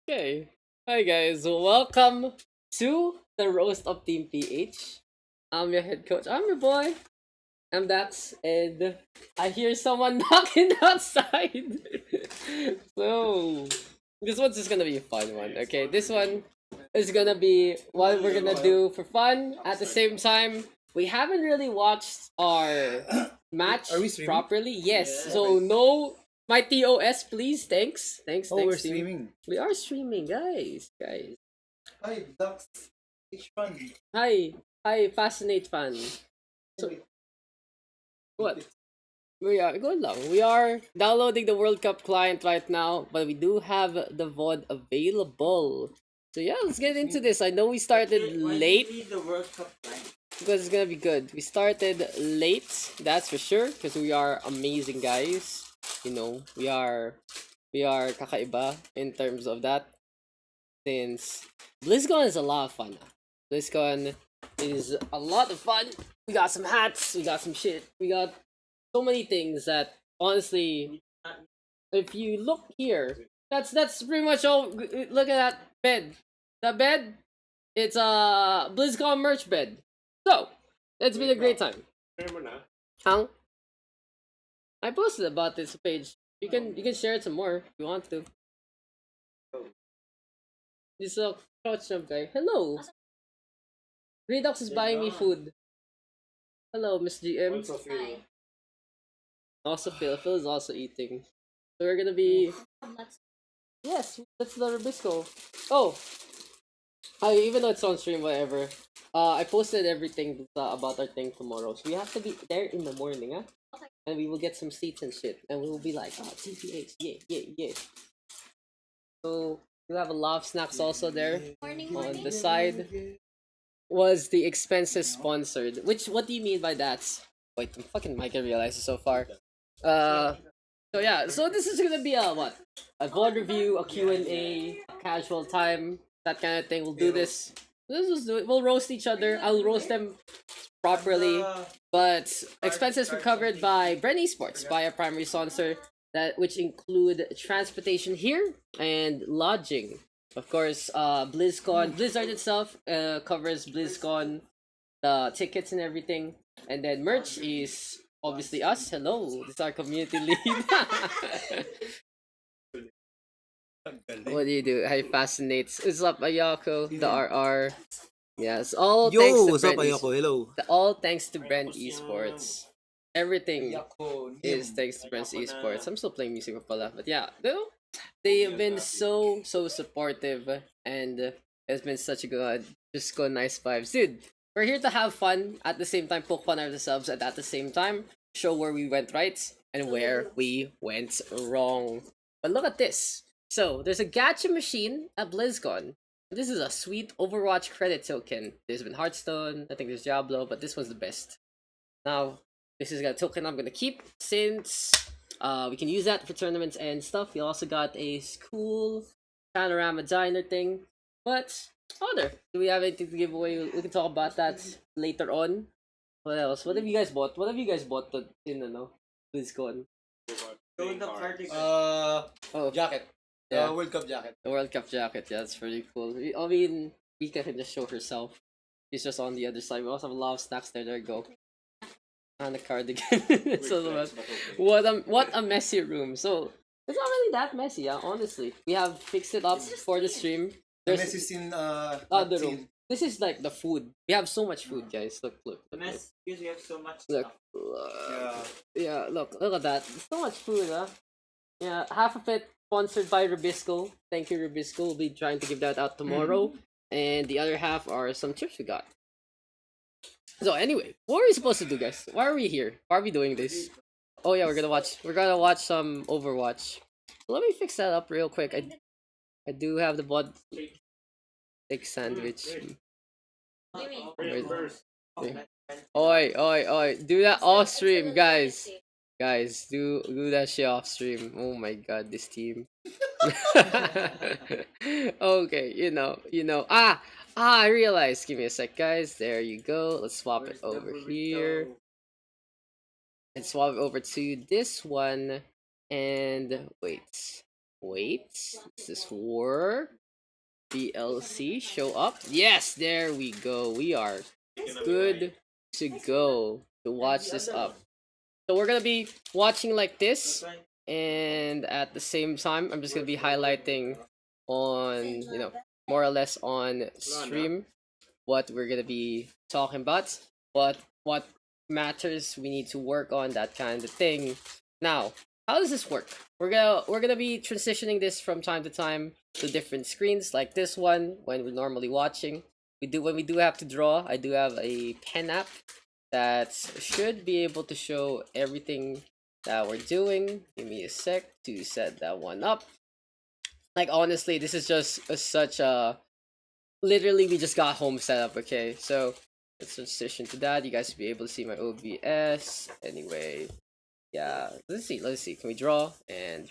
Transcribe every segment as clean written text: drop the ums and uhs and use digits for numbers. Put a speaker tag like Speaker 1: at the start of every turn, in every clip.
Speaker 1: Okay. Hi guys, welcome to the roast of Team PH. I'm your head coach. I'm your boy. I'm Dax, and I hear someone knocking outside. So this one's just gonna be a fun one. Okay, this one is gonna be what we're gonna do for fun. At the same time, we haven't really watched our match
Speaker 2: Are we streaming?
Speaker 1: properly. Yes, so no, my TOS, please. Thanks,
Speaker 2: Oh, we're
Speaker 1: team.
Speaker 2: streaming.
Speaker 1: We are streaming, guys.
Speaker 2: Hi, Daks. It's fun.
Speaker 1: Hi, fascinate fan. So what? We are good lang. We are downloading the World Cup client right now, but we do have the VOD available. So yeah, let's get into this. I know we started late
Speaker 3: The World Cup line.
Speaker 1: because it's gonna be good. We started late, that's for sure, because we are amazing guys. You know, we are kakaiba in terms of that. Since BlizzCon is a lot of fun. BlizzCon is a lot of fun. We got some hats, we got some shit, we got so many things that honestly, if you look here, that's pretty much all. Look at that bed. That bed, it's a BlizzCon merch bed. So it's been a great time. Hang, I posted about this page. You can share it some more if you want to. This couch jump guy. Hello. Redox is buying me food. Hello, Miss GM. Also Phil is also eating. So we're gonna be yes, that's the Rubisco. Oh, even though it's on stream, whatever. I posted everything about our thing tomorrow, so we have to be there in the morning, huh? And we will get some seats and shit, and we will be like, oh, TPH, yeah. So we have a lot of snacks also there. On the side was the expenses sponsored. What do you mean by that? Wait, I'm fucking mic. I realized it so far. So yeah, so this is gonna be a what? A VOD review, a Q&A, a casual time, that kind of thing. We'll do this. Let's just do it. We'll roast each other. I'll roast them properly. But expenses were covered by Bren Esports, by our primary sponsor, that which include transportation here and lodging. Of course, BlizzCon, Blizzard itself covers BlizzCon, the tickets and everything, and then merch is obviously us. Hello, this is our community lead. What do you do? Hi, fascinates. What's up, Ayako? The RR. Yes, all
Speaker 2: Yo,
Speaker 1: thanks to
Speaker 2: what's up,
Speaker 1: Brent
Speaker 2: Ayoko? Hello.
Speaker 1: all thanks to Brent Esports. Everything is thanks to Brent Esports. I'm still playing music with pala, but yeah, they have been so supportive, and it's been such a good, just good, nice vibes, dude. We're here to have fun at the same time, poke fun at ourselves, and at the same time show where we went right and where we went wrong. But look at this. So there's a gacha machine at BlizzCon. This is a sweet Overwatch credit token. There's been Hearthstone, I think there's Diablo, but this one's the best. Now, this is a token I'm gonna keep since we can use that for tournaments and stuff. We also got a cool panorama diner thing. But other, do we have anything to give away? We can talk about that later on. What else? What have you guys bought? What have you guys bought in BlizzCon?
Speaker 3: Show the cardigan.
Speaker 1: Oh,
Speaker 2: Jacket.
Speaker 1: yeah.
Speaker 2: World Cup jacket.
Speaker 1: The World Cup jacket, yeah, that's pretty cool. I mean, Vika can just show herself. She's just on the other side. We also have a lot of snacks there. There you go. And a cardigan. So what a messy room. So it's not really that messy, yeah. Honestly, we have fixed it up for the stream.
Speaker 2: The
Speaker 1: There's
Speaker 2: mess is in
Speaker 1: the room. This is like the food. We have so much food, guys. Look.
Speaker 3: Mess because you have so much
Speaker 1: Look.
Speaker 3: stuff.
Speaker 1: Yeah. Look at that. So much food, huh? Yeah, half of it sponsored by Rubisco. Thank you, Rubisco. We'll be trying to give that out tomorrow. And the other half are some chips we got. So anyway, what are we supposed to do, guys? Why are we here? Why are we doing this? Oh yeah, we're gonna watch some Overwatch. Let me fix that up real quick. I do have the bot steak sandwich. Oi. Do that off stream, guys. Guys, do that shit off stream. Oh my god, this team. Okay, you know. I realized. Give me a sec, guys. There you go. Let's swap it over here. And swap it over to this one. And wait. Wait, does this work? DLC show up? Yes, there we go. We are good to go to watch this up. So we're gonna be watching like this, and at the same time, I'm just gonna be highlighting on more or less on stream what we're gonna be talking about, what matters we need to work on, that kind of thing. Now, how does this work? We're gonna be transitioning this from time to time to different screens, like this one when we're normally watching. When we do have to draw. I do have a pen app that should be able to show everything that we're doing. Give me a sec to set that one up. Like honestly, this is just such a literally we just got home set up. Okay, so let's transition to that. You guys will be able to see my OBS. Anyway, yeah, let's see. Can we draw? And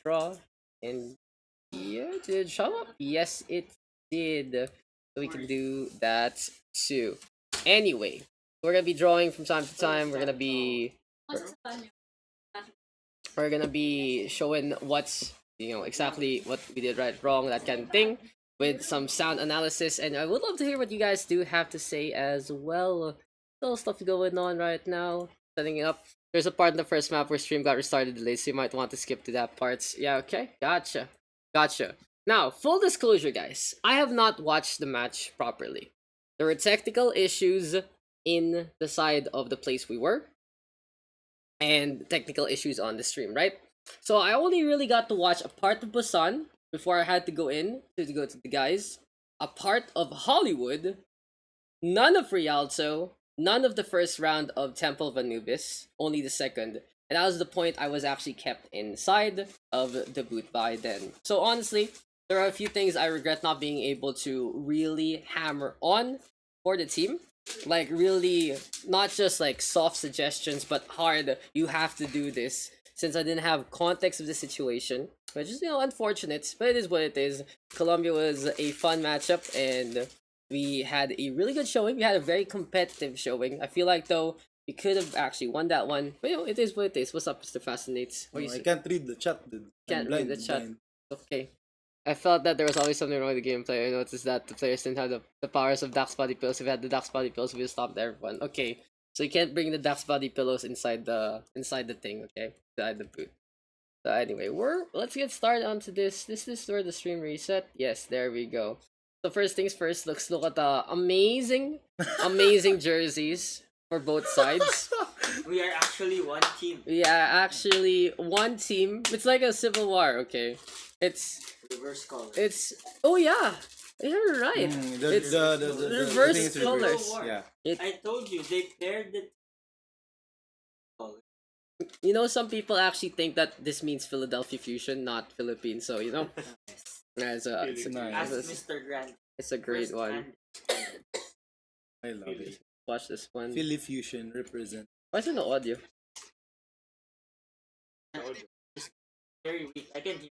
Speaker 1: yeah, did it show up? Yes, it did. So we can do that too. Anyway, we're gonna be drawing from time to time. We're gonna be showing what's exactly what we did right, wrong, that kind of thing, with some sound analysis. And I would love to hear what you guys do have to say as well. Still stuff going on right now. Setting it up. There's a part in the first map where stream got restarted delayed, so you might want to skip to that part. Yeah, okay, gotcha. Now, full disclosure, guys, I have not watched the match properly. There were technical issues in the side of the place we were, and technical issues on the stream, right? So I only really got to watch a part of Busan before I had to go to the guys, a part of Hollywood, none of Rialto, none of the first round of Temple of Anubis, only the second. And that was the point I was actually kept inside of the booth by then. So honestly, there are a few things I regret not being able to really hammer on for the team. Like really, not just like soft suggestions, but hard, you have to do this. Since I didn't have context of the situation, which is unfortunate, but it is what it is. Colombia was a fun matchup, and we had a really good showing. We had a very competitive showing. I feel like though we could have actually won that one, but it is what it is. What's up, Mr. Fascinates?
Speaker 2: I can't read the chat, dude.
Speaker 1: Can't read the chat. Okay. I felt that there was always something wrong with the gameplay. I noticed that the players didn't have the powers of Daks body pillows. If we had the Daks body pillows, we would stop everyone. Okay, so you can't bring the Daks body pillows inside the thing. Okay, inside the booth. So anyway, let's get started onto this. This is where the stream reset. Yes, there we go. So first things first. Let's look at the amazing jerseys for both sides.
Speaker 3: We are actually one team.
Speaker 1: Yeah, actually one team. It's like a civil war. Okay, it's
Speaker 3: reverse color.
Speaker 1: Oh yeah, you're right. It's reverse colors.
Speaker 2: Yeah.
Speaker 3: I told you they paired the color.
Speaker 1: Some people actually think that this means Philadelphia Fusion, not Philippines. So yeah, it's
Speaker 3: Ask Mr. Grant.
Speaker 1: It's a great one.
Speaker 2: I love it.
Speaker 1: Watch this one.
Speaker 2: Philly Fusion represent.
Speaker 1: Why is there no audio?
Speaker 3: Very weak. I can hear.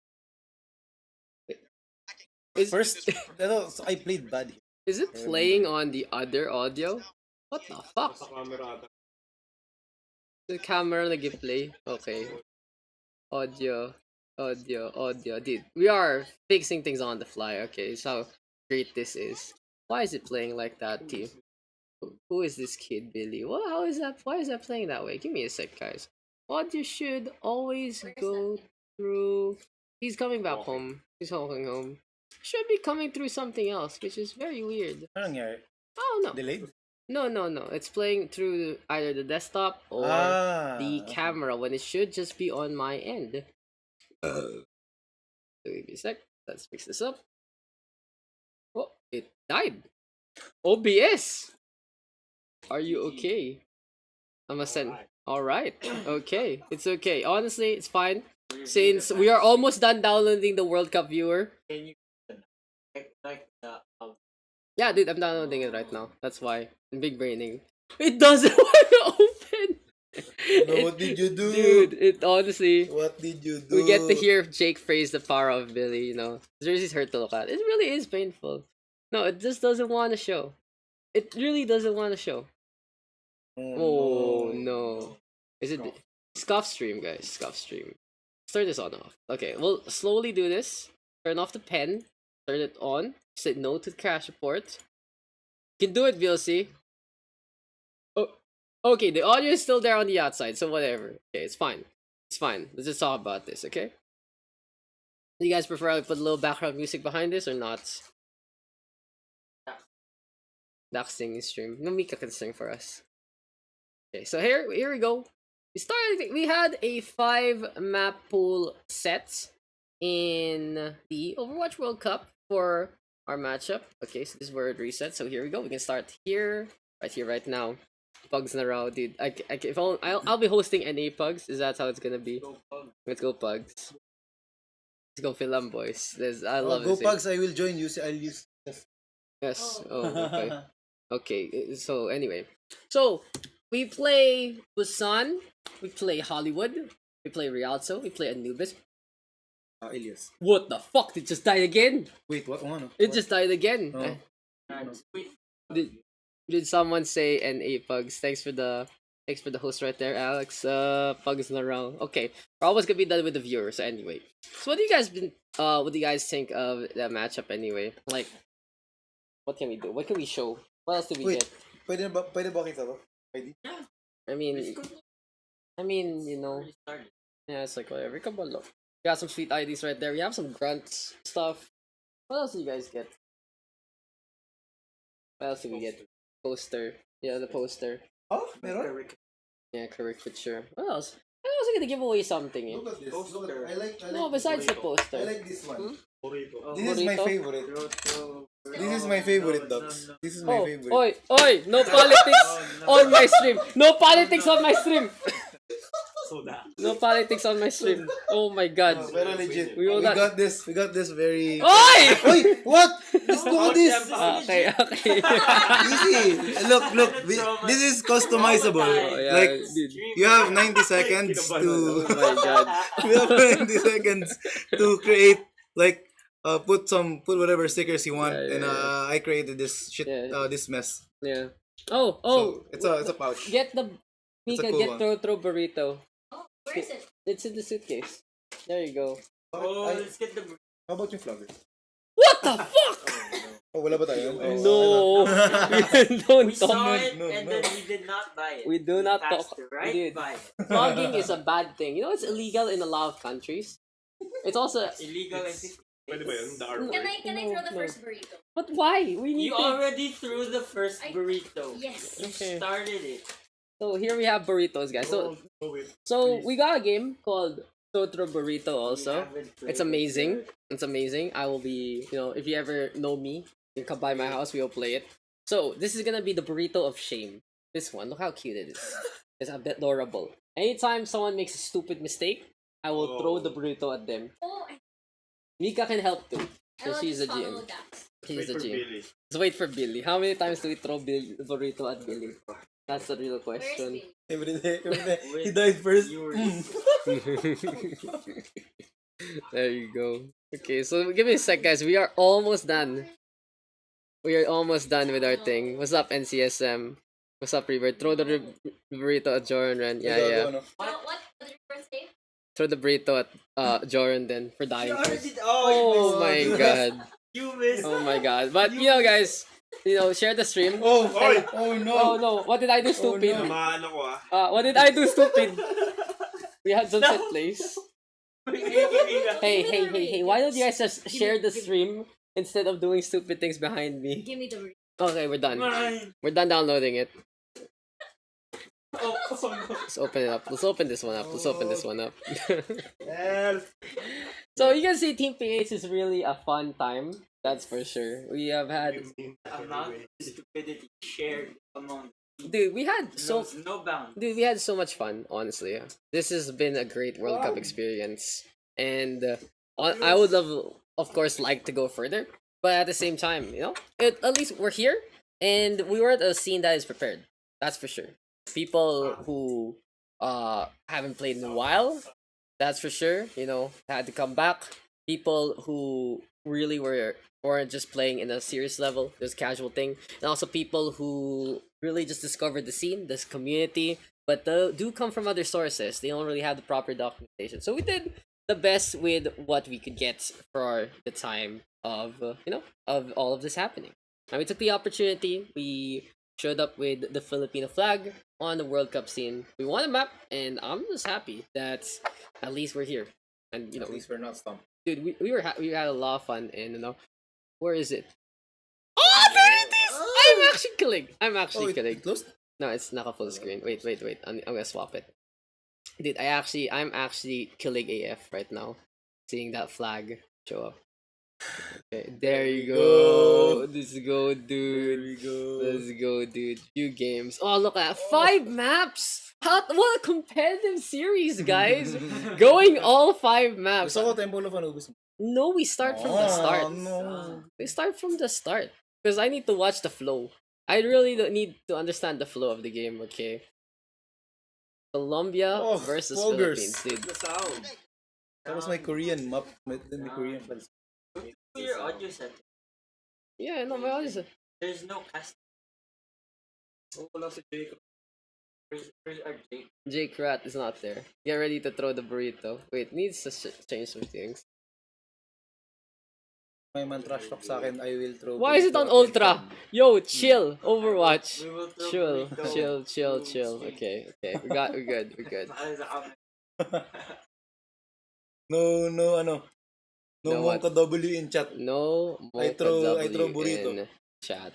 Speaker 2: First, so I played bad.
Speaker 1: Is it playing on the other audio? What the fuck? The camera nag-play. Okay. Audio. Dude, we are fixing things on the fly. Okay, so how great this is. Why is it playing like that, team? Who is this kid, Billy? What? How is that? Why is that playing that way? Give me a sec, guys. Audio should always go through. He's coming back home. He's walking home. Should be coming through something else, which is very weird.
Speaker 2: Anong nangyari?
Speaker 1: I don't know.
Speaker 2: Delayed?
Speaker 1: No. It's playing through either the desktop or the camera when it should just be on my end. So give me a sec. Let's fix this up. Oh, it died. OBS! Are you okay? I'm gonna send. Alright. Okay. It's okay. Honestly, it's fine. Since we are almost done downloading the World Cup viewer.
Speaker 3: Can you
Speaker 1: Yeah, dude, I'm downloading it right now. That's why. I'm big braining. It doesn't want to open.
Speaker 2: No, what did you do?
Speaker 1: Dude, it honestly.
Speaker 2: What did you do?
Speaker 1: We get to hear Jake praise the power of Billy, Jersey's hurt to look at. It really is painful. No, it just doesn't want to show. It really doesn't want to show. Oh no. Is it Scuff stream, guys? Scuff stream. turn this on off. Okay, we'll slowly do this. Turn off the pen. Turn it on. Say no to the crash report. You can do it, VOC. Oh, okay, the audio is still there on the outside, so whatever. Okay, it's fine. It's fine. Let's just talk about this, okay? Do you guys prefer I put a little background music behind this or not? Daks singing stream. No, Mika can sing for us. Okay, so here we go. We had a 5-map pool set in the Overwatch World Cup for our matchup. Okay, so this is where it resets. So here we go. We can start here, right now. Pugs na raw, dude. I'll be hosting NA Pugs. Is that how it's gonna be? Let's go Pugs. Let's go Philam boys. I love
Speaker 2: Go
Speaker 1: this.
Speaker 2: Pugs, I will join you. I'll use.
Speaker 1: Yes. Oh, okay. Okay. So anyway, so we play Busan. We play Hollywood. We play Rialto. We play Anubis.
Speaker 2: Ilios.
Speaker 1: What the fuck? It just died again.
Speaker 2: Wait, what one?
Speaker 1: It just died again.
Speaker 2: Oh.
Speaker 1: Did someone say NA Pugs? Thanks for the host right there, Alex. Pugs na raw. Okay, we're almost gonna be done with the viewers. So anyway, so what do you guys think of that matchup anyway? Like, what can we do? What can we show? What else do we
Speaker 2: Wait,
Speaker 1: get?
Speaker 2: pwede ba kita to? ID?
Speaker 1: I mean, you know, yeah, it's like whatever. Come on, look. We got some sweet IDs right there. We have some grunts stuff. What else do you guys get? What else do we get? Poster. Yeah, the poster.
Speaker 2: Oh, meron?
Speaker 1: Yeah, caricature. What else? I was gonna give away something. Eh?
Speaker 2: Look at this. Look at, I like
Speaker 1: No, besides the
Speaker 2: I
Speaker 1: poster.
Speaker 2: like this one.
Speaker 3: Burrito.
Speaker 2: This is my
Speaker 1: Burrito?
Speaker 2: favorite. This is my favorite, Daks. This is my
Speaker 1: Oh,
Speaker 2: favorite.
Speaker 1: oi! No politics on my stream. No politics on my stream.
Speaker 3: Soda.
Speaker 1: No politics on my stream. Oh my god.
Speaker 2: No, pero legit.
Speaker 1: We will not-
Speaker 2: got this. We got this very.
Speaker 1: Oi!
Speaker 2: Wait, what? Let's do this.
Speaker 1: Okay.
Speaker 2: Easy. Look. This is customizable.
Speaker 1: yeah,
Speaker 2: Like
Speaker 1: dude.
Speaker 2: you have 90 seconds
Speaker 1: Oh
Speaker 2: to.
Speaker 1: my god.
Speaker 2: You have 90 seconds to create like put whatever stickers you want,
Speaker 1: Yeah,
Speaker 2: and
Speaker 1: yeah.
Speaker 2: I created this shit
Speaker 1: Yeah.
Speaker 2: this mess.
Speaker 1: Yeah. Oh.
Speaker 2: So it's a pouch.
Speaker 1: Get the
Speaker 2: It's a
Speaker 1: Mika.
Speaker 2: cool
Speaker 1: Get
Speaker 2: one.
Speaker 1: Throw burrito.
Speaker 4: Where is it?
Speaker 1: It's in the suitcase. There you go.
Speaker 3: Oh, let's get the
Speaker 2: How about yung flowers?
Speaker 1: What the fuck?
Speaker 2: Oh, wala ba tayo?
Speaker 1: No. Don't
Speaker 3: We saw
Speaker 1: talk.
Speaker 3: it
Speaker 2: no,
Speaker 3: and
Speaker 2: no.
Speaker 3: then we did not buy it.
Speaker 1: We do not
Speaker 3: Passed
Speaker 1: talk.
Speaker 3: right
Speaker 1: Dude.
Speaker 3: by it.
Speaker 1: Vlogging is a bad thing. You know, it's illegal in a lot of countries. It's also
Speaker 3: Illegal and
Speaker 5: Pwede ba yun? The R
Speaker 1: No.
Speaker 4: Can I throw the
Speaker 1: No.
Speaker 4: first burrito?
Speaker 1: But why? We need
Speaker 3: You
Speaker 1: to.
Speaker 3: already threw the first burrito.
Speaker 4: Yes.
Speaker 3: You
Speaker 1: Okay.
Speaker 3: started it.
Speaker 1: So here we have burritos, guys. So we got a game called Totro Burrito also. It's amazing. It's amazing. I will be, if you ever know me, you can come by my house, we'll play it. So this is gonna be the burrito of shame. This one, look how cute it is. It's a bit adorable. Anytime someone makes a stupid mistake, I will throw the burrito at them.
Speaker 4: Oh,
Speaker 1: Mika can help too.
Speaker 4: I
Speaker 1: So
Speaker 4: will
Speaker 1: she's a
Speaker 4: just follow
Speaker 1: GM.
Speaker 4: Daks.
Speaker 1: She's the GM.
Speaker 5: Billy.
Speaker 1: Let's wait for Billy. How many times do we throw burrito at Billy? That's the real
Speaker 4: Where's
Speaker 1: question.
Speaker 4: Billy?
Speaker 2: Every day. He died first.
Speaker 3: You were
Speaker 1: There you go. Okay, so give me a sec, guys. We are almost done. We are almost done with our thing. What's up, NCSM? What's up, River? Throw the burrito at Joran, Ren. Yeah.
Speaker 4: What did your first name?
Speaker 1: Throw the burrito at Joran then for dying
Speaker 3: You
Speaker 1: first.
Speaker 3: already.
Speaker 1: Oh
Speaker 3: you
Speaker 1: my
Speaker 3: missed.
Speaker 1: god.
Speaker 3: You missed.
Speaker 1: Oh my god. But guys, share the stream.
Speaker 2: Oh,
Speaker 5: Oy!
Speaker 2: oh no.
Speaker 1: Oh no, what did I do stupid?
Speaker 2: no.
Speaker 5: Maano ko ah.
Speaker 1: What did I do stupid? We had sunset place. Hey, why don't you guys just share the stream instead of doing stupid things behind me?
Speaker 4: Give me the burrito.
Speaker 1: Okay, we're done.
Speaker 3: Mine.
Speaker 1: We're done downloading it.
Speaker 3: Oh, no.
Speaker 1: Let's open it up. Let's open this one up.
Speaker 2: Help.
Speaker 1: So you can see Team PH is really a fun time. That's for sure. We have had,
Speaker 3: The amount of stupidity shared among
Speaker 1: dude. We had
Speaker 3: no bounds.
Speaker 1: dude. We had so much fun. Honestly, this has been a great World Cup experience, and I would love, of course, like to go further. But at the same time, at least we're here, and we were at a scene that is prepared. That's for sure. People who haven't played in a while, that's for sure. Had to come back. People who really weren't just playing in a serious level, just casual thing, and also people who really just discovered the scene, this community, but do come from other sources. They don't really have the proper documentation. So we did the best with what we could get for the time of of all of this happening. And we took the opportunity. We showed up with the Filipino flag on the World Cup scene. We won a map, and I'm just happy that at least we're here. And
Speaker 2: At least we're not stumped.
Speaker 1: dude, we had a lot of fun, and where is it? Oh, there it is! I'm actually killing. I'm actually killing.
Speaker 2: It closed?
Speaker 1: No, it's not a full screen. Wait. I'm gonna swap it. Dude, I'm actually killing AF right now. Seeing that flag show up. Okay, there you go. Let's go, dude. Let's go, dude. Few games. Oh, look at that. 5 maps. What a competitive series, guys. Going all 5 maps.
Speaker 2: Gusto ko Temple of Anubis.
Speaker 1: No, we start from the start.
Speaker 2: No.
Speaker 1: We start from the start. Because I need to watch the flow. I really don't need to understand the flow of the game, okay? Colombia versus
Speaker 2: Poggers.
Speaker 1: Philippines, dude.
Speaker 3: The sound.
Speaker 2: That was my Korean map. My Korean files.
Speaker 3: For your audio setting,
Speaker 1: Yeah, no, my audience.
Speaker 3: there's no cast.
Speaker 5: Wala si Jacob.
Speaker 3: Where's our Jake?
Speaker 1: Jake Rat is not there. Get ready to throw the burrito. Wait, needs to change some things.
Speaker 2: May man trash talk sa akin, I will throw.
Speaker 1: Why is it on
Speaker 2: burrito
Speaker 1: Ultra?
Speaker 2: at
Speaker 1: Yo, chill. Overwatch.
Speaker 3: We will throw
Speaker 1: Chill,
Speaker 3: burrito.
Speaker 1: chill. Okay. We're good.
Speaker 2: No, ano. No
Speaker 1: No
Speaker 2: Monka W in chat.
Speaker 1: No
Speaker 2: I
Speaker 1: more
Speaker 2: throw burrito.
Speaker 1: in chat.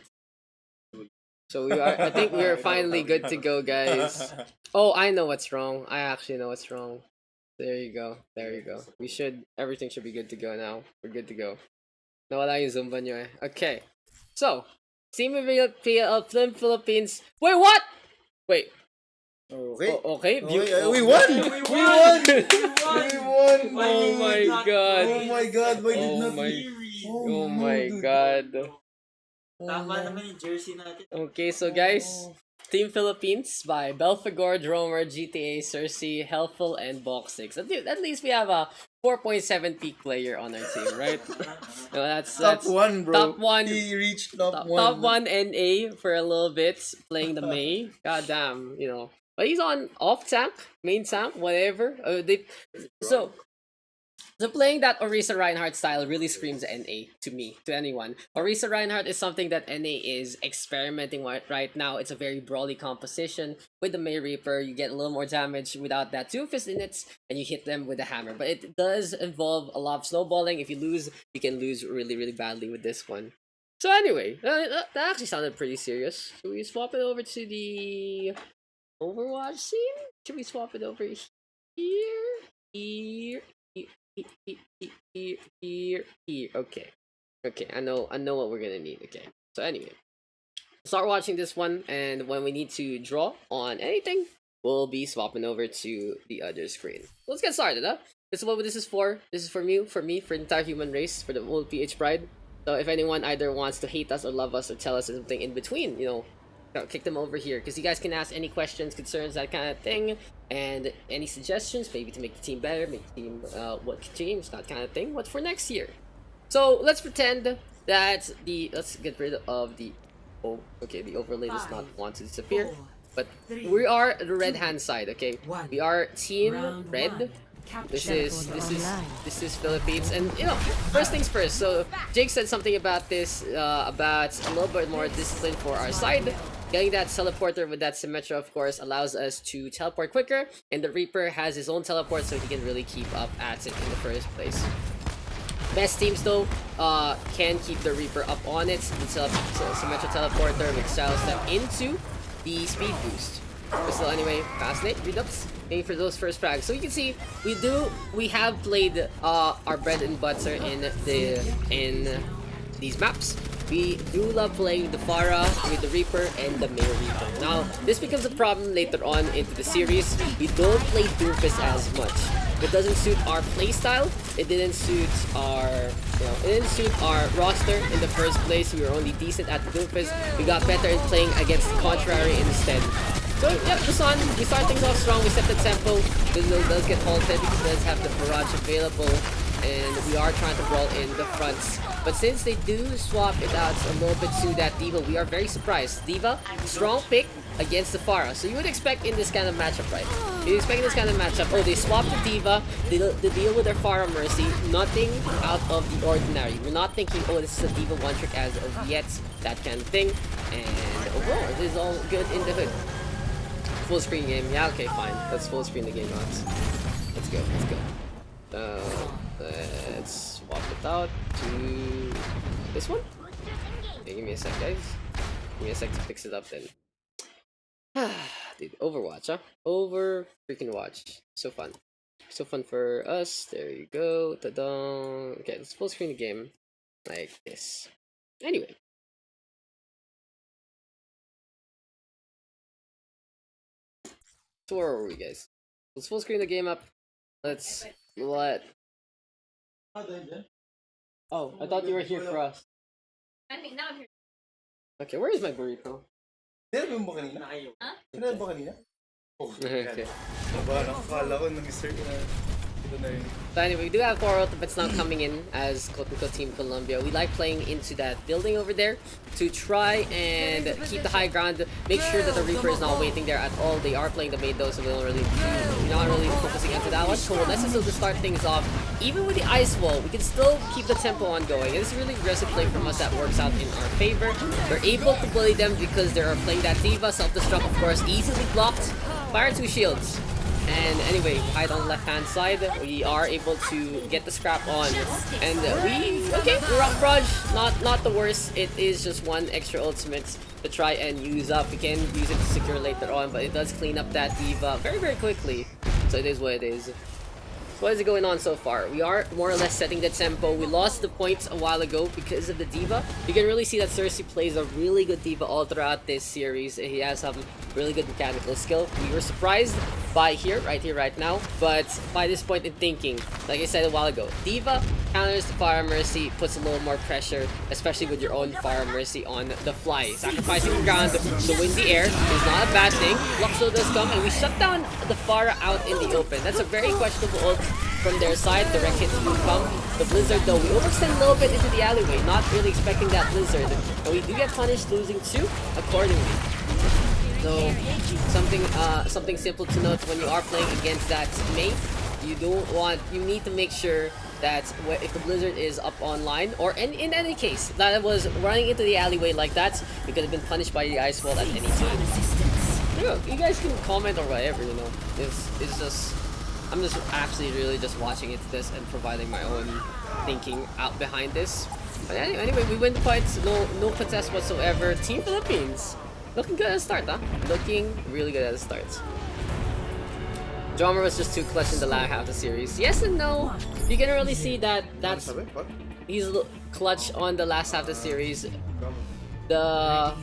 Speaker 1: So I think we're finally good to go, guys. Oh, I know what's wrong. I actually know what's wrong. There you go. Everything should be good to go now. We're good to go. Nawala yung Zumba nyo eh. Okay. So, Team of Philippines. Wait, what? Wait.
Speaker 2: Okay.
Speaker 1: Okay.
Speaker 2: We won! We won!
Speaker 1: Oh my god.
Speaker 2: Oh my god, why did not
Speaker 1: Oh my god.
Speaker 3: Tama naman yung jersey natin.
Speaker 1: Okay, so guys, Team Philippines by Belfagor, Dromer, GTA, Cersei, Helpful, and Box6. At least we have a 4.7 peak player on our team, right? No, that's
Speaker 2: Top 1, bro.
Speaker 1: Top 1.
Speaker 2: He reached top 1.
Speaker 1: Top 1 NA for a little bit, playing the Mei. God damn, But he's on off tank, main tank, whatever. So playing that Orisa Reinhardt style really screams NA to me, to anyone. Orisa Reinhardt is something that NA is experimenting with right now. It's a very brawly composition. With the Mei Reaper, you get a little more damage without that Doomfist in it, and you hit them with a hammer. But it does involve a lot of snowballing. If you lose, you can lose really, really badly with this one. So anyway, that actually sounded pretty serious. Should we swap it over to the Overwatch scene? Should we swap it over here? Here. Okay. I know what we're gonna need. Okay. So anyway, start watching this one, and when we need to draw on anything, we'll be swapping over to the other screen. Let's get started, huh? This is what this is for. This is for me, for the entire human race, for the whole PH Pride. So if anyone either wants to hate us or love us or tell us something in between, kick them over here, because you guys can ask any questions, concerns, that kind of thing, and any suggestions, maybe to make the team better, make the team what could change, that kind of thing. What's for next year? So let's pretend that let's get rid of the the overlay does not want to disappear, but we are the red hand side. Okay, we are team red. This is Philippines, and first things first. So Jake said something about this, about a little bit more discipline for our side. Getting that teleporter with that Symmetra, of course, allows us to teleport quicker, and the Reaper has his own teleport, so he can really keep up at it in the first place. Best teams though can keep the Reaper up on it. The Symmetra teleporter with Style Step into the speed boost. But still, anyway, fascinate, Redux, aiming for those first frags. So you can see we have played our bread and butter in these maps. We do love playing the Pharah with the Reaper and the Mei Reaper. Now, this becomes a problem later on into the series. We don't play Doomfist as much. It doesn't suit our playstyle. It didn't suit our roster in the first place. We were only decent at the Doomfist. We got better in playing against the Contrary instead. So, yep, Busan, we start things off strong. We set the tempo. It does get halted because it does have the barrage available. and we are trying to brawl in the fronts. But since they do swap it out a little bit to that D.Va, we are very surprised. D.Va, strong pick against the Pharah. So you would expect in this kind of matchup, right? You expect in this kind of matchup, oh, they swap the D.Va, they deal with their Pharah Mercy, nothing out of the ordinary. We're not thinking, oh, this is a D.Va one trick as of yet, that kind of thing. And overall, it is all good in the hood. Full screen game, yeah, okay, fine. Let's full screen the game out. Let's go, let's go. Let's swap it out to this one. Okay, give me a sec, guys. Give me a sec to fix it up then. Dude, Overwatch, huh? Over freaking watch. So fun. So fun for us. There you go. Ta-da. Okay, let's full screen the game like this. Anyway. So where are we, guys? Let's full screen the game up. Let's let. Oh, I thought you were here for us.
Speaker 4: I think now I'm here.
Speaker 1: Okay, where is my burrito?
Speaker 2: Sinabi mo ba kanina?
Speaker 4: Huh?
Speaker 2: Sinabi ba kanina? Oh,
Speaker 1: Okay.
Speaker 2: Nakakala ko nag-start na. Ito na yun.
Speaker 1: So anyway, we do have 4 ultimates now coming in as quote-unquote Team Colombia. We like playing into that building over there to try and keep the high ground, make sure that the Reaper is not waiting there at all. They are playing the main though, so we're not really focusing into that one. So let's just start things off. Even with the ice wall, we can still keep the tempo on going. It's really aggressive play from us that works out in our favor. We're able to bully them because they are playing that D.Va. Self-destruct, of course, easily blocked. Fire 2 shields. And anyway, hide on the left-hand side. We are able to get the scrap on, and we rock barrage, not the worst. It is just one extra ultimate to try and use up. We can use it to secure later on, but it does clean up that D.Va very quickly. So it is what it is. So what is going on so far? We are more or less setting the tempo. We lost the points a while ago because of the D.Va. You can really see that Cersei plays a really good D.Va all throughout this series. He has some really good mechanical skill. We were surprised by right now, but by this point in thinking, like I said a while ago, D.Va counters the Fire Mercy, puts a little more pressure, especially with your own Fire Mercy on the fly. Sacrificing the ground to win the air is not a bad thing. Luxo does come, and we shut down the Fire out in the open. That's a very questionable ult from their side. Direct hits will come. The Blizzard though, we overextend a little bit into the alleyway, not really expecting that Blizzard, and we do get punished losing 2 accordingly. So something simple to note when you are playing against that mate, you need to make sure that if the Blizzard is up online, or in any case that it was running into the alleyway like that, you could have been punished by the ice wall at any time. You guys can comment or whatever, you know. It's just, I'm just actually really just watching into this and providing my own thinking out behind this. But anyway, we win the fights, no contest whatsoever. Team Philippines. Looking good at the start, huh? Looking really good at the start. Drummer was just too clutch in the latter half of the series. Yes and no. You can really see that he's clutch on the last half of the series. The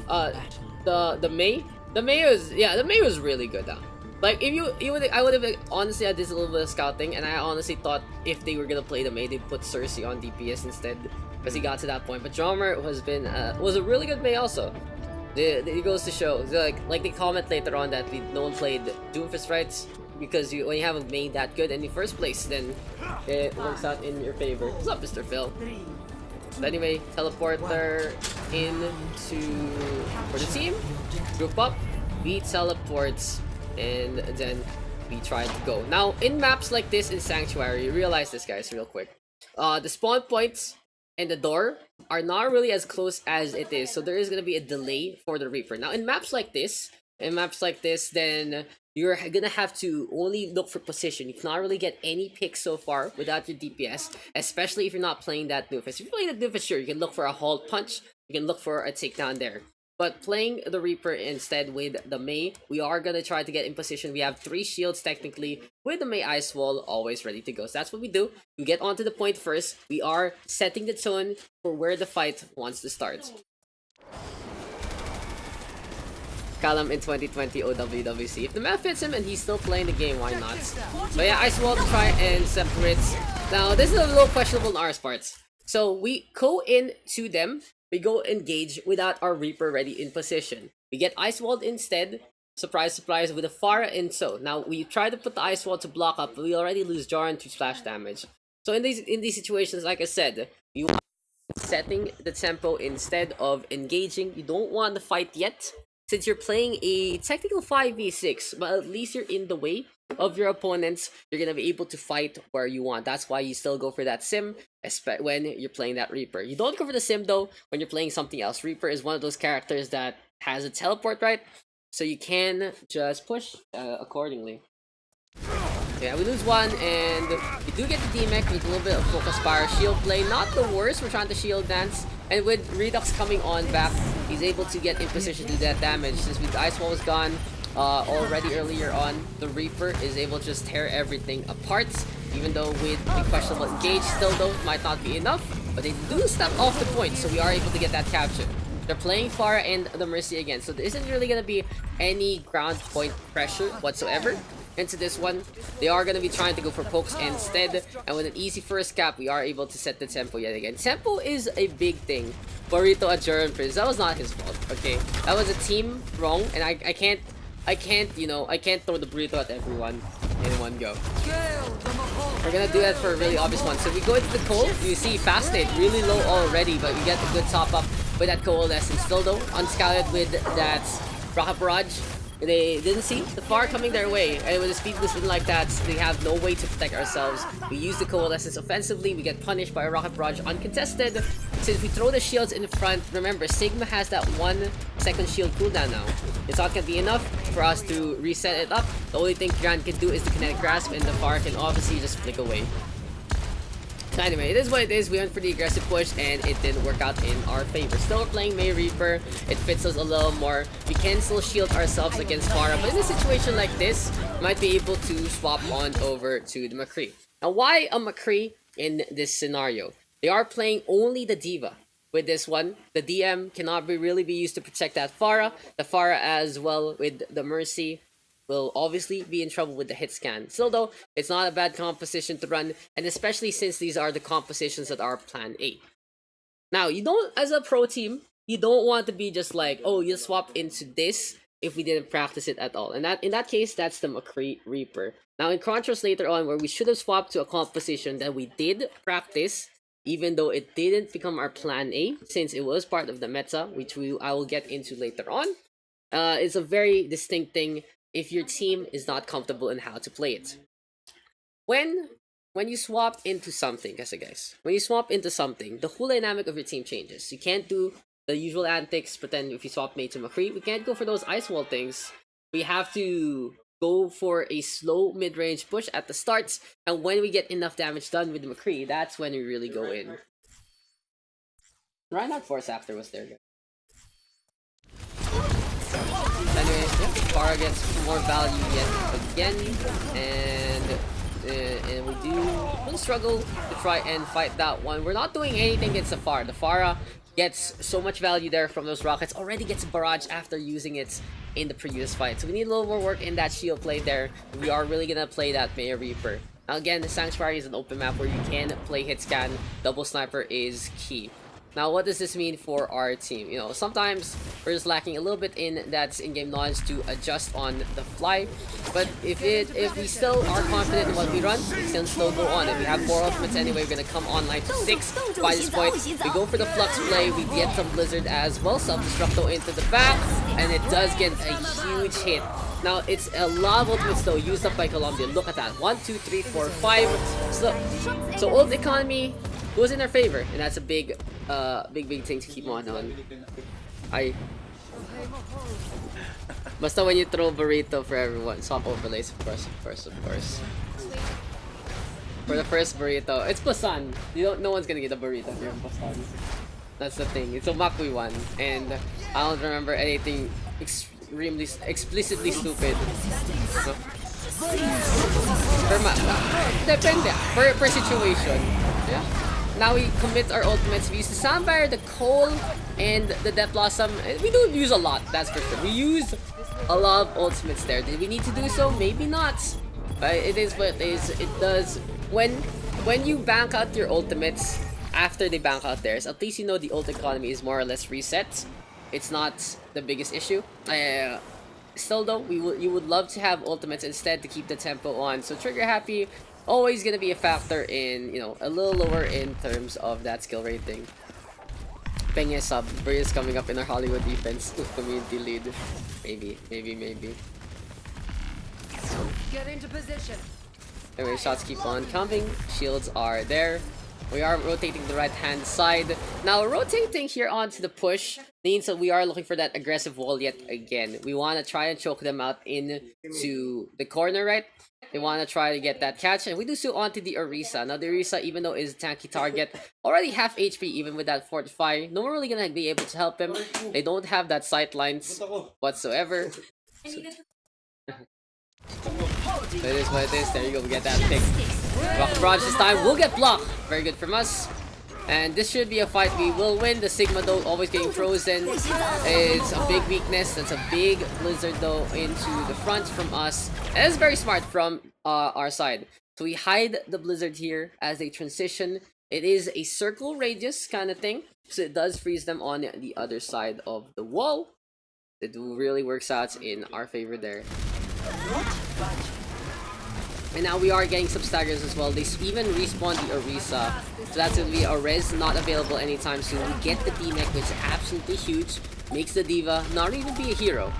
Speaker 1: May was really good, huh? Like I would have honestly, I did a little bit of scouting, and I honestly thought if they were gonna play the May, they'd put Cersei on DPS instead, because he got to that point. But Drummer was a really good May also. It goes to show, like they comment later on that no one played Doomfist, right? Because when you haven't made that good in the first place, then it works out in your favor. What's up, Mr. Phil? But anyway, teleporter for the team. Group up, we teleports, and then we try to go. Now, in maps like this in Sanctuary, realize this, guys, real quick. The spawn points and the door are not really as close as it is, so there is gonna be a delay for the Reaper. Now, in maps like this, then you're gonna have to only look for position. You cannot really get any picks so far without your DPS, especially if you're not playing that Doomfist. If you're playing the Doomfist, sure, you can look for a halt punch, you can look for a takedown there. But playing the Reaper instead with the Mei, we are gonna try to get in position. We have 3 shields technically with the Mei Ice Wall always ready to go. So that's what we do. We get onto the point first. We are setting the tone for where the fight wants to start. Callum in 2020 OWWC. If the map fits him and he's still playing the game, why not? But yeah, Ice Wall to try and separate. Now, this is a little questionable on our parts. So we go in to them. We go engage without our Reaper ready in position. We get Ice Walled instead. Surprise, surprise, with a Pharah in so. Now, we try to put the Ice Wall to block up, but we already lose Jaron to splash damage. So in these situations, like I said, you want setting the tempo instead of engaging. You don't want to fight yet, since you're playing a technical 5v6, but at least you're in the way of your opponents. You're gonna be able to fight where you want. That's why you still go for that sim, when you're playing that Reaper. You don't go for the sim though when you're playing something else. Reaper is one of those characters that has a teleport, right? So you can just push accordingly. Yeah, we lose one, and we do get the D-Mech with a little bit of focus fire. Shield play, not the worst. We're trying to shield dance. And with Redux coming on back, he's able to get in position to do that damage. Since the Ice Wall was gone already earlier on, the Reaper is able to just tear everything apart. Even though with the questionable engage, still though, might not be enough. But they do step off the point, so we are able to get that capture. They're playing Pharah and the Mercy again, so there isn't really going to be any ground point pressure whatsoever into this one. They are going to be trying to go for pokes instead, and with an easy first cap, we are able to set the tempo yet again. Tempo is a big thing. Burrito adjourned Prince, that was not his fault, okay? That was a team wrong, and I can't throw the burrito at everyone in one go. We're gonna do that for a really obvious one. So we go into the Cole, you see Fasted really low already, but we get a good top up with that Coalescence. Still though, unscouted with that Rocket Barrage. They didn't see the far coming their way, and with a speed boost like that, they have no way to protect ourselves. We use the Coalescence offensively, we get punished by a Rocket Barrage uncontested. Since we throw the shields in front, remember, Sigma has that 1 second shield cooldown now. It's not gonna be enough for us to reset it up. The only thing Grand can do is the Kinetic Grasp, and the far can obviously just flick away. So anyway, it is what it is. We went for the aggressive push, and it didn't work out in our favor. Still, we're playing May Reaper. It fits us a little more. We can still shield ourselves against Pharah, but in a situation like this, might be able to swap on over to the McCree. Now, why a McCree in this scenario? They are playing only the Diva. With this one, the DM cannot really be used to protect that Pharah. The Pharah as well with the Mercy will obviously be in trouble with the hit scan. Still though, it's not a bad composition to run, and especially since these are the compositions that are plan A. Now, you don't, as a pro team, you don't want to be just like, oh, you swap into this if we didn't practice it at all. And in that case, that's the McCree Reaper. Now, in contrast later on, where we should have swapped to a composition that we did practice, even though it didn't become our plan A, since it was part of the meta, which I will get into later on. It's a very distinct thing if your team is not comfortable in how to play it. When you swap into something, guys, when you swap into something, the whole dynamic of your team changes. You can't do the usual antics, pretend if you swap mate to McCree. We can't go for those ice wall things. We have to go for a slow mid-range push at the starts, and when we get enough damage done with the McCree, that's when we really go in. Reinhardt Force after was there, guys. Anyway, yeah, Pharah gets more value yet again, and we do struggle to try and fight that one. We're not doing anything against the Pharah. The Pharah gets so much value there from those rockets, already gets a barrage after using it in the previous fight. So we need a little more work in that shield play there. We are really gonna play that Mayor Reaper. Now again, the Sanctuary is an open map where you can play hit scan. Double sniper is key. Now, what does this mean for our team? You know, sometimes we're just lacking a little bit in that in-game knowledge to adjust on the fly. But if we still are confident in what we run, we can still go on. If we have 4 ultimates anyway, we're gonna come online to 6 by this point. We go for the Flux play, we get some Blizzard as well, Self-Destructo into the back, and it does get a huge hit. Now, it's a lot of ultimates though used up by Colombia. Look at that. 1, 2, 3, 4, 5. So ult economy goes in our favor, and that's a big thing to keep on. Basta when you throw burrito for everyone, swap overlays, of course. For the first burrito, it's Busan. No one's gonna get a burrito here in Busan. That's the thing. It's a Makui one, and I don't remember anything extremely explicitly stupid. So, per situation. Yeah. Now we commit our ultimates. We use the Soundfire, the Cole, and the Death Blossom. We don't use a lot, that's for sure. We use a lot of ultimates there. Did we need to do so? Maybe not. But it is what it is. It does. When you bank out your ultimates after they bank out theirs, at least you know the ult economy is more or less reset. It's not the biggest issue. Still though, you would love to have ultimates instead to keep the tempo on. So trigger happy. always gonna be a factor in, you know, a little lower in terms of that skill rating. Penge sub, Bray is coming up in our Hollywood defense community lead. Maybe.
Speaker 6: Get into position.
Speaker 1: Anyway, shots keep on coming. Shields are there. We are rotating the right hand side. Now, rotating here onto the push means that we are looking for that aggressive wall yet again. We want to try and choke them out into the corner, right? They want to try to get that catch, and we do so onto the Orisa. Now, the Orisa, even though is a tanky target, already half HP even with that Fortify. No one really gonna be able to help him. They don't have that sight lines whatsoever. So it is what it is. There you go. We get that pick. Rock Barrage this time will get blocked. Very good from us. And this should be a fight we will win. The Sigma though always getting frozen is a big weakness. That's a big blizzard though into the front from us. And it's very smart from our side. So we hide the blizzard here as they transition. It is a circle radius kind of thing. So it does freeze them on the other side of the wall. It really works out in our favor there. And now we are getting some staggers as well. They even respawn the Orisa. So that's going to be a res not available anytime soon. We get the D-Mech, which is absolutely huge. Makes the Diva not even be a hero.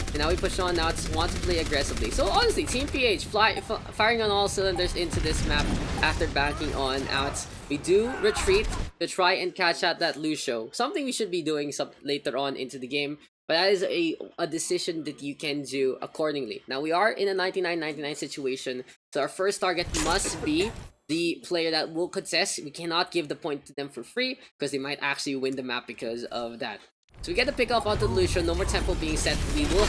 Speaker 1: And now we push on now to want to play aggressively. So honestly, Team PH firing on all cylinders into this map after backing on out. We do retreat to try and catch out that Lucio. Something we should be doing later on into the game. But that is a decision that you can do accordingly. Now, we are in a 99-99 situation. So our first target must be the player that will contest. We cannot give the point to them for free because they might actually win the map because of that. So we get the pick up onto Lucio. No more tempo being set. We will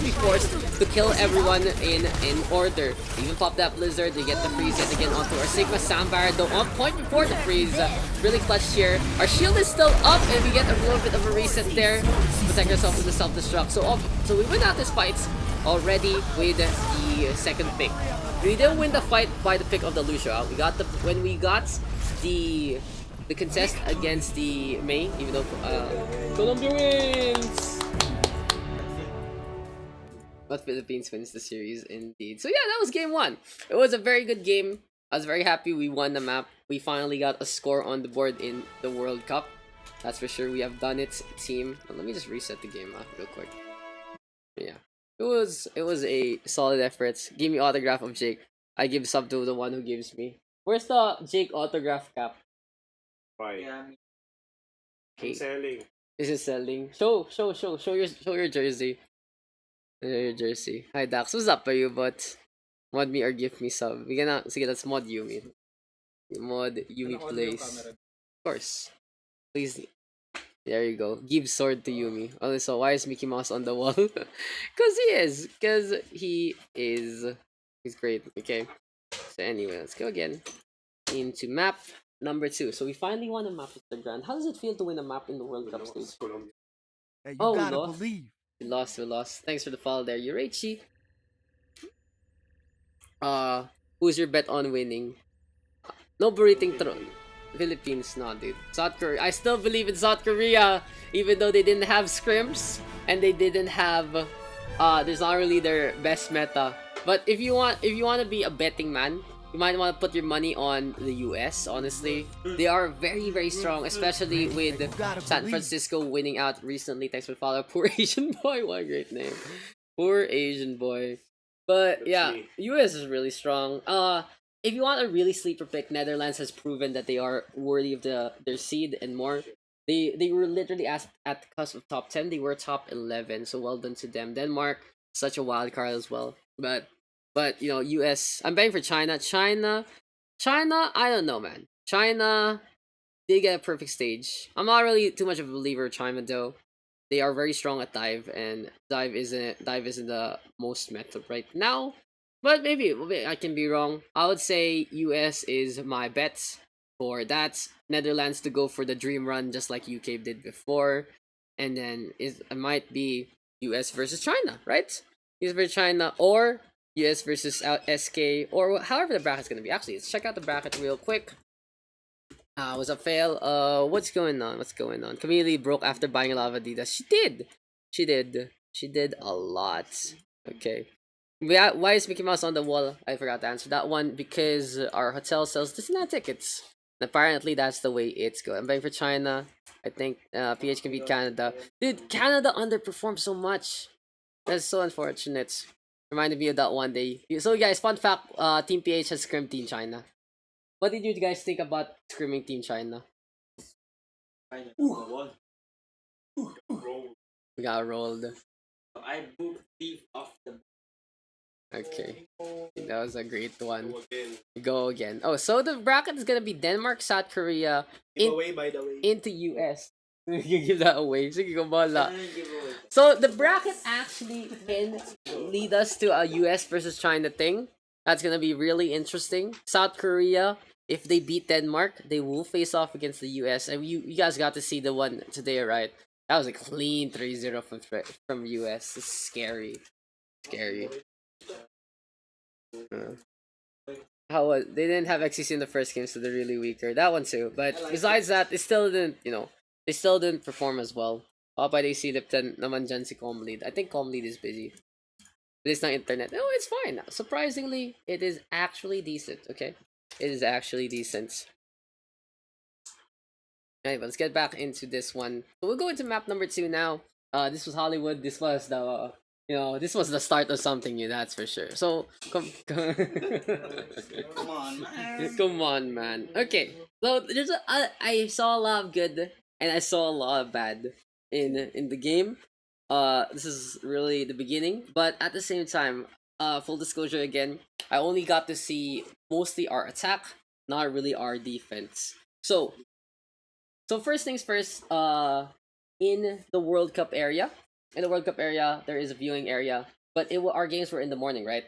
Speaker 1: be forced to kill everyone in order. They even pop that blizzard. They get the freeze yet again onto our Sigma Soundbarrier. Though on point before the freeze. Really clutch here. Our shield is still up and we get a little bit of a reset there. Protect ourselves from the self-destruct. So we win out this fight already with the second pick. We didn't win the fight by the pick of the Lucio. When we got the contest against the May, even though Colombia wins! But Philippines wins the series indeed. So yeah, that was game 1. It was a very good game. I was very happy we won the map. We finally got a score on the board in the World Cup. That's for sure. We have done it, team. Let me just reset the game real quick. Yeah. It was a solid effort. Give me autograph of Jake. I give sub to the one who gives me. Where's the Jake autograph cap?
Speaker 5: Why?
Speaker 1: Okay.
Speaker 5: Selling.
Speaker 1: This is selling. Show your jersey. Show your jersey. Hi Daks, what's up you? But mod me or give me sub. We gonna sige, let's mod Yumi. Mod Yumi plays. Of course. Please. There you go. Give sword to Yumi. Oh, so why is Mickey Mouse on the wall? Because he is. He's great. Okay. So anyway, let's go again into map number 2. So we finally won a map at the Grand. How does it feel to win a map in the World Cup stage?
Speaker 7: Hey, you
Speaker 1: Oh, we
Speaker 7: gotta
Speaker 1: lost.
Speaker 7: believe.
Speaker 1: We lost. Thanks for the follow there, Yureichi. Who's your bet on winning? No berating Philippines, no, dude. South Korea. I still believe in South Korea, even though they didn't have scrims and they didn't have. There's not really their best meta. But if you want to be a betting man, you might want to put your money on the US. Honestly, they are very, very strong, especially with San Francisco winning out recently. Thanks for the follow. Poor Asian boy, what a great name. Poor Asian boy. But yeah, US is really strong. If you want a really sleeper pick, Netherlands has proven that they are worthy of their seed and more. They were literally at the cusp of top 10. They were top 11, so well done to them. Denmark, such a wild card as well. But you know, US. I'm betting for China. China. I don't know, man. China. They get a perfect stage. I'm not really too much of a believer of China though. They are very strong at dive, and dive isn't the most meta right now. But maybe I can be wrong. I would say US is my bet for that. Netherlands to go for the dream run just like UK did before. And then it might be US versus China, right? US versus China or US versus SK or however the bracket's going to be. Actually, let's check out the bracket real quick. Was a fail. What's going on? Camille broke after buying a lot of Adidas. She did a lot. Okay. Why is Mickey Mouse on the wall? I forgot to answer that one because our hotel sells Disneyland tickets. And apparently, that's the way it's going. I'm buying for China. I think PH can beat Canada. Dude, Canada underperformed so much. That's so unfortunate. Reminded me of that one day. So, guys, fun fact: Team PH has scrimmed Team China. What did you guys think about scrimming Team China?
Speaker 3: China number one.
Speaker 1: We got rolled.
Speaker 3: So I booked Thief off the.
Speaker 1: Okay, that was a great one.
Speaker 5: Go again.
Speaker 1: Go again. Oh, so the bracket is gonna be Denmark, South Korea,
Speaker 2: Giveaway, by the way.
Speaker 1: into US. You can give that away. Sige, kabala.
Speaker 3: Ano yung giveaway?
Speaker 1: So the bracket actually can lead us to a US versus China thing. That's gonna be really interesting. South Korea, if they beat Denmark, they will face off against the US. And you guys got to see the one today, right? That was a clean 3-0 from US. It's scary. Scary. How was they didn't have XCC in the first game, so they're really weaker. That one too. But besides that, they still didn't, they still didn't perform as well. How about they see Lipton naman dyan si Comlead? I think Comlead is busy. But it's not internet. No, it's fine. Surprisingly, it is actually decent, okay? It is actually decent. Anyway, let's get back into this one. So we'll go into map number 2 now. This was Hollywood. This was the this was the start of something new, that's for sure. So come
Speaker 2: on, man.
Speaker 1: Come on, man. Okay. So I saw a lot of good and I saw a lot of bad in the game. This is really the beginning, but at the same time, full disclosure again, I only got to see mostly our attack, not really our defense. So first things first, in the World Cup area, there is a viewing area, but our games were in the morning, right?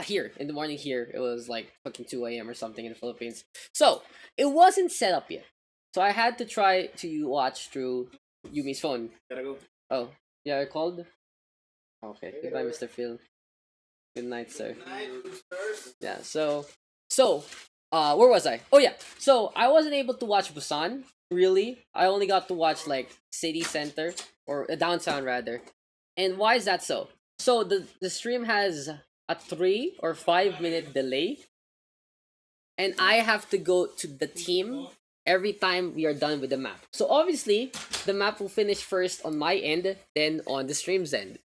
Speaker 1: Here in the morning here, it was like fucking 2 a.m. or something in the Philippines. So it wasn't set up yet. So I had to try to watch through Yumi's phone.
Speaker 2: Gotta go.
Speaker 1: Oh, yeah, I called. Okay, goodbye, Mr. Phil. Good night, sir. Yeah. So, where was I? Oh yeah. So I wasn't able to watch Busan. Really, I only got to watch like city center or downtown rather. And why is that so? So the stream has a 3 or 5 minute delay, and I have to go to the team every time we are done with the map. So obviously, the map will finish first on my end, then on the stream's end.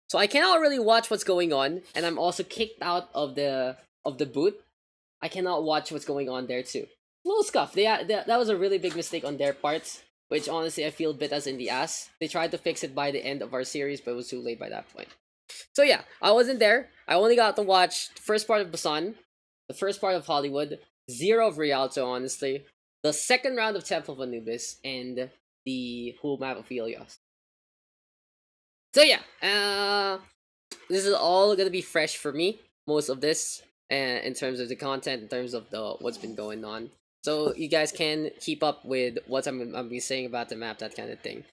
Speaker 1: So I cannot really watch what's going on, and I'm also kicked out of the booth. I cannot watch what's going on there too. Little scuff. That was a really big mistake on their parts, which honestly I feel bit us in the ass. They tried to fix it by the end of our series, but it was too late by that point. So yeah, I wasn't there. I only got to watch the first part of Busan, the first part of Hollywood, 0 of Rialto, honestly, the second round of Temple of Anubis, and the whole map of Ilios. So yeah, this is all gonna be fresh for me. Most of this, in terms of the content, in terms of what's been going on. So you guys can keep up with what I'm be saying about the map, that kind of thing.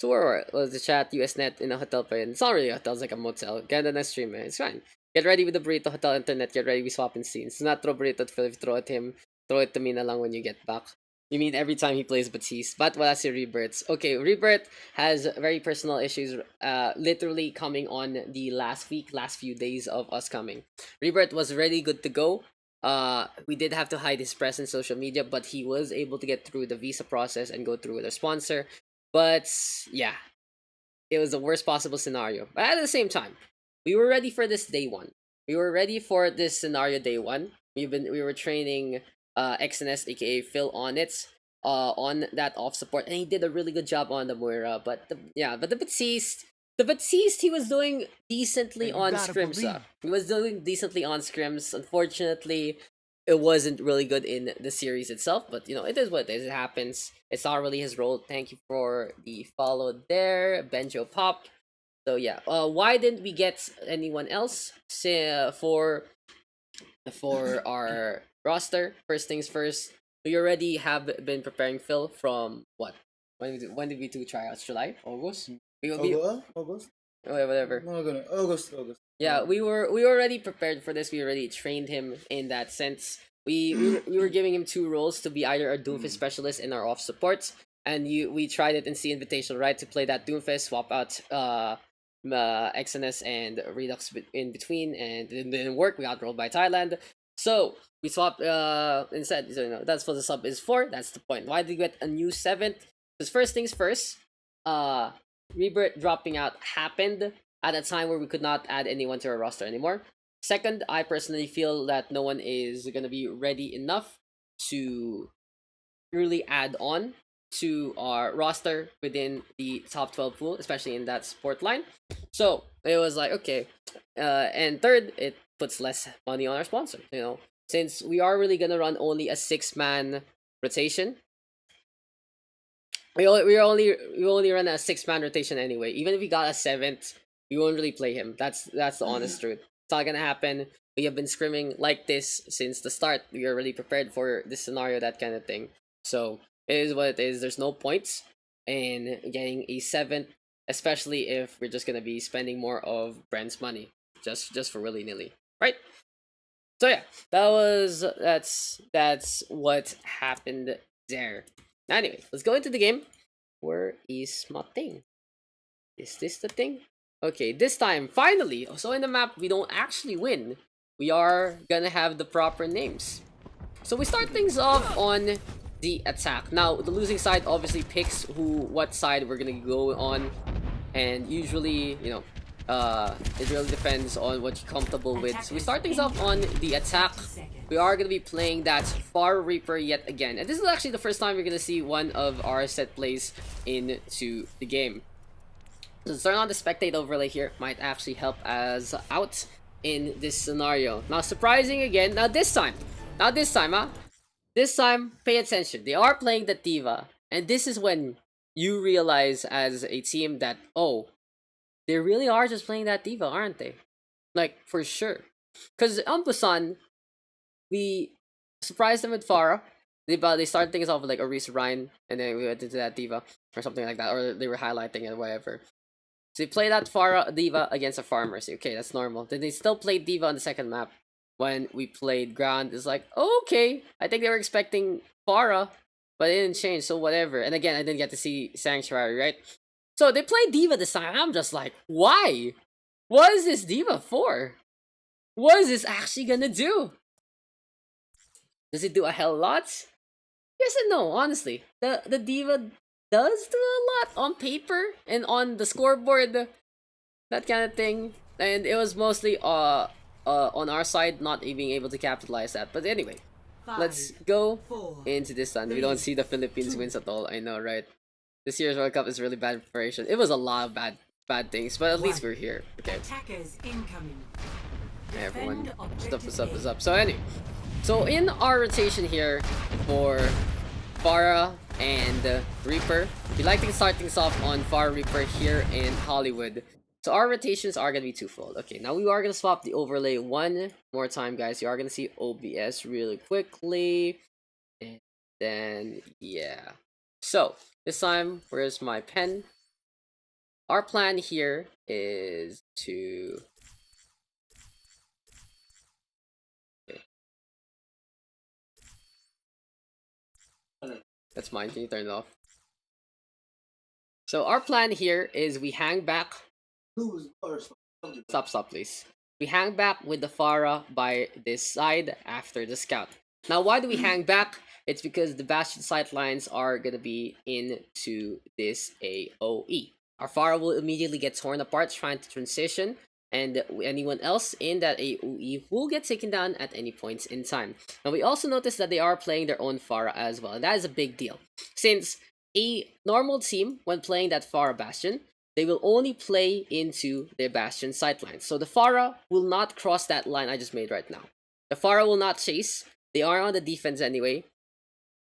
Speaker 1: So where was the chat? USNet in a hotel pa rin. It's not really a hotel, it's like a motel. Ganda na stream, man. It's fine. Get ready with the burrito hotel internet. Get ready with swapping scenes. Do not throw burrito at Philip. Throw at him. Throw it to me na lang when you get back. You mean every time he plays Batiste. But wala si Rebirth. Okay, Rebirth has very personal issues literally coming on the last few days of us coming. Rebirth was really good to go. We did have to hide his presence on social media, but he was able to get through the visa process and go through with our sponsor. But yeah, it was the worst possible scenario. But at the same time, we were ready for this day one. We were ready for this scenario day one. We were training XNS, aka Phil on it, on that off support, and he did a really good job on the Moira. But the Batiste, he was doing decently on scrims. He was doing decently on scrims. Unfortunately, it wasn't really good in the series itself. But it is what it is. It happens. It's not really his role. Thank you for the follow there, Benjo Pop. So yeah, why didn't we get anyone else for our roster? First things first, we already have been preparing Phil from what? When did we do tryouts? July? August?
Speaker 2: August?
Speaker 1: Oh, whatever.
Speaker 2: August.
Speaker 1: Yeah, we were already prepared for this. We already trained him in that sense. We were giving him 2 roles to be either a Doomfist specialist and our off supports, and we tried it in the Invitational, right, to play that Doomfist, swap out Exodus and Redux in between, and it didn't work. We got rolled by Thailand. So we swapped instead. So, that's what the sub is for. That's the point. Why did we get a new 7th? Because first things first, Rebirth dropping out happened at a time where we could not add anyone to our roster anymore. Second, I personally feel that no one is gonna be ready enough to really add on to our roster within the top 12 pool, especially in that support line. So it was like, okay. And third, it puts less money on our sponsor. Since we are really gonna run only a 6-man rotation. We only run a 6-man rotation anyway. Even if we got a 7th, we won't really play him. That's the honest truth. It's not gonna happen. We have been scrimming like this since the start. We are really prepared for this scenario, that kind of thing. So it is what it is. There's no points in getting a 7th, especially if we're just gonna be spending more of Brent's money just for willy-nilly, right? So yeah, that's what happened there. Anyway, let's go into the game. Where is my thing? Is this the thing? Okay, this time, finally. So in the map, we don't actually win. We are gonna have the proper names. So we start things off on the attack. Now, the losing side obviously picks what side we're gonna go on. And usually, it really depends on what you're comfortable with. So we start things off on the attack. We are going to be playing that Far Reaper yet again. And this is actually the first time we're going to see one of our set plays into the game. So turn on the spectate overlay here might actually help us out in this scenario. Now, surprising again. This time, This time, pay attention. They are playing the Diva. And this is when you realize as a team that, oh, they really are just playing that Diva, aren't they? Like, for sure. Because on Busan, we surprised them with Pharah. They started things off with like Orisa Ryan, and then we went into that Diva or something like that, or they were highlighting it or whatever. So they play that Pharah Diva against a Farmer. So, okay, that's normal. Then they still played Diva on the second map when we played Ground. It's like, okay, I think they were expecting Pharah, but it didn't change, so whatever. And again, I didn't get to see Sanctuary, right? So they played Diva this time. I'm just like, why? What is this Diva for? What is this actually gonna do? Does it do a hell lot? Yes and no, honestly. The Diva does do a lot on paper and on the scoreboard, that kind of thing. And it was mostly on our side not being able to capitalize that. But anyway, let's go into this one. We don't see the Philippines wins at all. I know, right? This year's World Cup is really bad preparation. It was a lot of bad things, but at least we're here. Okay.
Speaker 6: Attackers incoming.
Speaker 1: Hey, everyone, stuff is up. So anyway, so in our rotation here for Pharah and Reaper, we like to start things off on Pharah Reaper here in Hollywood. So our rotations are gonna be twofold. Okay, now we are gonna swap the overlay one more time, guys. You are gonna see OBS really quickly, and then yeah. So this time, where's my pen? Our plan here is to. That's mine. Can you turn it off? So our plan here is we hang back. Stop, please. We hang back with the Pharah by this side after the scout. Now, why do we hang back? It's because the Bastion sightlines are gonna be into this AOE. Our Pharah will immediately get torn apart trying to transition, and anyone else in that AOE will get taken down at any points in time. Now, we also notice that they are playing their own Pharah as well, and that is a big deal. Since a normal team, when playing that Pharah Bastion, they will only play into their Bastion sightlines. So the Pharah will not cross that line I just made right now. The Pharah will not chase. They are on the defense anyway.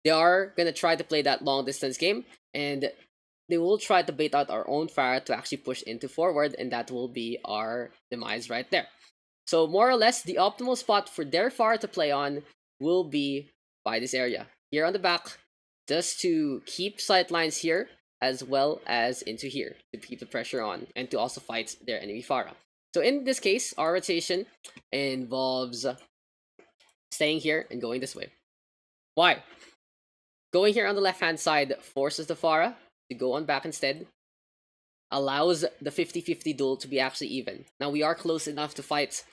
Speaker 1: They are gonna try to play that long distance game, and they will try to bait out our own Pharah to actually push into forward, and that will be our demise right there. So more or less, the optimal spot for their Pharah to play on will be by this area. Here on the back, just to keep sightlines here, as well as into here, to keep the pressure on, and to also fight their enemy Pharah. So in this case, our rotation involves staying here and going this way. Why? Going here on the left-hand side forces the Pharah to go on back instead. allows the 50-50 duel to be actually even. Now we are close enough to fight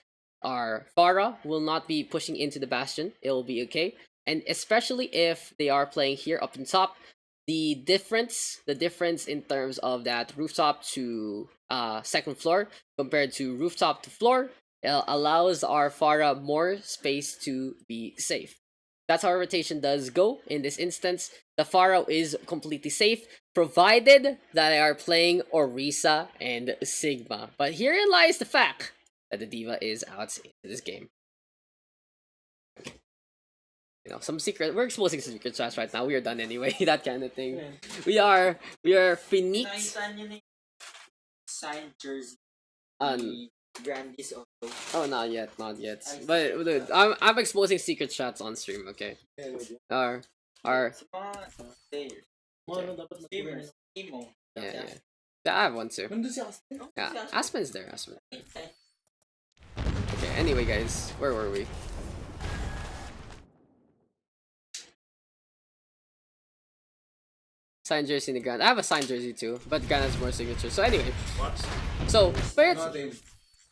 Speaker 1: our Pharah, will not be pushing into the Bastion. It will be okay. And especially if they are playing here up on top, the difference in terms of that rooftop to second floor compared to rooftop to floor allows our Pharah more space to be safe. That's how our rotation does go in this instance. The Pharah is completely safe, provided that they are playing Orisa and Sigma. But herein lies the fact that the D.Va is out into this game. You know, we're exposing some secret shots right now. We are done anyway, that kind of thing. We are finite.
Speaker 3: Nakita niyo na yung signed jersey. Grandis also.
Speaker 1: Oh, not yet. But dude, I'm exposing secret shots on stream. Okay. Our
Speaker 3: Players. Streamers. Emo.
Speaker 1: yeah. I have one too.
Speaker 5: Nandun si Aspen.
Speaker 1: Yeah, Aspen's there. Okay. Anyway, guys, where were we? Signed jersey in the ground. I have a signed jersey too, but Gun has more signatures. So anyway, so but it's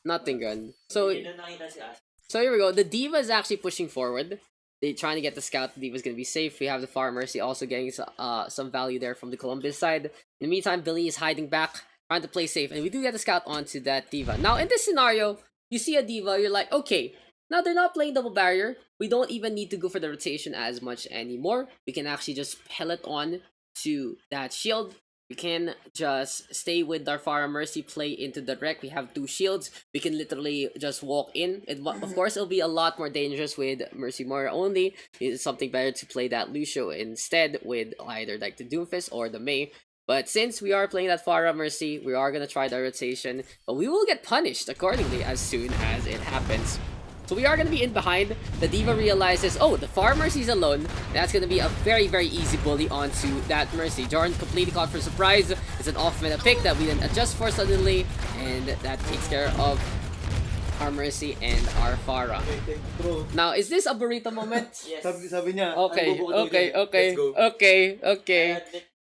Speaker 1: nothing Gun. So here we go. The D.Va is actually pushing forward. They're trying to get the scout. The D.Va's gonna be safe. We have the Far Mercy also getting some value there from the Columbus side. In the meantime, Billy is hiding back, trying to play safe, and we do get the scout onto that D.Va. Now in this scenario, you see a D.Va, you're like, okay. Now they're not playing double barrier. We don't even need to go for the rotation as much anymore. We can actually just pellet on to that shield. We can just stay with our Farah Mercy, play into the wreck. We have 2 shields. We can literally just walk in. Of course, it'll be a lot more dangerous with Mercy Moira only. It's something better to play that Lucio instead with either like the Doomfist or the Mei. But since we are playing that Farah Mercy, we are gonna try the rotation. But we will get punished accordingly as soon as it happens. So we are going to be in behind. The D.Va realizes, oh, the Far Mercy's alone. That's going to be a very, very easy bully onto that Mercy. Jordan completely caught for surprise. It's an off-meta pick that we didn't adjust for suddenly. And that takes care of our Mercy and our Farah. Now, is this a burrito moment?
Speaker 3: Yes.
Speaker 2: Sabi niya,
Speaker 1: Okay.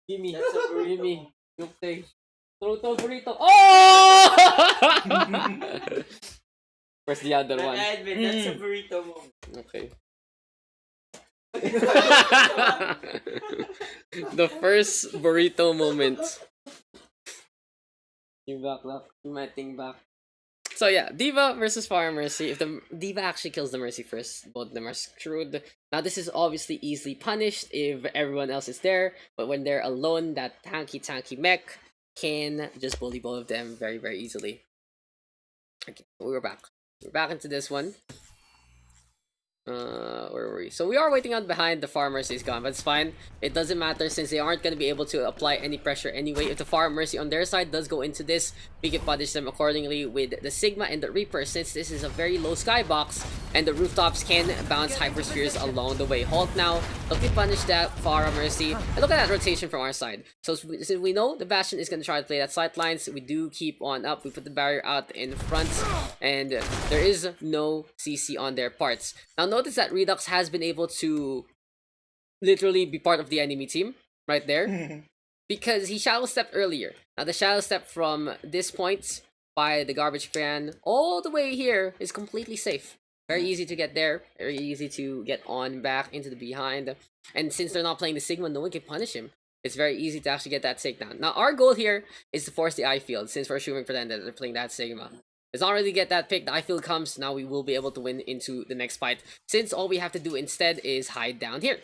Speaker 3: Gimme. That's a burrito.
Speaker 1: Gimme. Okay. Throw to burrito. Oh! Where's the other one?
Speaker 3: I admit, that's a burrito moment.
Speaker 1: Okay. The first burrito moment. You back. You might think back. So yeah, D.Va versus Fire Mercy. If the D.Va actually kills the Mercy first, both of them are screwed. Now this is obviously easily punished if everyone else is there, but when they're alone, that tanky mech can just bully both of them very, very easily. Okay, we're back. We're back into this one. Where were we? So we are waiting on behind. The Far Mercy is gone, but it's fine. It doesn't matter since they aren't going to be able to apply any pressure anyway. If the Far Mercy on their side does go into this, we can punish them accordingly with the Sigma and the Reaper, since this is a very low skybox and the rooftops can bounce hyperspheres along the way. Halt now. Look to punish that Far Mercy. And look at that rotation from our side. So since we know the Bastion is going to try to play that sight lines, we do keep on up. We put the barrier out in front and there is no CC on their parts. Now notice that Redux has been able to literally be part of the enemy team right there because he shadow stepped earlier. Now the shadow step from this point by the garbage can all the way here is completely safe. Very easy to get there, very easy to get on back into the behind. And since they're not playing the Sigma, no one can punish him. It's very easy to actually get that takedown. Now our goal here is to force the eye field, since we're assuming for them that they're playing that Sigma. It's not really get that pick. The eye field comes. Now we will be able to win into the next fight, since all we have to do instead is hide down here.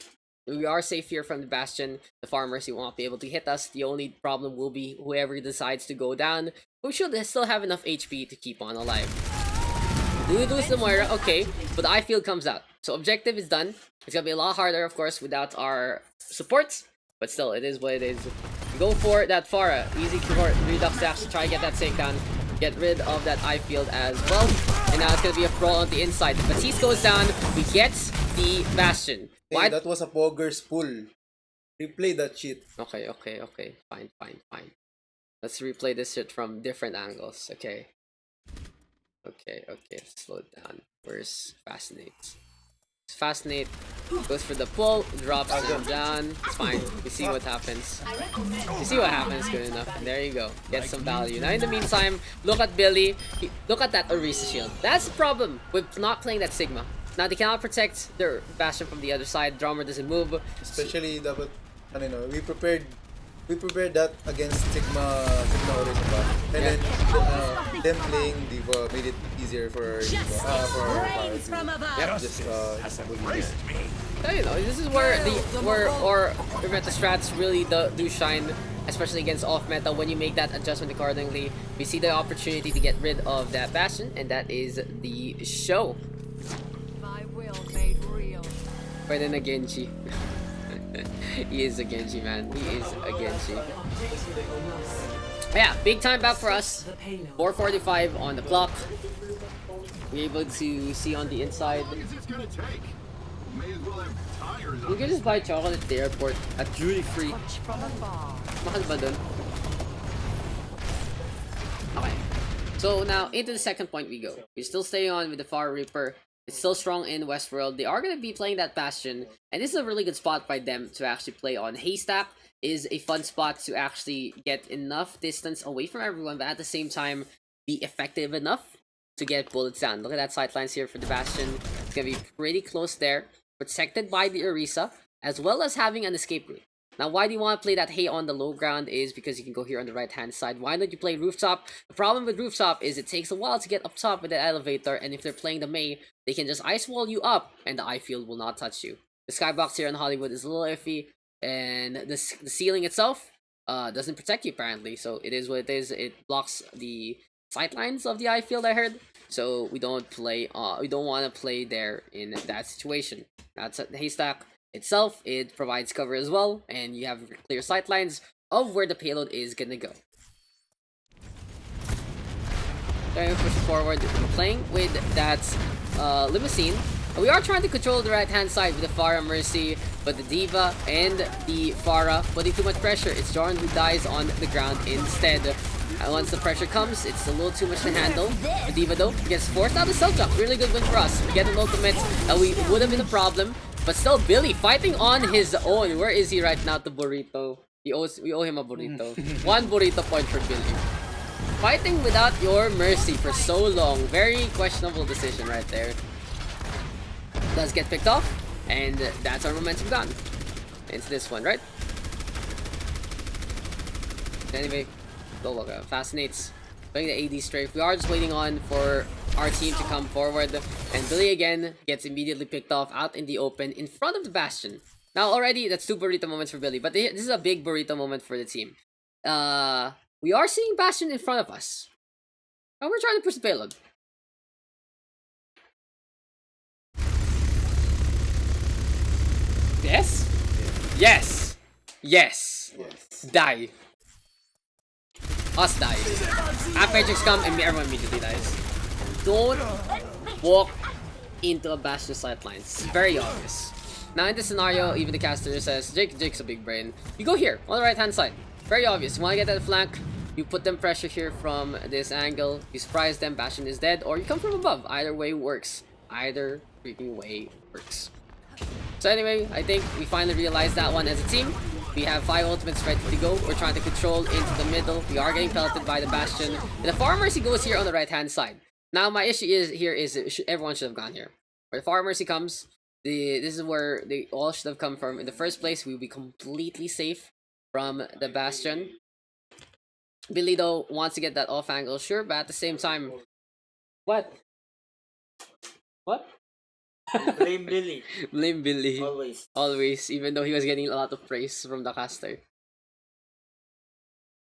Speaker 1: We are safe here from the Bastion. The Far Mercy won't be able to hit us. The only problem will be whoever decides to go down. We should still have enough HP to keep on alive. Do we lose the Moira? Okay, but the eye field comes out. So objective is done. It's gonna be a lot harder, of course, without our supports. But still, it is what it is. Go for that Farah. Easy for Redux to actually try to get that takedown. Get rid of that eye field as well. And now it's gonna be a brawl on the inside. The Batiste goes down. We get the Bastion.
Speaker 2: Hey, that was a Pogger's pull. Replay that shit.
Speaker 1: Okay. Fine. Let's replay this shit from different angles. Okay. Let's slow it down. Where's Fascinates? Fascinate. Goes for the pull, drops him down. It's fine. We see what happens. You see what happens, good enough. And there you go. Get some value. Now in the meantime, look at Billy. Look at that Orisa shield. That's the problem with not playing that Sigma. Now they cannot protect their Bastion from the other side. Drummer doesn't move.
Speaker 2: Especially dapat, ano no, we prepared that against Sigma Orisa pa. And then them playing Diva made it easier for Diva, for
Speaker 6: Rains from above.
Speaker 2: just bully them.
Speaker 1: So, you know, this is where meta strats really do shine, especially against off meta. When you make that adjustment accordingly, we see the opportunity to get rid of that Bastion, and that is the show.
Speaker 6: My will made real.
Speaker 1: Pwede na Genji. He is a Genji, man. He is a Genji. Yeah, big time back for us. 4:45 on the clock. We're able to see on the inside. You can just buy chocolate at the airport at duty free.
Speaker 6: Watch from afar.
Speaker 1: Mahal ba dun? Okay. So now into the second point we go. We still stay on with the Far Reaper. It's still strong in Westworld. They are going to be playing that Bastion, and this is a really good spot by them to actually play on. Haystack is a fun spot to actually get enough distance away from everyone, but at the same time be effective enough to get bullets down. Look at that sightlines here for the Bastion. It's going to be pretty close there, protected by the Orisa, as well as having an escape route. Now, why do you want to play that Hay on the low ground is because you can go here on the right-hand side. Why don't you play Rooftop? The problem with Rooftop is it takes a while to get up top with the elevator, and if they're playing the Mei, they can just ice wall you up, and the eye field will not touch you. The skybox here in Hollywood is a little iffy, and the ceiling itself doesn't protect you, apparently. So it is what it is. It blocks the sightlines of the eye field, I heard. So we don't play. We don't want to play there in that situation. That's a Haystack itself. It provides cover as well, and you have clear sightlines of where the payload is gonna go. Then push forward, playing with that limousine. We are trying to control the right hand side with the Pharah Mercy, but the Diva and the Pharah putting too much pressure. It's Jordan who dies on the ground instead. And once the pressure comes, it's a little too much to handle. The Diva though gets forced out of self jump. Really good win for us. We get an ultimate. We would have been a problem. But still, Billy fighting on his own. Where is he right now, the burrito? We owe him a burrito. 1 burrito point for Billy. Fighting without your mercy for so long. Very questionable decision right there. Does get picked off, and that's our momentum gone. It's this one, right? Anyway, go look. Fascinates. Playing the AD strafe. We are just waiting on for our team to come forward, and Billy again gets immediately picked off out in the open in front of the Bastion. Now already that's 2 burrito moments for Billy, but this is a big burrito moment for the team. We are seeing Bastion in front of us, and we're trying to push the payload. Yes? Yes! Yes! Die. Us die. Apex come and everyone immediately dies. Don't walk into a Bastion sightlines. It's very obvious. Now in this scenario, even the caster says, Jake's a big brain. You go here, on the right hand side. Very obvious. You want to get that flank, you put them pressure here from this angle, you surprise them, Bastion is dead, or you come from above. Either way works. Either freaking way works. So anyway, I think we finally realized that one as a team. We have 5 ultimates ready to go. We're trying to control into the middle. We are getting pelleted by the Bastion. And the Far Mercy goes here on the right hand side. Now my issue is everyone should have gone here. Where the Far Mercy comes, this is where they all should have come from. In the first place, we'll be completely safe from the Bastion. Billy though wants to get that off angle, sure, but at the same time, what?
Speaker 3: Blame Billy.
Speaker 1: Blame Billy.
Speaker 3: Always.
Speaker 1: Even though he was getting a lot of praise from the caster.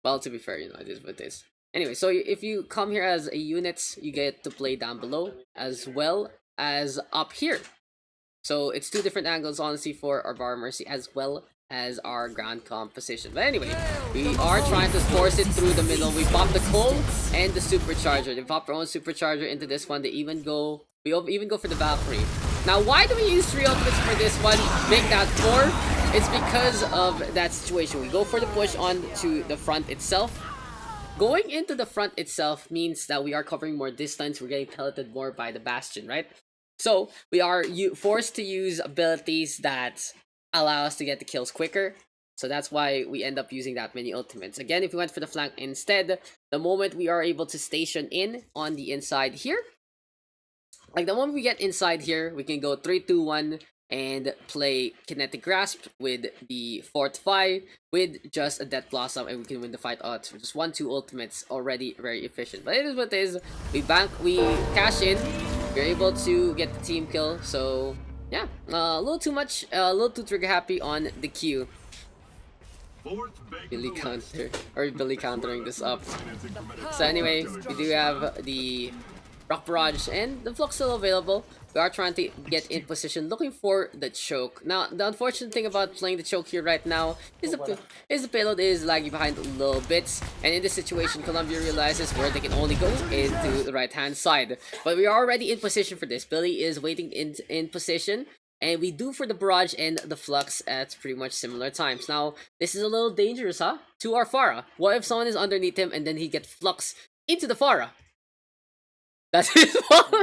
Speaker 1: Well, to be fair, you know, it is what it is. Anyway, so if you come here as a unit, you get to play down below as well as up here. So it's 2 different angles, honestly, for our Bar Mercy as well as our ground composition. But anyway, we are trying to force it through the middle. We pop the Cole and the Supercharger. They pop their own Supercharger into this one. We even go for the Valkyrie. Now, why do we use 3 ultimates for this one? Make that 4. It's because of that situation. We go for the push on to the front itself. Going into the front itself means that we are covering more distance. We're getting pelleted more by the Bastion, right? So we are forced to use abilities that allow us to get the kills quicker. So that's why we end up using that many ultimates. Again, if we went for the flank instead, the moment we are able to station in on the inside here, like the moment we get inside here, we can go 3, 2, 1 and play Kinetic Grasp with the Fortify with just a Death Blossom, and we can win the fight out. Just 1, 2 ultimates, already very efficient. But it is what it is. We cash in, we're able to get the team kill. So yeah, a little too much, a little too trigger happy on the Q. Billy counter, or Billy countering this up. So anyway, we do have the Rock Barrage and the Flux still available. We are trying to get in position, looking for the choke. Now, the unfortunate thing about playing the choke here right now is the payload is lagging behind a little bit. And in this situation, Colombia realizes where they can only go into the right-hand side. But we are already in position for this. Billy is waiting in position. And we do for the Barrage and the Flux at pretty much similar times. Now, this is a little dangerous, huh? To our Pharah. What if someone is underneath him and then he gets Flux into the Pharah? That's his fault.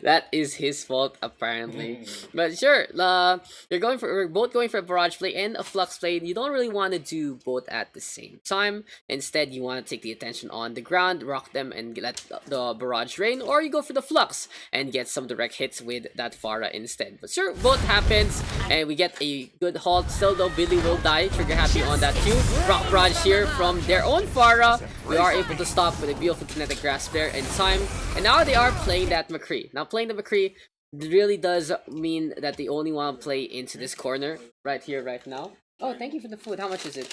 Speaker 1: That is his fault, apparently. But sure, we're both going for a barrage play and a flux play. You don't really want to do both at the same time. Instead, you want to take the attention on the ground, rock them, and let the barrage rain, or you go for the flux and get some direct hits with that Pharah instead. But sure, both happens, and we get a good halt. Still though, Billy will die. Trigger happy on that Q. Rock barrage here from their own Pharah. We are able to stop with a beautiful kinetic grasp there in time. And now they are playing that McCree. Now playing the McCree really does mean that they only want to play into this corner right here, right now. Oh, thank you for the food. How much is it?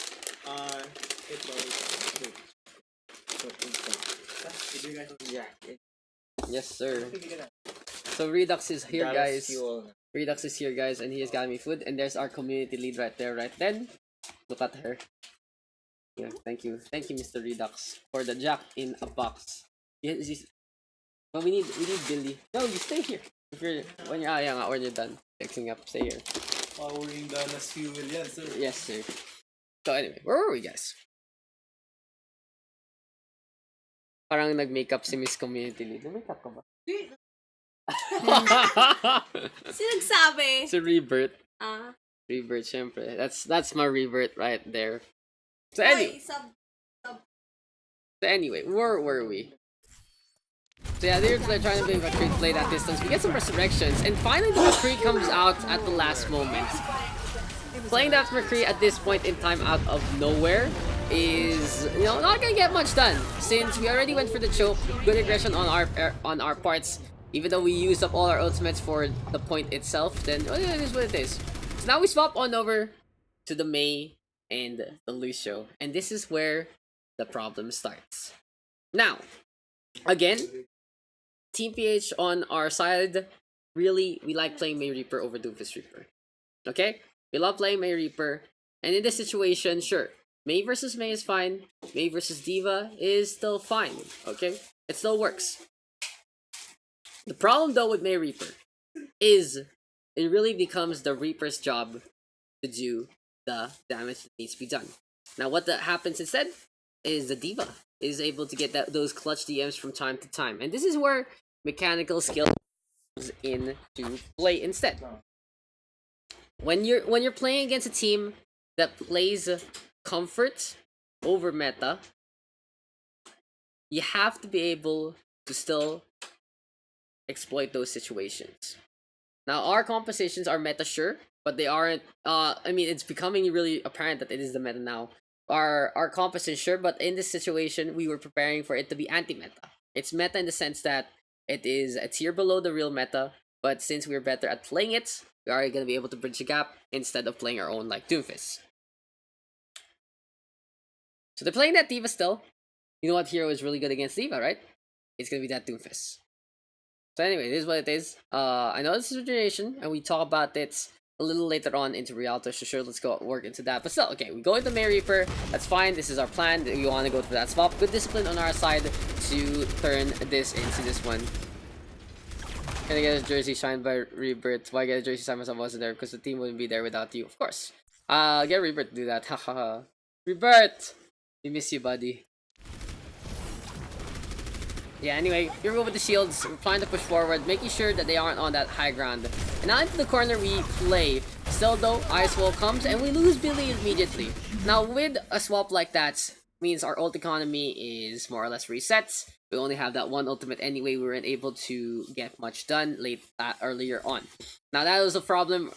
Speaker 1: Yes, sir. So Redux is here, guys. Redux is here, guys, and he has got me food. And there's our community lead right there, right then. Look at her. Yeah, thank you, Mr. Redux, for the jack in a box. But we need Billy. No, you stay here. If you're when you're done fixing up, stay here.
Speaker 2: Powering down as fuel, yes, sir.
Speaker 1: Yes, sir. So anyway, where were we, guys? Parang nag-makeup si Miss Community Lead. Nag-makeup ka ba?
Speaker 4: Sino nagsabi?
Speaker 1: It's a rebirth.
Speaker 4: Ah.
Speaker 1: Rebirth, syempre. That's my rebirth right there. So anyway, where were we? So yeah, they're trying to be McCree play that distance. We get some resurrections, and finally the McCree comes out at the last moment. Playing that McCree at this point in time out of nowhere is, not gonna get much done, since we already went for the choke. Good aggression on our parts. Even though we used up all our ultimates for the point itself, then it is what it is. So now we swap on over to the Mei and the Lucio, and this is where the problem starts. Now, again, Team PH on our side, really, we like playing Mei Reaper over Doomfist Reaper. Okay? We love playing Mei Reaper, and in this situation, sure, Mei versus Mei is fine, Mei versus Diva is still fine, okay? It still works. The problem, though, with Mei Reaper is it really becomes the Reaper's job to do the damage that needs to be done. Now, what happens instead is the Diva is able to get those clutch DMs from time to time, and this is where mechanical skill comes into play instead. When you're playing against a team that plays comfort over meta, you have to be able to still exploit those situations. Now, our compositions are meta, sure, but they aren't. It's becoming really apparent that it is the meta now. Our composition, sure, but in this situation, we were preparing for it to be anti-meta. It's meta in the sense that it is a tier below the real meta, but since we're better at playing it, we are going to be able to bridge the gap instead of playing our own like Doomfist. So they're playing that Diva still. You know what hero is really good against Diva, right? It's going to be that Doomfist. So anyway, this is what it is. I know this is a generation, and we talk about it a little later on into Rialto, so sure, let's go work into that. But still, okay, we go into Mei Reaper. That's fine. This is our plan. We want to go for that swap. Good discipline on our side to turn this into this one. Can I get a jersey signed by Rebirth? Why get a jersey signed myself? I wasn't there because the team wouldn't be there without you. Of course. Get Rebirth to do that. Haha. Rebirth! We miss you, buddy. Yeah, anyway, here we go with the shields. We're trying to push forward, making sure that they aren't on that high ground. And now into the corner we play. Still though, Ice Wall comes and we lose Billy immediately. Now with a swap like that, means our ult economy is more or less resets. We only have that one ultimate anyway. We weren't able to get much done earlier on. Now that was a problem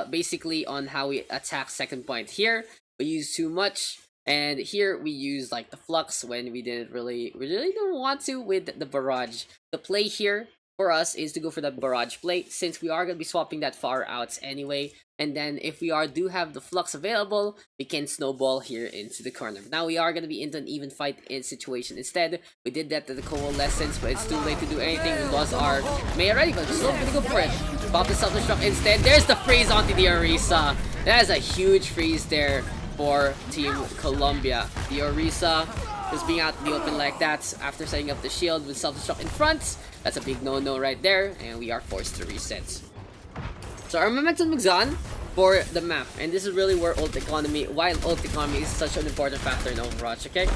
Speaker 1: basically on how we attack second point. Here, we use too much. And here we use like the flux when we really don't want to with the barrage. The play here for us is to go for that barrage play since we are going to be swapping that far outs anyway. And then if we do have the flux available, we can snowball here into the corner. Now we are going to be into an even fight in situation. Instead, we did that to the coalescence, but it's too late to do anything. We lost our May already, but we're still going to go for it. Pop the self-destruct instead. There's the freeze onto the Orisa. That is a huge freeze there for Team Colombia. The Orisa just being out in the open like that after setting up the shield with self-destruct in front. That's a big no-no right there, and we are forced to reset. So our momentum is on for the map, and this is really where why ult economy is such an important factor in Overwatch. Okay,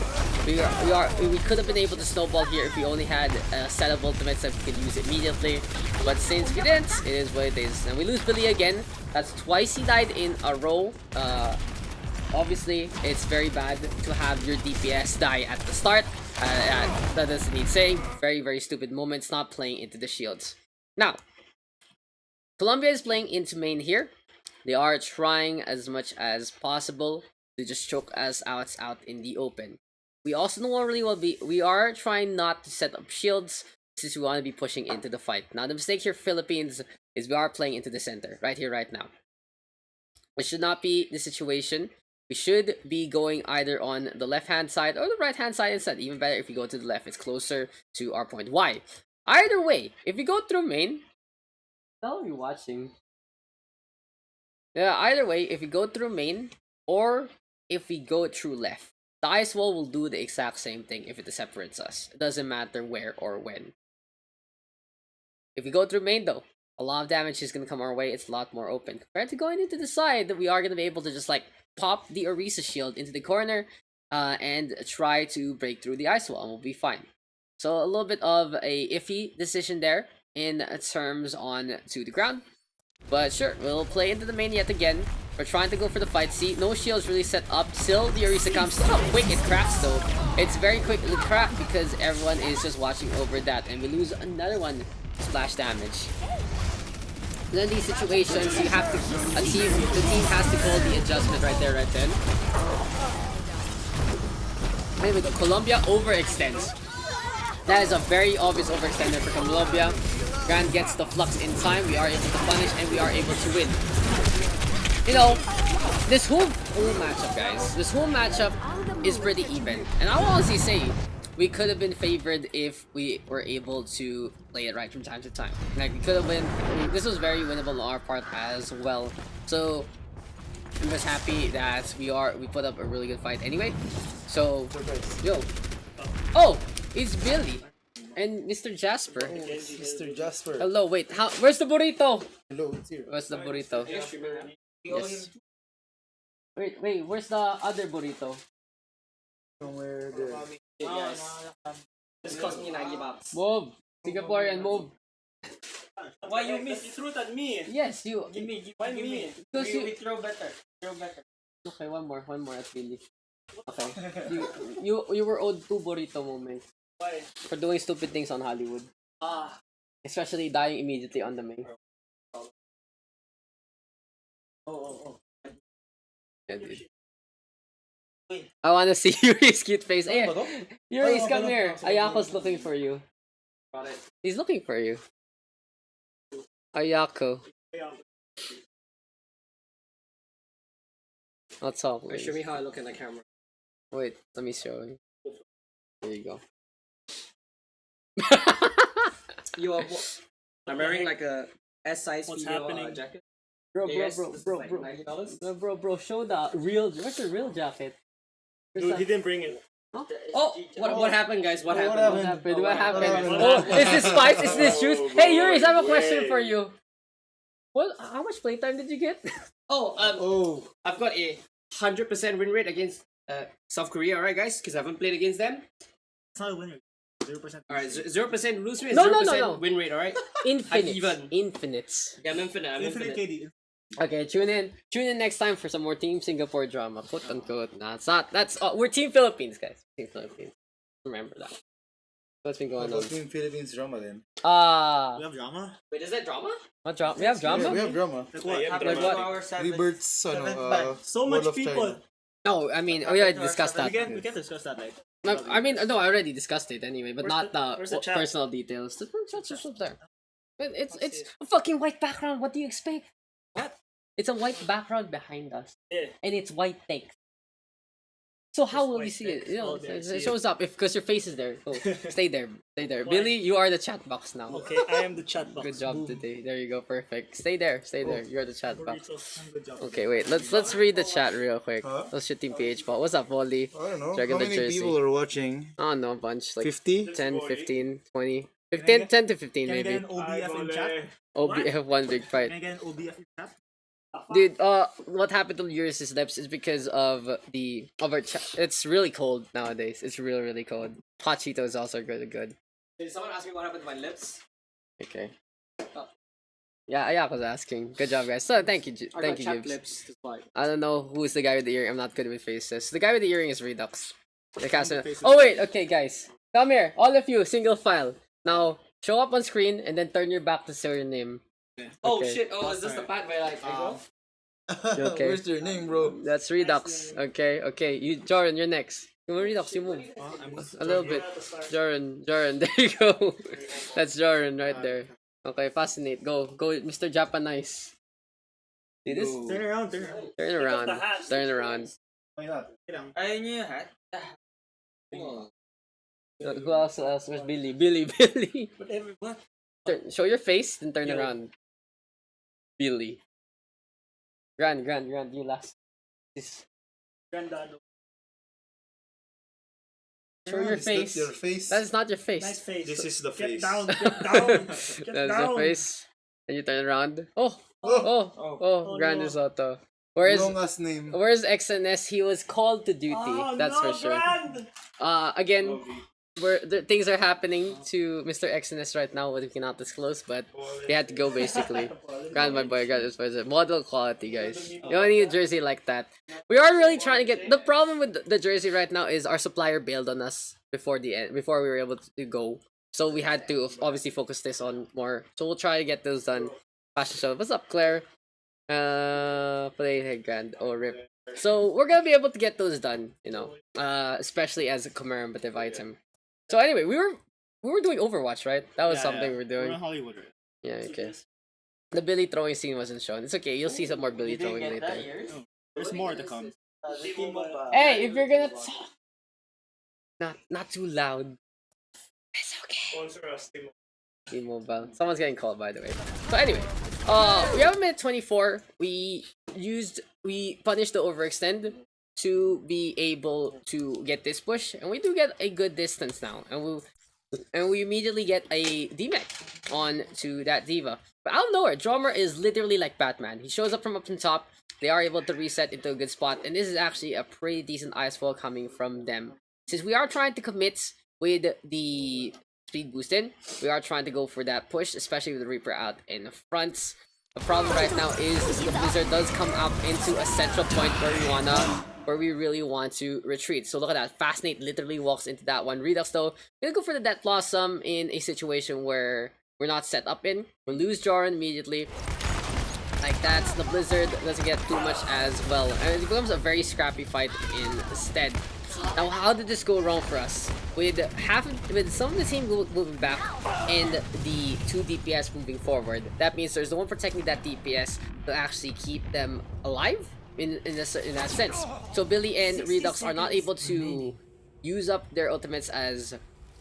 Speaker 1: we could have been able to snowball here if we only had a set of ultimates that we could use immediately, but since we didn't, it is what it is. And we lose Billy again. That's twice he died in a row. Obviously, it's very bad to have your DPS die at the start. That doesn't need saying. Very, very stupid moments not playing into the shields. Now, Colombia is playing into main here. They are trying as much as possible to just choke us out in the open. We also normally we are trying not to set up shields since we want to be pushing into the fight. Now, the mistake here, Philippines, is we are playing into the center right here, right now. Which should not be the situation. We should be going either on the left-hand side or the right-hand side instead. Even better if we go to the left. It's closer to our point. Why? Either way, if we go through main... How are you watching? Yeah, either way, if we go through main or if we go through left, the ice wall will do the exact same thing if it separates us. It doesn't matter where or when. If we go through main though, a lot of damage is going to come our way. It's a lot more open. Compared to going into the side, that we are going to be able to just like pop the Orisa shield into the corner and try to break through the ice wall and we'll be fine. So a little bit of a iffy decision there in terms on to the ground. But sure, we'll play into the main yet again. We're trying to go for the fight. See, no shields really set up. Still, the Orisa comes. Look how quick it cracks though. It's very quickly cracked because everyone is just watching over that. And we lose another one splash damage. And in these situations, you have to, the team has to call the adjustment right there, right then. Anyway, Colombia overextends. That is a very obvious overextender for Colombia. Grand gets the flux in time, we are able to punish, and we are able to win. You know, this whole matchup, guys, this whole matchup is pretty even. And I will honestly say, we could have been favored if we were able to play it right from time to time. Like, we could have been, this was very winnable on our part as well. So, I'm just happy that we put up a really good fight anyway. So, yo. Oh, it's Billy and Mr. Jasper.
Speaker 2: Oh, Mr. Jasper.
Speaker 1: Hello, wait, where's the burrito?
Speaker 2: Hello, it's here.
Speaker 1: Where's the burrito? Yes. Wait, where's the other burrito?
Speaker 2: Somewhere there.
Speaker 3: This cost me 90 bucks.
Speaker 1: Move! Singaporean, move!
Speaker 5: Why you misrooted me?
Speaker 1: Yes, you.
Speaker 5: Give me.
Speaker 1: Because
Speaker 3: We throw better.
Speaker 1: Okay, one more at Billy. Okay. You were owed 2 burrito moments.
Speaker 5: Why?
Speaker 1: For doing stupid things on Hollywood. Especially dying immediately on the main.
Speaker 5: Oh.
Speaker 1: Yeah, dude. I wanna see Yuri's cute face. Hey, Yuri's come here. Ayako's looking for you.
Speaker 5: Got it.
Speaker 1: He's looking for you. Ayako. What's up?
Speaker 5: Wait, show me how I look in the camera.
Speaker 1: Wait, let me show you. There you go.
Speaker 5: I'm wearing like a S-size
Speaker 7: What's
Speaker 5: female
Speaker 7: happening?
Speaker 5: jacket.
Speaker 1: Bro,
Speaker 5: Yes, this is like $90.
Speaker 1: bro, show the real. Where's the real jacket?
Speaker 7: Dude, he didn't bring it.
Speaker 5: Oh, what happened, guys? What happened?
Speaker 2: happened?
Speaker 1: What happened? What
Speaker 2: happened?
Speaker 1: happened?
Speaker 2: What
Speaker 1: Oh, is this spice? Is this juice? Hey, Yuri, I have a question
Speaker 7: way.
Speaker 1: for you. What? How much playtime did you get?
Speaker 2: Oh,
Speaker 5: I've got a 100% win rate against South Korea, alright, guys? Because I haven't played against them.
Speaker 7: It's not a winner. 0%.
Speaker 5: Alright, 0% lose rate,
Speaker 1: No,
Speaker 5: 0%
Speaker 1: no, no.
Speaker 5: win rate, alright?
Speaker 1: Infinite.
Speaker 5: even.
Speaker 1: Infinites.
Speaker 5: Yeah, I'm infinite, I'm
Speaker 7: Infinite
Speaker 5: infinite.
Speaker 7: KD.
Speaker 1: Okay, tune in. Tune in next time for some more Team Singapore drama. Quote unquote. Nah, it's not. That's we're Team Philippines, guys. Team Philippines. Remember that. What's been going on?
Speaker 2: What's in Philippines drama then?
Speaker 7: We have drama?
Speaker 5: Wait, is that drama?
Speaker 1: What drama? We have drama.
Speaker 2: Yeah, we have drama.
Speaker 7: Like what?
Speaker 3: After
Speaker 1: Like what?
Speaker 3: 2 hours,
Speaker 2: Rebirth's
Speaker 7: So much
Speaker 2: World of
Speaker 7: people.
Speaker 2: China.
Speaker 1: No, I mean, we already discussed that.
Speaker 7: We can discuss that like.
Speaker 1: No, I mean, no, I already discussed it anyway, but
Speaker 7: Where's
Speaker 1: not
Speaker 7: the- where's the chat?
Speaker 1: personal details. The chat's just up there. But it's a fucking white background. What do you expect?
Speaker 7: What?
Speaker 1: It's a white background behind us,
Speaker 7: Yeah.
Speaker 1: and it's white text. So how
Speaker 7: Just
Speaker 1: will we
Speaker 7: white
Speaker 1: see it?
Speaker 7: text.
Speaker 1: You know,
Speaker 7: Oh, there, I
Speaker 1: it
Speaker 7: see
Speaker 1: shows up if because your face is there. Oh, stay there, stay there.
Speaker 7: Why?
Speaker 1: Billy, you are the chat box now.
Speaker 7: Okay, I am the chat box.
Speaker 1: Good job
Speaker 7: Boom.
Speaker 1: today. There you go. Perfect. Stay there. Stay there.
Speaker 7: Oh.
Speaker 1: You're the chat box.
Speaker 7: Burritos. Good job.
Speaker 1: Okay, wait. Let's read the chat real quick.
Speaker 2: Huh?
Speaker 1: Let's shoot Team PH ball. What's up, Volley?
Speaker 2: I don't know.
Speaker 1: Dragon
Speaker 2: How
Speaker 1: the
Speaker 2: many
Speaker 1: jersey.
Speaker 2: people are watching?
Speaker 1: Oh no, a bunch. Like
Speaker 2: 50?
Speaker 1: 10, 15, 20.
Speaker 7: I
Speaker 1: 15,
Speaker 7: get-
Speaker 1: 10 to 15
Speaker 7: Can I get
Speaker 1: maybe.
Speaker 7: an OBF in chat?
Speaker 1: OBF one big
Speaker 7: Can
Speaker 1: fight.
Speaker 7: I get an OBF in chat?
Speaker 1: Dude, what happened to Eurus' lips is because of our it's really cold nowadays. It's really cold. Hot Cheetos also good.
Speaker 5: Did someone ask me what happened to my lips?
Speaker 1: Okay. Yeah, I was asking. Good job, guys. So thank you,
Speaker 5: I
Speaker 1: thank
Speaker 5: got
Speaker 1: you,
Speaker 5: chapped
Speaker 1: Gibbs.
Speaker 5: lips. That's why.
Speaker 1: I don't know who's the guy with the earring. I'm not good with faces. The guy with the earring is Redux. The caster.
Speaker 7: faces.
Speaker 1: Oh wait, okay, guys, come here, all of you, single file. Now show up on screen and then turn your back to say your name.
Speaker 5: Oh
Speaker 1: Okay.
Speaker 5: shit, oh, is this the part where like, I go?
Speaker 1: Okay.
Speaker 2: Where's your name, bro?
Speaker 1: That's Redux. Okay. You, Joran, you're next. Come on, Redux, you move a little bit. Joran, there you go. That's Joran right there. Okay, fascinate. Go, Mr. Japanize. See this?
Speaker 7: Turn around.
Speaker 1: Turn around. Turn around.
Speaker 3: Ayun niyo yung hat.
Speaker 1: Who else? Where's Billy? Billy.
Speaker 7: Whatever, what?
Speaker 1: Show your face, then turn
Speaker 7: Yo.
Speaker 1: around. Billy. Grand, you last. This.
Speaker 7: Grandado.
Speaker 1: Show your
Speaker 2: Is that
Speaker 1: face.
Speaker 2: your face?
Speaker 1: That's not your face.
Speaker 7: Nice face.
Speaker 2: This is the
Speaker 7: Get
Speaker 2: face.
Speaker 7: down. Get
Speaker 1: That's
Speaker 7: down.
Speaker 1: the face. And you turn around. Oh,
Speaker 7: Oh,
Speaker 1: Grand
Speaker 7: no.
Speaker 1: Risotto. Where's
Speaker 2: Long ass name.
Speaker 1: XNS? He was called to duty. That's
Speaker 7: no,
Speaker 1: for sure.
Speaker 7: Grand.
Speaker 1: Again, things are happening to Mr. XNS right now, what we cannot disclose, but they had to go basically. Grand, my boy, Grand is model quality, guys. You don't need a jersey like that. We are really trying to get. The problem with the jersey right now is our supplier bailed on us before the end, before we were able to go. So we had to obviously focus this on more. So we'll try to get those done. Fashion show. What's up, Claire? Play hey, Grand. Oh, rip. So we're gonna be able to get those done, you know, especially as a commemorative item. So anyway, we were doing Overwatch, right? That was something we were doing.
Speaker 7: We're in Hollywood, right?
Speaker 1: Yeah, okay. The Billy throwing scene wasn't shown. It's okay. You'll see some more Billy
Speaker 3: You didn't
Speaker 1: throwing
Speaker 3: get that
Speaker 1: later.
Speaker 3: yours?
Speaker 7: There's more to come.
Speaker 3: The team of,
Speaker 1: Hey, if you're gonna talk, not too loud. It's okay.
Speaker 7: Sponsor us, Timo.
Speaker 1: T-Mobile. Someone's getting called, by the way. So anyway, we have a minute 24. We punished the overextend to be able to get this push, and we do get a good distance now, and we immediately get a D-Mech on to that Diva. But out of nowhere, Drummer is literally like Batman. He shows up from top. They are able to reset into a good spot, and this is actually a pretty decent icefall coming from them. Since we are trying to commit with the speed boost in, we are trying to go for that push, especially with the Reaper out in front. The problem right now is the Blizzard does come up into a central point where we really want to retreat. So look at that. Fascinate literally walks into that one. Redux though, gonna go for the Death Blossom in a situation where we're not set up in. We lose Joran immediately. Like that, the Blizzard doesn't get too much as well. And it becomes a very scrappy fight instead. Now, how did this go wrong for us? With some of the team moving back and the 2 DPS moving forward, that means there's no one protecting that DPS to actually keep them alive in that sense. So Billy and Redux are not able to use up their ultimates as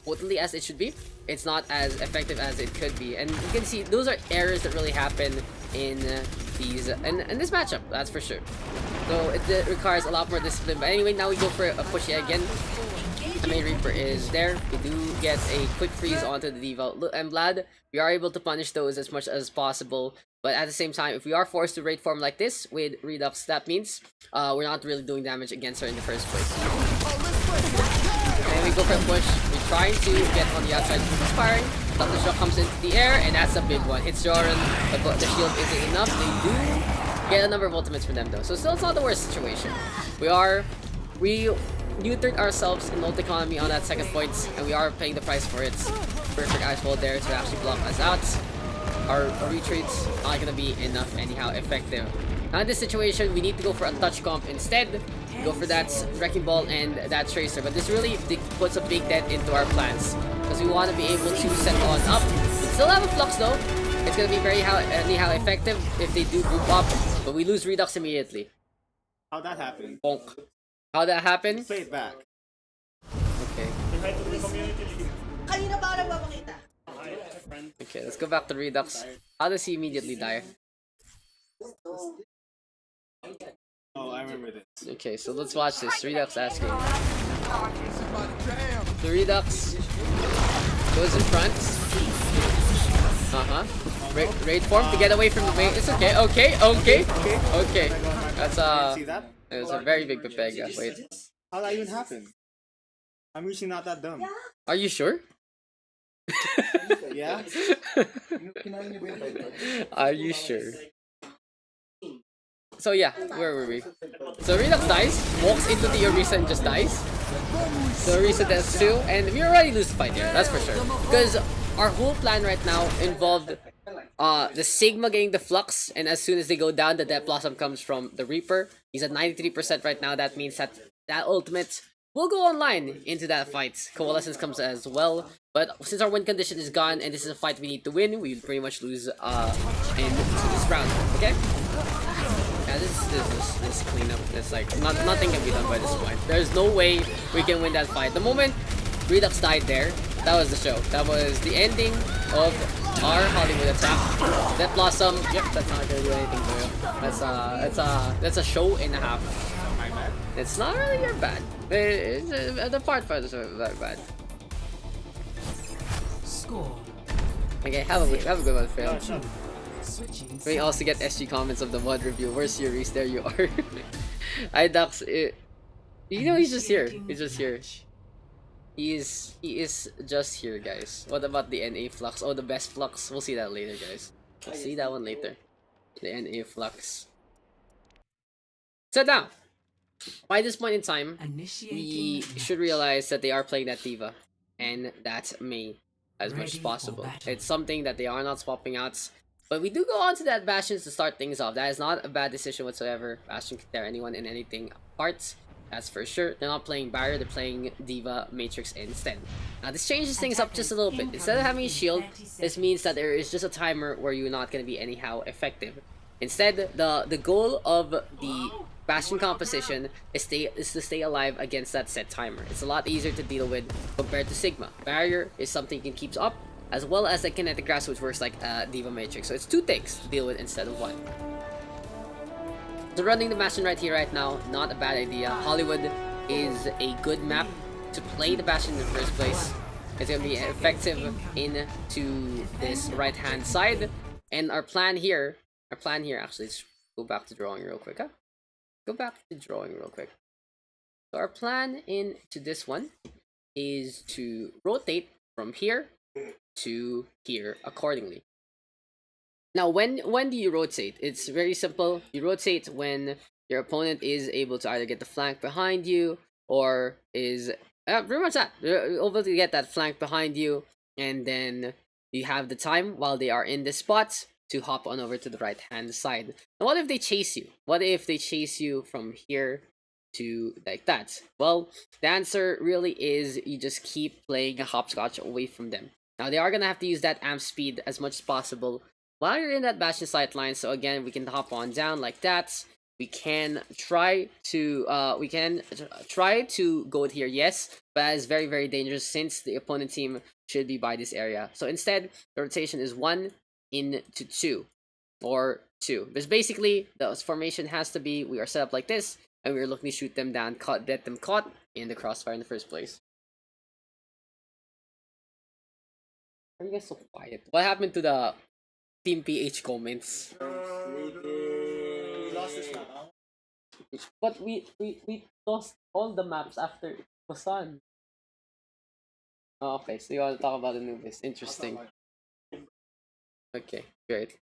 Speaker 1: potently as it should be. It's not as effective as it could be, and you can see those are errors that really happen in these in this matchup. That's for sure. So it requires a lot more discipline. But anyway, now we go for a push again. The main Reaper is there. We do get a quick freeze onto the Diva. I'm glad we are able to punish those as much as possible. But at the same time, if we are forced to raid form like this with Redux, that means we're not really doing damage against her in the first place. And we go for a push. We trying to get on the outside, firing. Thunder Shock comes into the air, and that's a big one. Hits Joran, but the shield isn't enough. They do get a number of ultimates from them though, so still it's not the worst situation. We neutered ourselves in ult economy on that second point, and we are paying the price for it. Perfect ice wall there to actually block us out. Our retreats not gonna be enough anyhow effective. Now in this situation, we need to go for a touch comp instead. Go for that Wrecking Ball and that Tracer, but this really puts a big dent into our plans because we want to be able to set on up. We still have a Flux though. It's gonna be very anyhow effective if they do group up, but we lose Redux immediately.
Speaker 7: How'd that happen?
Speaker 1: Bonk. How'd that happen?
Speaker 7: Play it back.
Speaker 1: Okay.
Speaker 4: Kanina ba nagpapakita?
Speaker 1: Okay, let's go back to Redux. How does he immediately die?
Speaker 7: Oh, I remember this.
Speaker 1: Okay, so let's watch this. Redux asking. The Redux goes in front. Raid form to get away from the main. It's okay, okay. That's
Speaker 7: See that?
Speaker 1: it was a very big Pepega. Wait.
Speaker 7: How'd that even happen? I'm usually not that dumb.
Speaker 1: Are you sure?
Speaker 7: Yeah?
Speaker 1: Are you sure? So yeah, where were we? So Redux dies, walks into the Orisa and just dies. So Orisa does too, and we already lose the fight here, that's for sure. Because our whole plan right now involved the Sigma getting the Flux, and as soon as they go down, the Death Blossom comes from the Reaper. He's at 93% right now. That means that ultimate will go online into that fight. Coalescence comes as well, but since our win condition is gone and this is a fight we need to win, we pretty much lose into this round. Okay. Yeah, this cleanup. It's like nothing can be done by this point. There's no way we can win that fight. The moment Redux died there, that was the show. That was the ending of our Hollywood attack. Death Blossom. Yep, that's not gonna do anything for you. That's a show and a half. It's not really your bad. The part is very bad.
Speaker 6: Score.
Speaker 1: Okay, have a good one, Phil. We also get SG comments of the VOD review. Where's Yuri's? There you are. Hi, Daks. You know he's just here. He's just here. He is just here, guys. What about the NA Flux? Oh, the best Flux. We'll see that later, guys. We'll see that one later. The NA Flux. So now, by this point in time, we should realize that they are playing that Diva and that Mei as much as possible. It's something that they are not swapping out. But we do go on to that Bastions to start things off. That is not a bad decision whatsoever. Bastion can tear anyone in anything apart. That's for sure. They're not playing Barrier, they're playing Diva Matrix instead. Now this changes things up just a little bit. Instead of having a shield, this means that there is just a timer where you're not going to be anyhow effective. Instead, the goal of the Bastion composition is to stay alive against that set timer. It's a lot easier to deal with compared to Sigma. Barrier is something you can keep up, as well as the Kinetic Grasp, which works like Diva Matrix. So it's two things to deal with instead of one. So running the Bastion right here, right now, not a bad idea. Hollywood is a good map to play the Bastion in the first place. It's going to be effective into this right-hand side. And our plan here, actually, let's go back to drawing real quick, huh? Go back to drawing real quick. So our plan into this one is to rotate from here to here accordingly. Now, when do you rotate? It's very simple. You rotate when your opponent is able to either get the flank behind you or is pretty much that. You're able to get that flank behind you, and then you have the time while they are in this spot to hop on over to the right hand side. Now, what if they chase you? What if they chase you from here to like that? Well, the answer really is you just keep playing a hopscotch away from them. Now, they are gonna have to use that amp speed as much as possible while you're in that Bastion sight line. So again, we can hop on down like that. We can try to go here, yes, but that is very, very dangerous since the opponent team should be by this area. So instead, the rotation is 1 into 2 or 2. Because basically, the formation has to be, we are set up like this, and we are looking to shoot them down, get them caught in the crossfire in the first place. Are you guys so quiet? What happened to the Team PH comments?
Speaker 7: We lost this map, huh?
Speaker 1: But we lost all the maps after Busan. Oh, okay, so you want to talk about Anubis. Interesting. Okay, great.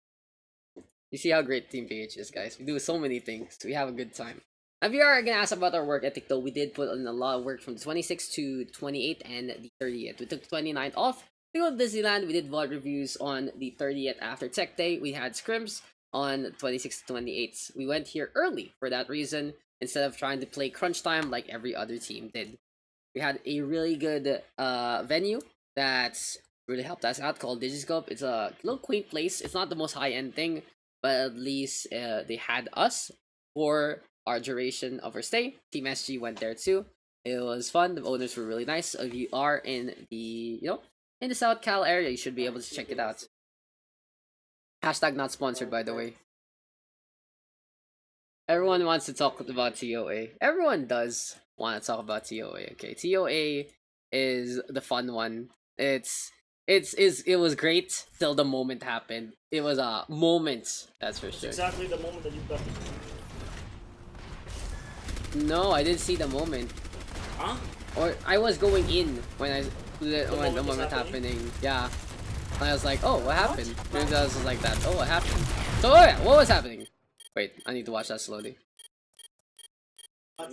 Speaker 1: You see how great Team PH is, guys. We do so many things. We have a good time. If you are gonna ask about our work ethic, though, we did put in a lot of work from the 26th to 28th and the 30th. We took the 29th off to go to Disneyland. We did VOD reviews on the 30th after Tech Day. We had scrims on the 26th to 28th. We went here early for that reason, instead of trying to play crunch time like every other team did. We had a really good venue that's really helped us out called Digiscope. It's a little quaint place. It's not the most high-end thing, but at least they had us for our duration of our stay. Team SG went there too. It was fun. The owners were really nice. If you are in the in the South Cal area, you should be able to check it out. Hashtag not sponsored, by the way. Everyone wants to talk about TOA. Everyone does want to talk about TOA. Okay, TOA is the fun one. It was great till the moment happened. It was a moment, that's for sure.
Speaker 7: Exactly the moment that you got.
Speaker 1: No, I didn't see the moment.
Speaker 7: Huh?
Speaker 1: Or I was going in when the moment happening. Yeah. And I was like, oh, what happened? Maybe I was like that. Oh, what happened? So, oh yeah, what was happening? Wait, I need to watch that slowly. Yeah,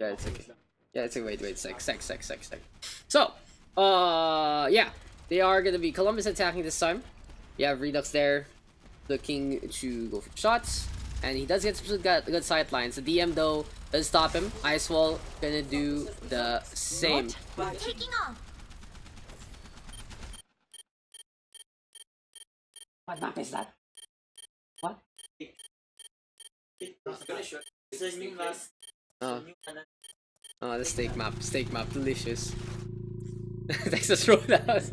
Speaker 1: it's okay. Yeah, it's okay. Wait, sec. So, yeah, they are gonna be Columbus attacking this time. You have Redux there, looking to go for shots, and he does get some good sight lines. The DM though does stop him. Ice Wall gonna do the same.
Speaker 4: Taking off.
Speaker 1: What map is that? What? Oh, the steak map, delicious. Texas Roadhouse.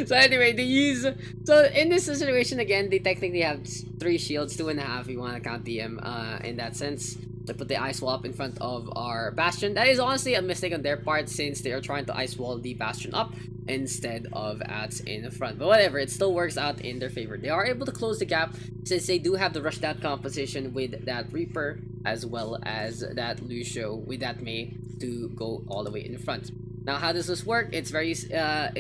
Speaker 1: So anyway, they use, so in this situation again, they technically have 3 shields, 2.5 if you want to count DM in that sense. They put the ice wall up in front of our bastion. That is honestly a mistake on their part, since they are trying to ice wall the bastion up instead of at in the front. But whatever, it still works out in their favor. They are able to close the gap since they do have the rush that composition with that Reaper as well as that Lucio with that Mei to go all the way in front. Now, how does this work? It's very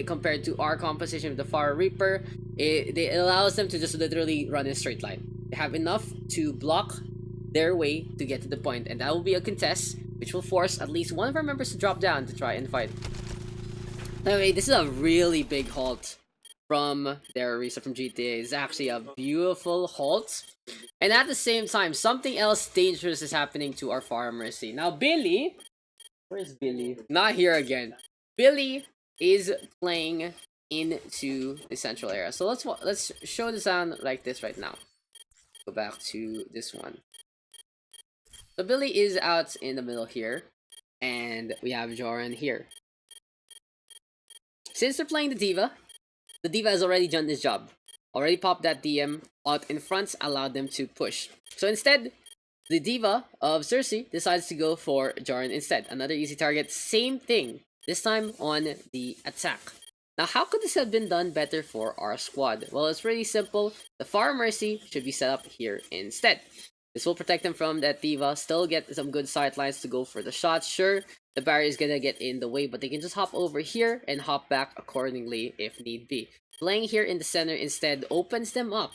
Speaker 1: compared to our composition with the Far Reaper, it allows them to just literally run in a straight line. They have enough to block their way to get to the point, and that will be a contest which will force at least one of our members to drop down to try and fight. Anyway, this is a really big halt from their Risa from GTA. It's actually a beautiful halt, and at the same time, something else dangerous is happening to our Far Mercy. Now, Billy, where's Billy? Not here again. Billy is playing into the central area. So let's show the sound like this right now. Go back to this one. So Billy is out in the middle here, and we have Joran here. Since they're playing the D.Va has already done his job. Already popped that DM out in front, allowed them to push. So instead, the D.Va of Cersei decides to go for Joran instead. Another easy target, same thing. This time on the attack. Now, how could this have been done better for our squad? Well, it's really simple. The Far Mercy should be set up here instead. This will protect them from that D.Va. Still get some good sightlines to go for the shots. Sure, the barrier is gonna get in the way, but they can just hop over here and hop back accordingly if need be. Playing here in the center instead opens them up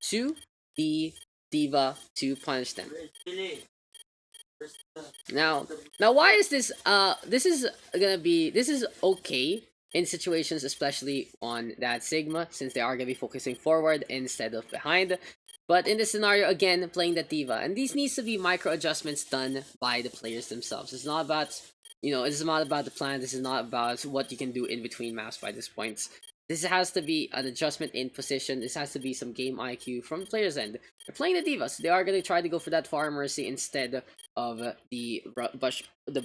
Speaker 1: to the D.Va to punish them. Now why is this this is okay in situations, especially on that Sigma, since they are gonna be focusing forward instead of behind. But in this scenario, again, playing the D.Va, and these needs to be micro adjustments done by the players themselves. It's not about, this is not about the plan. This is not about what you can do in between maps by this point. This has to be an adjustment in position. This has to be some game IQ from the players' end. They're playing the D.Va, so they are going to try to go for that Far Mercy instead of the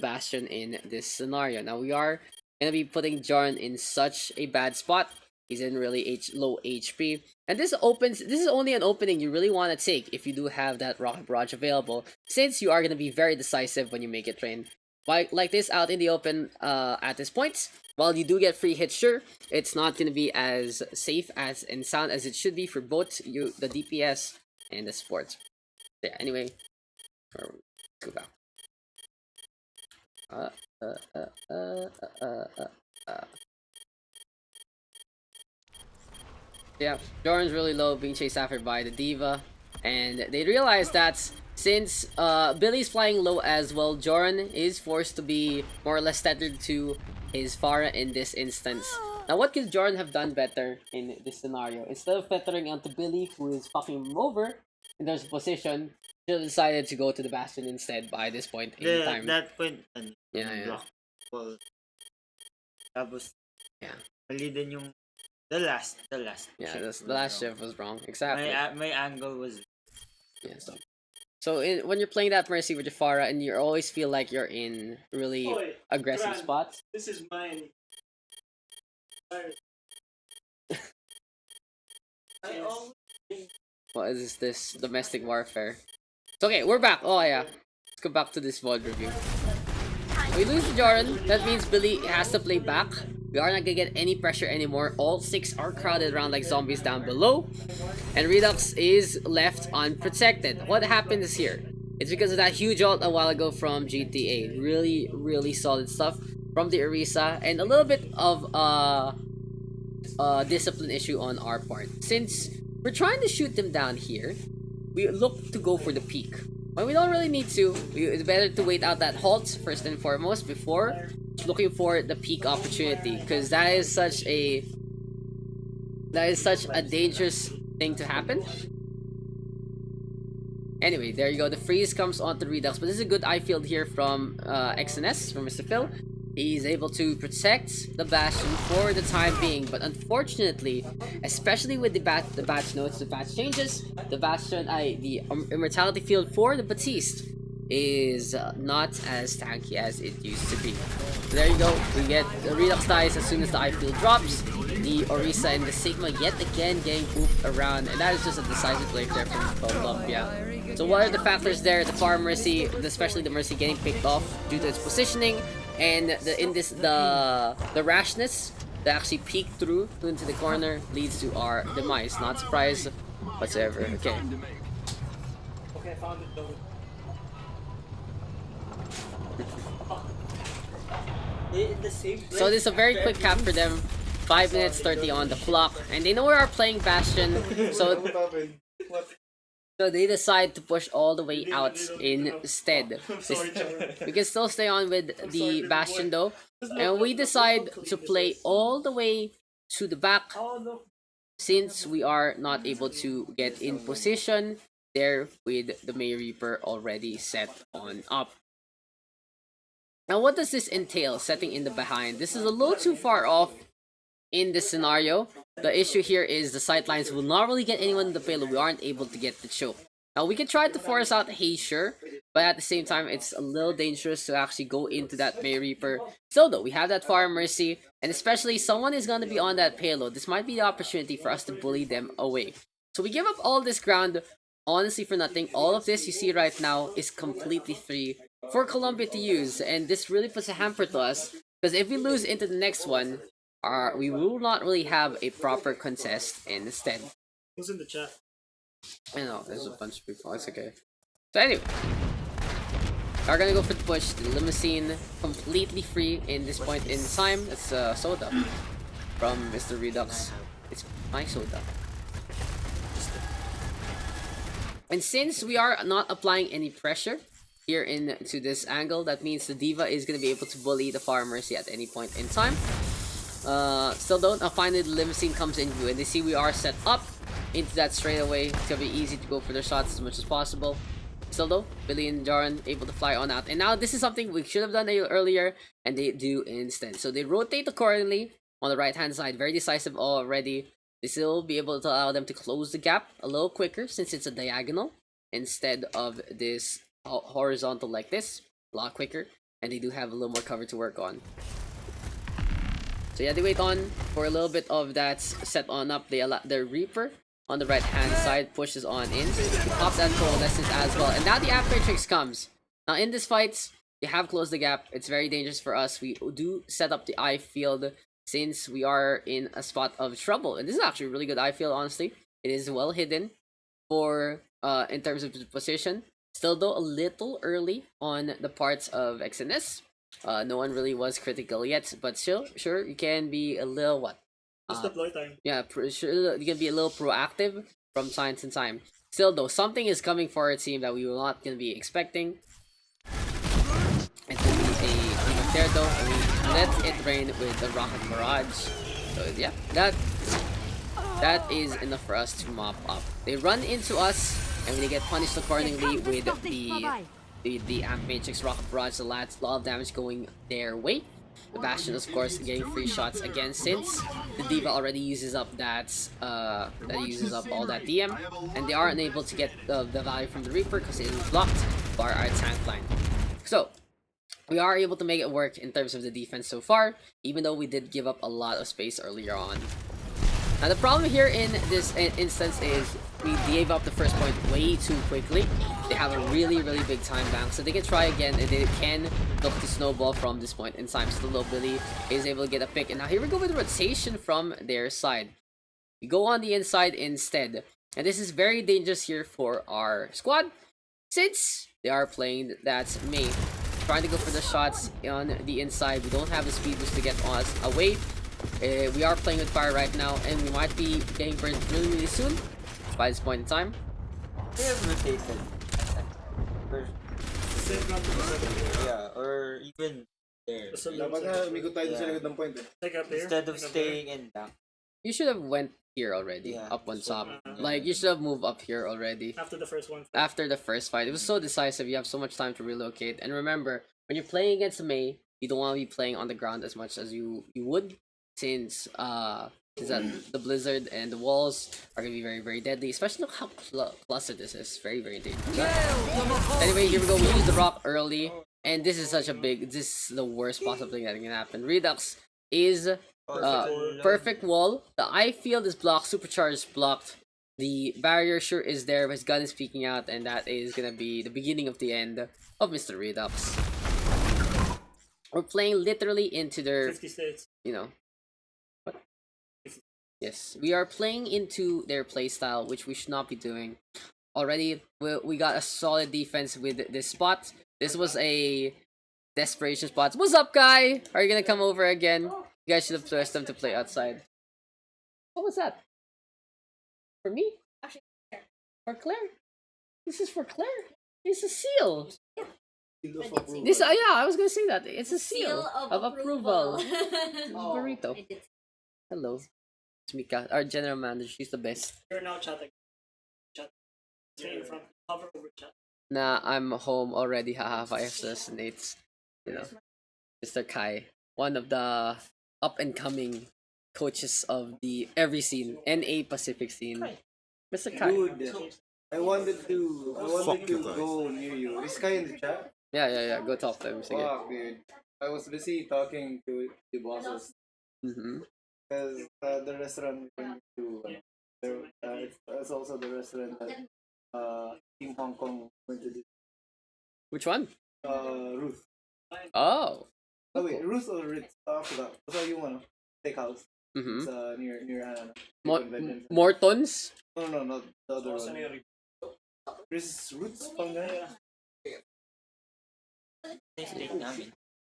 Speaker 1: Bastion in this scenario. Now, we are going to be putting Jarn in such a bad spot. He's in really low HP. And this is only an opening you really want to take if you do have that Rocket Barrage available, since you are going to be very decisive when you make it rain. Like this out in the open at this point, while you do get free hits, sure, it's not going to be as safe as and sound as it should be for both the DPS and the support. Yeah, anyway, let's go back. Yeah, Jordan's really low, being chased after by the Diva, and they realize that since Billy's flying low as well, Jordan is forced to be more or less tethered to his Pharah in this instance. Now, what could Jordan have done better in this scenario? Instead of tethering onto Billy, who is fucking him over in their position, he decided to go to the Bastion instead by this point in time.
Speaker 3: That point,
Speaker 1: Yeah.
Speaker 3: block. Well, tapos,
Speaker 1: Yeah.
Speaker 3: mali din yung the last.
Speaker 1: Yeah,
Speaker 3: shift
Speaker 1: the
Speaker 3: was
Speaker 1: last
Speaker 3: wrong.
Speaker 1: shift was wrong. Exactly.
Speaker 3: My angle was
Speaker 1: Yeah, so when you're playing that Mercy with your Pharah and you always feel like you're in really aggressive spots.
Speaker 5: This is mine.
Speaker 1: What is this? Domestic warfare. So, okay, we're back. Oh yeah. Let's go back to this VOD review. We lose to Jordan. That means Billy has to play back. We are not gonna get any pressure anymore. All 6 are crowded around like zombies down below. And Redux is left unprotected. What happens here? It's because of that huge ult a while ago from GTA. Really, really solid stuff from the Orisa. And a little bit of discipline issue on our part. Since we're trying to shoot them down here, we look to go for the peak. But we don't really need to. It's better to wait out that halt first and foremost before looking for the peak opportunity, because that is such a dangerous thing to happen. Anyway, there you go. The freeze comes onto Redux, but this is a good eye field here from XNS, from Mr. Phil. He's able to protect the Bastion for the time being, but unfortunately, especially with the batch notes, the batch changes, the Bastion, the Immortality field for the Batiste is not as tanky as it used to be. So there you go. We get the Redux dies as soon as the eye field drops. The Orisa and the Sigma yet again getting pooped around, and that is just a decisive play there from Colombia. So what are the factors there? The Pharah Mercy, especially the Mercy getting picked off due to its positioning, and the rashness that actually peeked through into the corner leads to our demise. Not surprised whatsoever. Okay.
Speaker 5: Okay, I found it though.
Speaker 1: So this is a very quick cap for them. 5 minutes 30 on the clock, and they know we are playing Bastion, so they decide to push all the way out instead. We can still stay on with the Bastion though, and we decide to play all the way to the back since we are not able to get in position there with the May Reaper already set on up. Now what does this entail, setting in the behind? This is a little too far off in this scenario. The issue here is the sightlines will not really get anyone in the payload. We aren't able to get the choke. Now we can try to force out Hey Sure, but at the same time it's a little dangerous to actually go into that May Reaper. Still though, we have that Pharah Mercy, and especially someone is going to be on that payload. This might be the opportunity for us to bully them away. So we give up all this ground honestly for nothing. All of this you see right now is completely free for Colombia to use, and this really puts a hamper to us, because if we lose into the next one, we will not really have a proper contest instead.
Speaker 7: Who's in the chat?
Speaker 1: I know, there's a bunch of people, it's okay. So anyway, we're gonna go for the push. The limousine completely free in this point in time. It's soda from Mr. Redux. It's my soda. And since we are not applying any pressure here into this angle, that means the Diva is going to be able to bully the Pharah Mercy at any point in time. Still don't. Finally the limousine comes in view, and they see we are set up into that straightaway. It's going to be easy to go for their shots as much as possible. Still though, Billy and Jaron able to fly on out. And now this is something we should have done earlier, and they do instead. So they rotate accordingly on the right hand side. Very decisive already. This will be able to allow them to close the gap a little quicker since it's a diagonal instead of this horizontal like this. A lot quicker, and they do have a little more cover to work on. So yeah, they wait on for a little bit of that set on up. They allow the Reaper on the right hand side pushes on in, pops that coalescence as well, and now the Apertrix comes. Now in this fight, we have closed the gap. It's very dangerous for us. We do set up the eye field since we are in a spot of trouble, and this is actually a really good eye field. Honestly, it is well hidden for in terms of the position. Still though, a little early on the parts of XNS. No one really was critical yet, but still, sure, you can be a little
Speaker 5: Just deploy time.
Speaker 1: Yeah, sure you can be a little proactive from time to time. Still though, something is coming for our team that we were not gonna be expecting. It's gonna be a team of there though, and we let it rain with the rocket barrage. So yeah, that is enough for us to mop up. They run into us, and they get punished accordingly with the Amp Matrix rocket barrage. A lot of damage going their way. The Bastion, of course, getting free shots again since the Diva already uses up all that DM, and they are unable to get the value from the Reaper because it is blocked by our tank line. So we are able to make it work in terms of the defense so far, even though we did give up a lot of space earlier on. Now the problem here in this instance is we gave up the first point way too quickly. They have a really big time bank, so they can try again and they can look to snowball from this point in time. So Billy is able to get a pick, and now here we go with rotation from their side. We go on the inside instead, and this is very dangerous here for our squad since they are playing that Mei. Trying to go for the shots on the inside. We don't have the speed boost to get us away. We are playing with fire right now, and we might be getting burned really soon by this point in time.
Speaker 3: They have rotated. Yeah, or even there. Instead of staying in Daks.
Speaker 1: You should have went here already,
Speaker 3: Yeah,
Speaker 1: up on
Speaker 3: so-
Speaker 1: top. Like, you should have moved up here already.
Speaker 5: After the first one.
Speaker 1: After the first fight, it was so decisive. You have so much time to relocate. And remember, when you're playing against a Mei, you don't want to be playing on the ground as much as you would, since that the blizzard and the walls are gonna be very deadly. Especially look how clustered this is. Very dangerous. Anyway, here we go. We use the rock early, and this is the worst possible thing that can happen. Redux is perfect wall. The eye field is blocked. Supercharged blocked. The barrier sure is there, but his gun is peeking out, and that is gonna be the beginning of the end of Mr. Redux. We're playing literally into their,
Speaker 5: 50 states.
Speaker 1: you know, what? Yes, we are playing into their playstyle, which we should not be doing. Already, we got a solid defense with this spot. This was a desperation spot. What's up, guy? Are you gonna come over again? You guys should have forced them to play outside. What was that? For me? For Claire? This is for Claire? It's a seal! This, yeah, I was gonna say that. It's a seal of approval. Burrito. Hello. It's Mika, our general manager. She's the best.
Speaker 5: You're now chatting. Chat. Stay in front. Hover over chat.
Speaker 1: Nah, I'm home already. Haha, 5 assassinates. You know, Mr. Kai, one of the up and coming coaches of the every scene, NA Pacific scene. Mr. Kai.
Speaker 2: Dude, I wanted to go near you. Is Kai in the chat?
Speaker 1: Yeah. Go talk to him. Sige.
Speaker 2: Fuck, dude. I was busy talking to the bosses because the restaurant we went to, it's also the restaurant that Team Hong Kong went to do.
Speaker 1: Which one?
Speaker 2: Ruth.
Speaker 1: Oh.
Speaker 2: Oh wait, Ruth or Ritz? I forgot. What's all you want? Steakhouse.
Speaker 1: Mm-hmm.
Speaker 2: It's near convention.
Speaker 1: Morton's?
Speaker 2: No, not the other one. Chris Roots pang ganyan.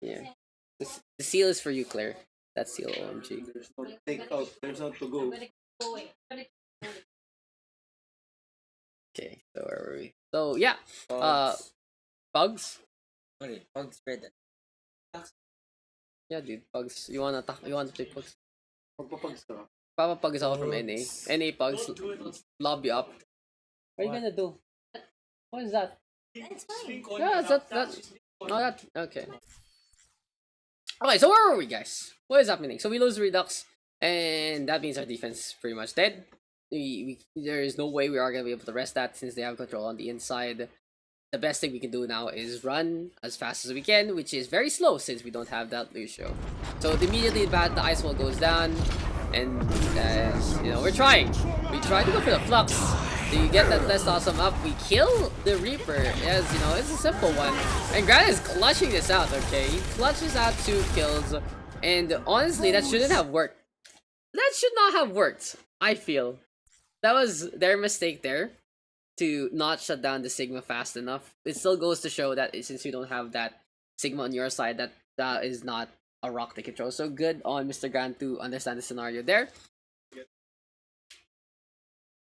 Speaker 1: Yeah. The seal is for you, Claire. That seal, OMG.
Speaker 2: There's no takeout. There's no to go.
Speaker 1: Okay, so where were we? So yeah, bugs.
Speaker 3: Okay, Pug spread.
Speaker 1: Yeah, dude, bugs. You wanna play bugs?
Speaker 2: Magpapags ka.
Speaker 1: Papa Pug is all from NA. NA Pugs, lobby up. What are you gonna do? What is that?
Speaker 4: It's fine.
Speaker 1: Yeah, that. Okay. Okay, so where were we, guys? What is happening? So we lose Redux, and that means our defense is pretty much dead. There is no way we are gonna be able to rest that since they have control on the inside. The best thing we can do now is run as fast as we can, which is very slow since we don't have that Lucio. So immediately the ice wall goes down, and you know, we're trying. We try to go for the flux. So you get that less awesome up. We kill the Reaper, as you know, it's a simple one. And Grant is clutching this out. Okay, he clutches out 2 kills, and honestly, that shouldn't have worked. That should not have worked. I feel that was their mistake there, to not shut down the Sigma fast enough. It still goes to show that since you don't have that Sigma on your side, that is not a rock to control. So good on Mr. Grant to understand the scenario there.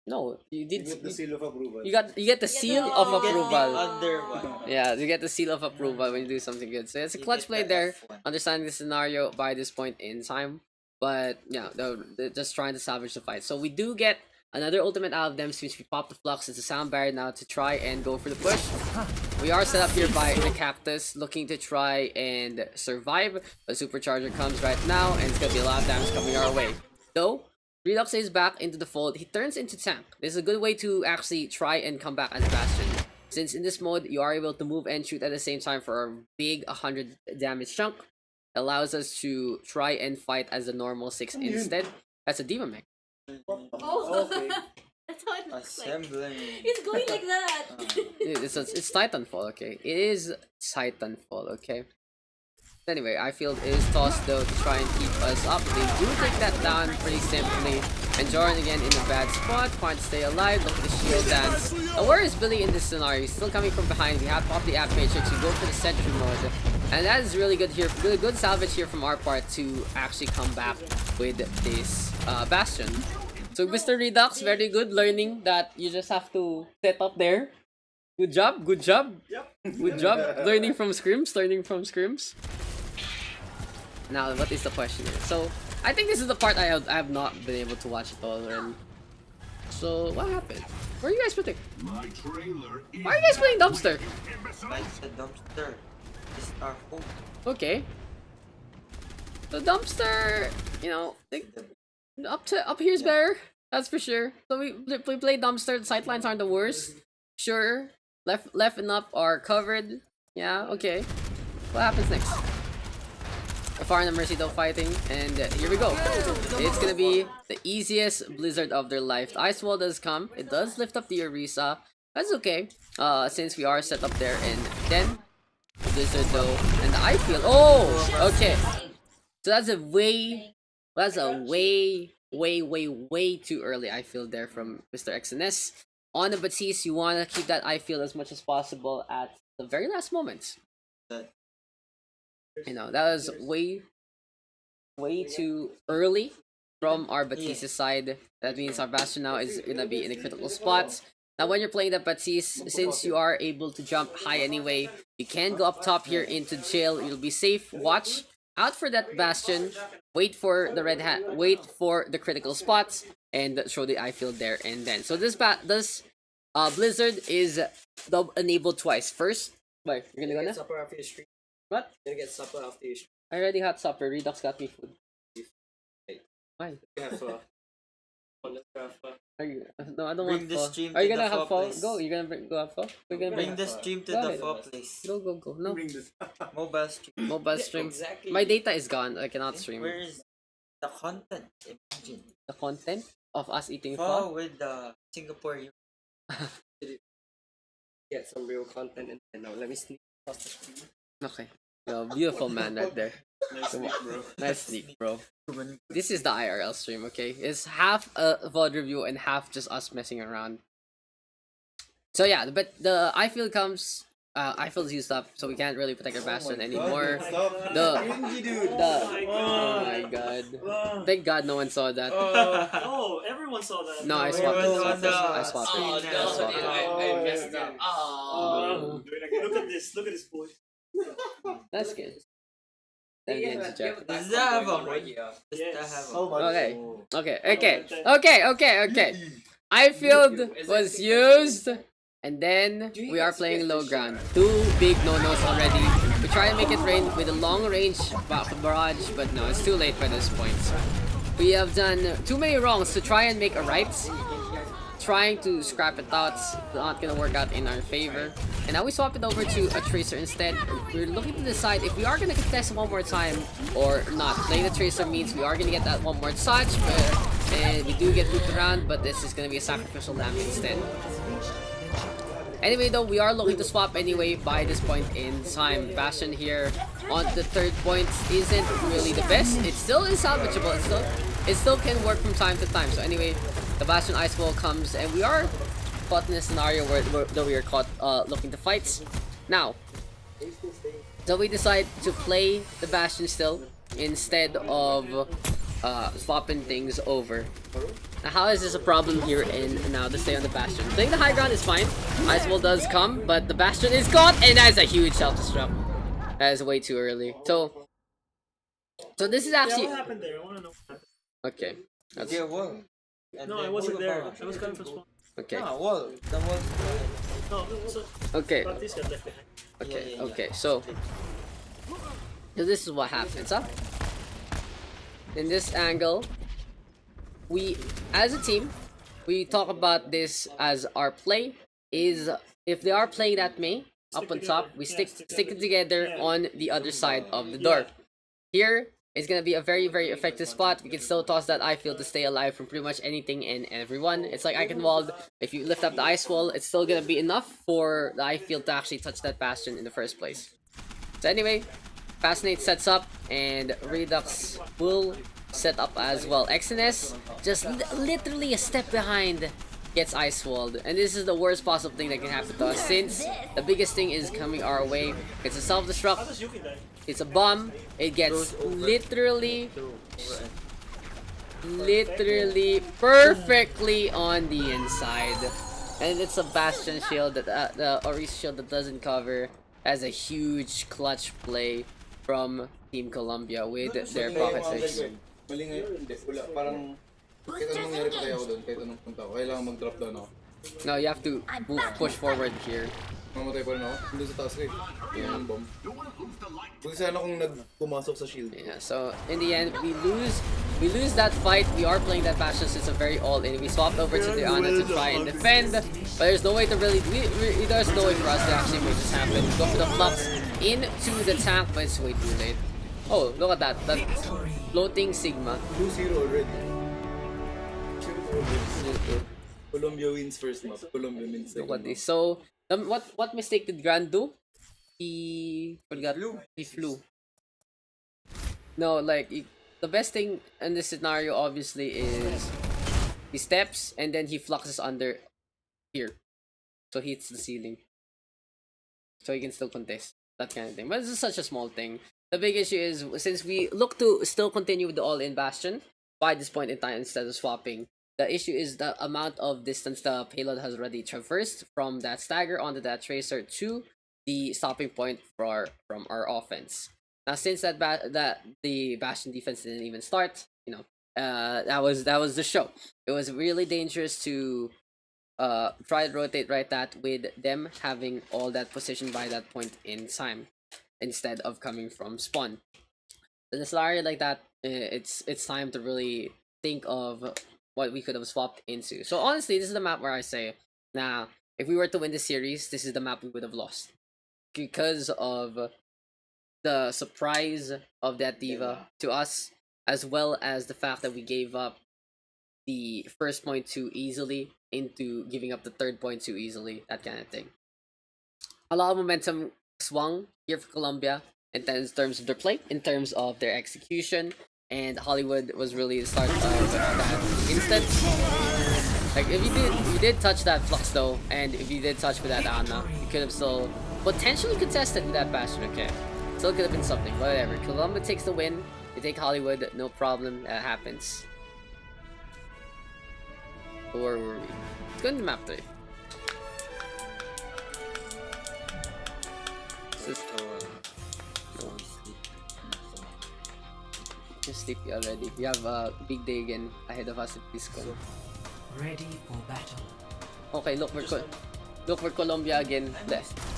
Speaker 1: No, you
Speaker 2: You
Speaker 1: did.
Speaker 2: get the seal of approval.
Speaker 1: You get the seal of
Speaker 3: Get the
Speaker 1: approval.
Speaker 3: other one.
Speaker 1: Yeah, you get the seal of approval when you do something good. So it's a
Speaker 3: You
Speaker 1: clutch
Speaker 3: get
Speaker 1: play
Speaker 3: the
Speaker 1: there.
Speaker 3: F1.
Speaker 1: Understanding the scenario by this point in time, but yeah, they're just trying to salvage the fight. So we do get another ultimate out of them since we popped the flux. It's a sound barrier now to try and go for the push. We are set up here by the cactus, looking to try and survive. A supercharger comes right now, and it's gonna be a lot of damage coming our way. Though Redux is back into the fold. He turns into tank. This is a good way to actually try and come back as Bastion. Since in this mode, you are able to move and shoot at the same time for a big 100 damage chunk. Allows us to try and fight as a normal 6 instead. That's a demon mech.
Speaker 4: Oh,
Speaker 2: Okay.
Speaker 4: that's how it looks like.
Speaker 3: Assembling.
Speaker 4: It's going like that.
Speaker 1: It's Titanfall, okay? It is Titanfall, okay? Anyway, I feel it is tossed though to try and keep us up. They do take that down pretty simply. And Jordan again in a bad spot, trying to stay alive. Look at the shield dance. Where is Billy in this scenario? He's still coming from behind. We have popped the app matrix. We go for the sentry mode. And that is really good here. Good salvage here from our part to actually come back with this Bastion. So Mr. Redux, very good learning that you just have to set up there. Good job, good job. Good job. Learning from scrims. Now, what is the question here? So, I think this is the part I have not been able to watch at all. And so, what happened? Where are you guys putting? Why are you guys playing dumpster?
Speaker 3: Like the dumpster. Is our home.
Speaker 1: Okay. The dumpster, you know, like, up here's better. That's for sure. So we play dumpster. The sightlines aren't the worst. Sure. Left and up are covered. Yeah. Okay. What happens next? Far and Mercy though fighting, and here we go. It's gonna be the easiest blizzard of their life. The ice wall does come. It does lift up the Orisa. That's okay. Since we are set up there, and then the blizzard though, and the I feel. Oh, okay. So that's a way too early. I feel there from Mr. XNS. On the Batiste, you wanna keep that I feel as much as possible at the very last moment. You know, that was way too early from our Batiste side. That means our Bastion now is gonna be in a critical spot. Now when you're playing the Batiste, since you are able to jump high anyway, you can go up top here into jail. You'll be safe. Watch out for that Bastion. Wait for the red hat. Wait for the critical spots and show the I field there and then. So this Blizzard is enabled twice. First, wait, you're gonna go now?
Speaker 5: Supper after you stream.
Speaker 1: What?
Speaker 5: You're gonna get supper after you stream.
Speaker 1: I already had supper. Redux got me food. Why?
Speaker 5: You have let's have
Speaker 1: Are you? No, I don't
Speaker 3: Bring
Speaker 1: want
Speaker 3: the
Speaker 1: pho.
Speaker 3: stream
Speaker 1: Are you
Speaker 3: to
Speaker 1: gonna
Speaker 3: the
Speaker 1: have
Speaker 3: pho
Speaker 1: pho?
Speaker 3: place.
Speaker 1: Go. You're gonna go have pho? We're gonna
Speaker 3: Bring the stream to
Speaker 1: Go
Speaker 3: the
Speaker 1: ahead.
Speaker 3: pho place.
Speaker 1: Go. No.
Speaker 2: Bring this.
Speaker 3: Mobile stream.
Speaker 1: Mobile stream.
Speaker 5: exactly.
Speaker 1: My data is gone. I cannot stream.
Speaker 3: Where is the content? Imagine.
Speaker 1: The content of us eating
Speaker 3: Pho
Speaker 1: pho.
Speaker 3: with the Singaporean.
Speaker 5: Get some real content and now let me sneak across the screen.
Speaker 1: Okay. Yo, beautiful man right there.
Speaker 2: Nice sneak, bro.
Speaker 1: Nice sneak, bro. This is the IRL stream, okay? It's half a VOD review and half just us messing around. So yeah, but the I feel comes. I feel is used up, so we can't really protect our Bastion anymore.
Speaker 2: Stop.
Speaker 1: The-
Speaker 2: dude.
Speaker 1: Oh my god. Thank god no one saw that.
Speaker 5: Oh, everyone saw that.
Speaker 1: No, I swapped it. I swapped it. I swapped it.
Speaker 3: I
Speaker 5: messed up.
Speaker 1: Oh.
Speaker 5: Look at this. Look at this boy.
Speaker 1: That's good. That means Jeff.
Speaker 3: Does that have a mic? Does that
Speaker 5: Yes.
Speaker 3: have a
Speaker 2: Oh my
Speaker 1: Okay. I field was used, and then we are playing low ground. Two big no-nos already. We try and make it rain with a long range barrage, but no, it's too late by this point. We have done too many wrongs to try and make a right. Trying to scrap it out, not gonna work out in our favor. And now we swap it over to a Tracer instead. We're looking to decide if we are gonna contest one more time or not. Playing the Tracer means we are gonna get that one more touch, and we do get looped around, but this is gonna be a sacrificial lamp instead. Anyway though, we are looking to swap anyway by this point in time. Bastion here on the third point isn't really the best. It still is salvageable. It still can work from time to time. So anyway, the Bastion Ice Wall comes, and we are caught in a scenario where we are caught looking to fight. Now, so we decide to play the Bastion still instead of swapping things over. Now, how is this a problem here in now to stay on the bastion? Playing the high ground is fine. Ice wall does come, but the bastion is caught, and that's a huge self-destruct. That is way too early. So this is
Speaker 5: Yeah,
Speaker 1: actually
Speaker 5: what happened there? I want to know what happened.
Speaker 1: okay. That's
Speaker 3: Yeah, wall. And
Speaker 5: No,
Speaker 3: then
Speaker 5: I wasn't there.
Speaker 3: wall.
Speaker 5: I was coming from spawn.
Speaker 1: okay.
Speaker 3: Ah, wall. The wall.
Speaker 5: No, so
Speaker 1: Okay.
Speaker 5: Baptiste got left behind.
Speaker 1: Okay.
Speaker 3: Yeah.
Speaker 1: Okay. So this is what happens, huh? In this angle, we, as a team, we talk about this as our play is if they are playing that Mei up on top, we stick it together on the other side of the door. Here is gonna be a very effective spot. We can still toss that eye field to stay alive from pretty much anything and everyone. It's like Eichenwald. If you lift up the ice wall, it's still gonna be enough for the eye field to actually touch that bastion in the first place. So anyway, Fascinate sets up, and Redux will set up as well. XNS just literally a step behind, gets ice walled, and this is the worst possible thing that can happen to us since the biggest thing is coming our way. It's a
Speaker 5: How
Speaker 1: self-destruct,
Speaker 5: does Yuki die?
Speaker 1: it's a bomb, it gets literally perfectly on the inside, and it's a bastion shield that the Oris shield that doesn't cover. As a huge clutch play from Team Colombia with their Pocket 6.
Speaker 2: Mali ngayon, hindi. Wala, parang kahit anong nangyari pa kaya ako doon, kahit anong punta ako, kailangan mag-drop down ako.
Speaker 1: No, you have to push forward here.
Speaker 2: Mamatay pa rin ako, hindi sa taas ko eh. Yung bomb. Buti sana kung nagpumasok sa shield.
Speaker 1: Yeah, so in the end, we lose that fight. We are playing that bastion, so it's a very all-in. We swapped over to the Ana to try and defend, but there's no way to really, there's no way for us to actually make this happen. We go for the flux into the tank, but it's way too late. Oh, look at that, that floating Sigma.
Speaker 2: 2-0 already. 2-0 Colombia wins first map, Colombia wins second
Speaker 1: Look at
Speaker 2: map.
Speaker 1: this. So, what mistake did Grand do? He flew. No, like the best thing in this scenario obviously is he steps and then he fluxes under here, so he hits the ceiling, so he can still contest that kind of thing. But this is such a small thing. The big issue is since we look to still continue with the all-in bastion by this point in time instead of swapping. The issue is the amount of distance the payload has already traversed from that stagger onto that tracer to the stopping point from our offense. Now, since that the bastion defense didn't even start, you know, that was the show. It was really dangerous to try to rotate right that with them having all that position by that point in time instead of coming from spawn. In a scenario like that, it's time to really think of what we could have swapped into. So honestly, this is the map where I say, nah, if we were to win the series, this is the map we would have lost. Because of the surprise of that diva to us, as well as the fact that we gave up the first point too easily into giving up the third point too easily, that kind of thing. A lot of momentum swung here for Colombia in terms of their play, in terms of their execution, and Hollywood was really the start of that instance. Like if you did touch that flux though, and if you did touch with that Ana, you could have still potentially contested with that bastion. Okay, still could have been something. Whatever. Colombia takes the win. They take Hollywood, no problem. That happens. Where were we? Let's go into map 3. Just sleepy already. We have a big day again ahead of us at Pisco.
Speaker 6: Ready for battle.
Speaker 1: Okay, look for Colombia again.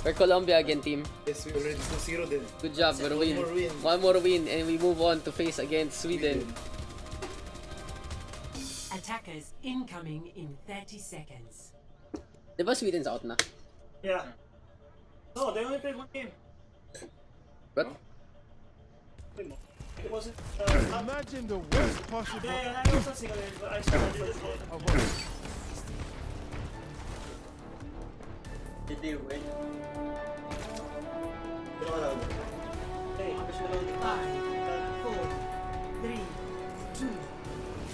Speaker 1: We're Colombia again, team.
Speaker 2: Yes, we already 2-0 then.
Speaker 1: Good job, we're win.
Speaker 2: more win.
Speaker 1: One more win, and we move on to face against Sweden.
Speaker 6: Attackers incoming in 30 seconds.
Speaker 1: Diba Sweden's out na?
Speaker 5: Yeah. No, they only played one game.
Speaker 1: What?
Speaker 5: It wasn't.
Speaker 8: Imagine the worst possible
Speaker 5: Yeah, I was not single handed, but I started this game.
Speaker 8: of all.
Speaker 3: Did they win?
Speaker 5: Hey,
Speaker 6: 5, 4, 3, 2,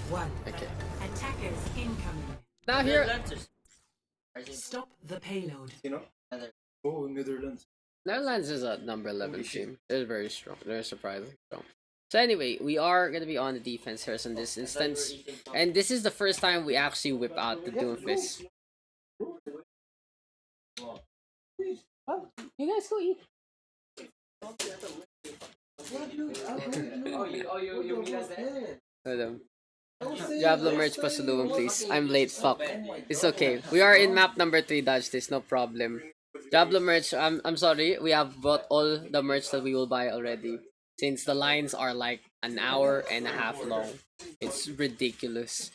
Speaker 6: 1.
Speaker 1: Okay.
Speaker 6: Attackers incoming.
Speaker 1: Now here,
Speaker 3: Lancers.
Speaker 6: Stop the payload.
Speaker 2: You know? Oh, Netherlands.
Speaker 1: Netherlands is a number 11 team. They're very strong. They're surprisingly strong. So anyway, we are gonna be on the defense here in this instance, and this is the first time we actually whip out the Doomfist. You guys go eat.
Speaker 3: You meet us there?
Speaker 1: Diablo merch pasalubong, please. I'm late, fuck. It's okay. We are in map number 3, dodge this, no problem. Diablo merch, I'm sorry, we have bought all the merch that we will buy already. Since the lines are like an hour and a half long. It's ridiculous.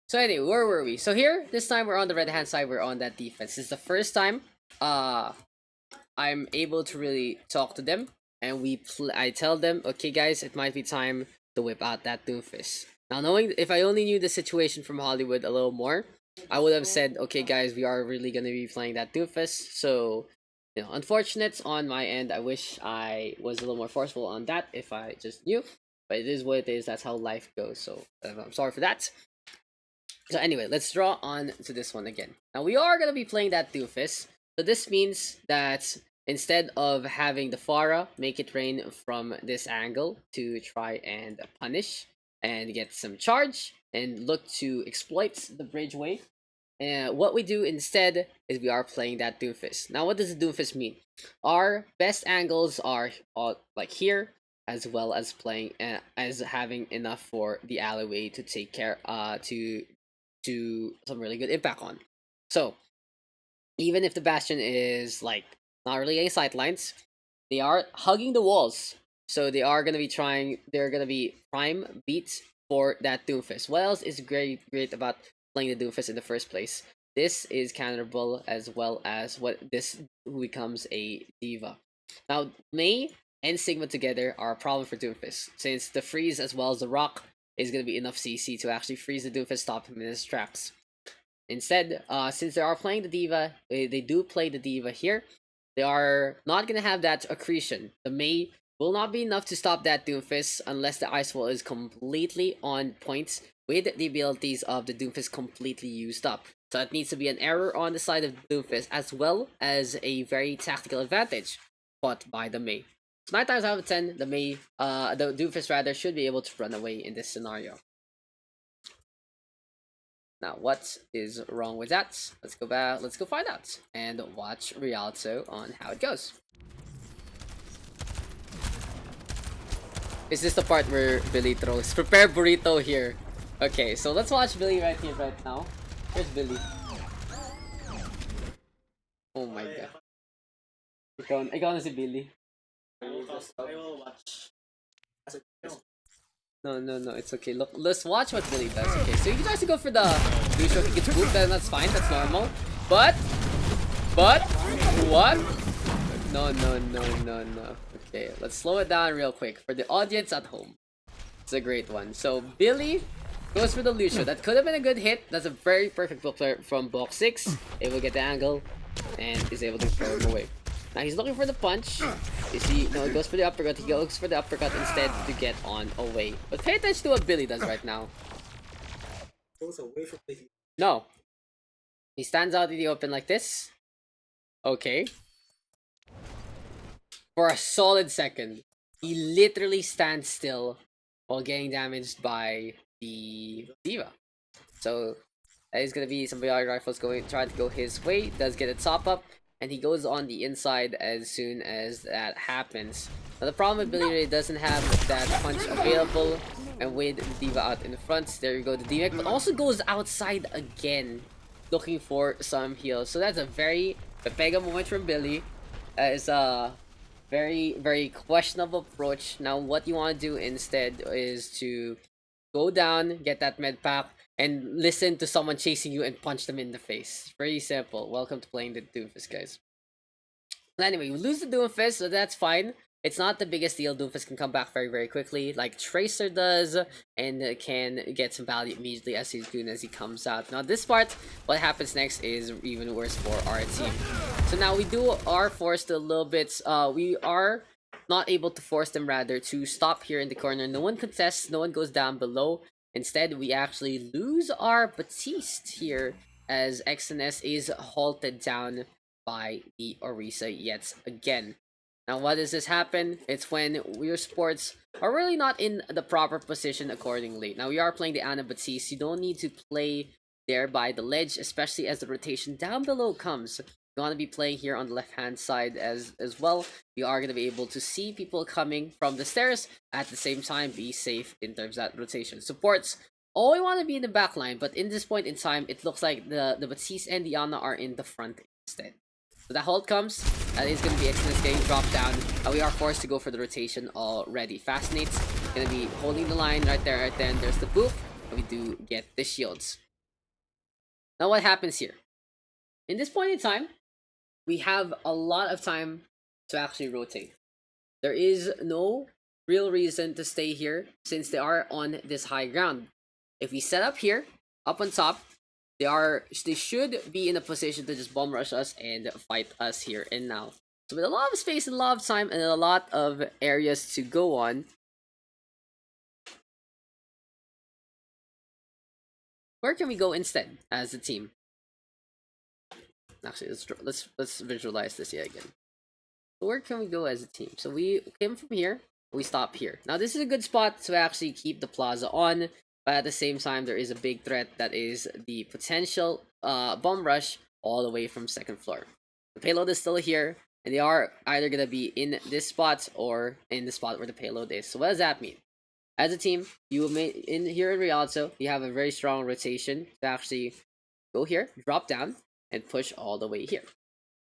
Speaker 1: So anyway, where were we? So here, this time we're on the right hand side, we're on that defense. This is the first time I'm able to really talk to them. And I tell them, okay guys, it might be time to whip out that Doomfist. Now knowing, if I only knew the situation from Hollywood a little more, I would have said, okay guys, we are really going to be playing that Doomfist. So, you know, unfortunate on my end. I wish I was a little more forceful on that if I just knew. But it is what it is, that's how life goes. So, I'm sorry for that. So anyway, let's draw on to this one again. Now we are going to be playing that Doomfist. So this means that instead of having the Pharah make it rain from this angle to try and punish and get some charge and look to exploit the bridgeway, what we do instead is we are playing that Doomfist. Now what does the Doomfist mean? Our best angles are like here, as well as playing as having enough for the alleyway to take care to some really good impact on. So even if the Bastion is like not really any sightlines, they are hugging the walls. So they are gonna be they're gonna be prime beats for that Doomfist. What else is great about playing the Doomfist in the first place? This is counterable as well as what this becomes a diva. Now Mei and Sigma together are a problem for Doomfist, since the freeze as well as the rock is gonna be enough CC to actually freeze the Doomfist, stop him in his tracks. Instead, since they are playing the diva, they do play the diva here. They are not going to have that accretion. The Mei will not be enough to stop that Doomfist unless the Ice Wall is completely on point with the abilities of the Doomfist completely used up. So it needs to be an error on the side of the Doomfist as well as a very tactical advantage fought by the Mei. So 9 times out of 10, the Doomfist rather should be able to run away in this scenario. Now, what is wrong with that? Let's go back, let's go find out, and watch Rialto on how it goes. Is this the part where Billy throws? Prepare burrito here. Okay, so let's watch Billy right here, right now. Here's Billy. Oh my god. Ikaw na si Billy.
Speaker 5: I will watch.
Speaker 1: No, it's okay. Look, let's watch what Billy does. Okay, so he tries to go for the Lucio. He gets booped, then that's fine, that's normal. But, what? No. Okay, let's slow it down real quick for the audience at home. It's a great one. So, Billy goes for the Lucio. That could have been a good hit. That's a very perfect book player from box 6. Able to get the angle, and is able to throw him away. Now he's looking for the punch. You see, no, he goes for the uppercut. He looks for the uppercut instead to get on away. But pay attention to what Billy does right now.
Speaker 5: Goes away from the.
Speaker 1: No. He stands out in the open like this. Okay. For a solid second. He literally stands still while getting damaged by the diva. So that is gonna be some BR rifles trying to go his way. Does get a top up. And he goes on the inside as soon as that happens. Now the problem with Billy Ray doesn't have that punch available, and with the diva out in the front, there you go, the D-Mech, but also goes outside again, looking for some heals. So that's a very Pepega moment from Billy. It's a very, very questionable approach. Now what you want to do instead is to go down, get that med pack, and listen to someone chasing you and punch them in the face. Very simple. Welcome to playing the Doomfist, guys. But anyway, we lose the Doomfist, so that's fine. It's not the biggest deal. Doomfist can come back very, very quickly, like Tracer does, and can get some value immediately as soon as he comes out. Now this part, what happens next is even worse for our team. So now we are forced a little bit, we are not able to force them rather to stop here in the corner. No one contests, no one goes down below. Instead, we actually lose our Batiste here as XNS is halted down by the Orisa yet again. Now, why does this happen? It's when your sports are really not in the proper position accordingly. Now, we are playing the Anubis, so you don't need to play there by the ledge, especially as the rotation down below comes. You want to be playing here on the left-hand side as well. You are going to be able to see people coming from the stairs. At the same time, be safe in terms of that rotation. Supports always want to be in the back line, but in this point in time, it looks like the Baptiste and the Ana are in the front instead. So that hold comes, that is going to be Exodus getting dropped down, and we are forced to go for the rotation already. Fascinates going to be holding the line right there, and there's the boop, and we do get the shields. Now what happens here? In this point in time, we have a lot of time to actually rotate. There is no real reason to stay here since they are on this high ground. If we set up here, up on top, they should be in a position to just bomb rush us and fight us here and now. So with a lot of space and a lot of time and a lot of areas to go on, where can we go instead as a team? Actually, let's visualize this yet again. Where can we go as a team? So we came from here, we stop here. Now this is a good spot to actually keep the plaza on, but at the same time there is a big threat that is the potential bomb rush all the way from second floor. The payload is still here, and they are either gonna be in this spot or in the spot where the payload is. So what does that mean? As a team, you in Rialto, you have a very strong rotation to actually go here, drop down, and push all the way here.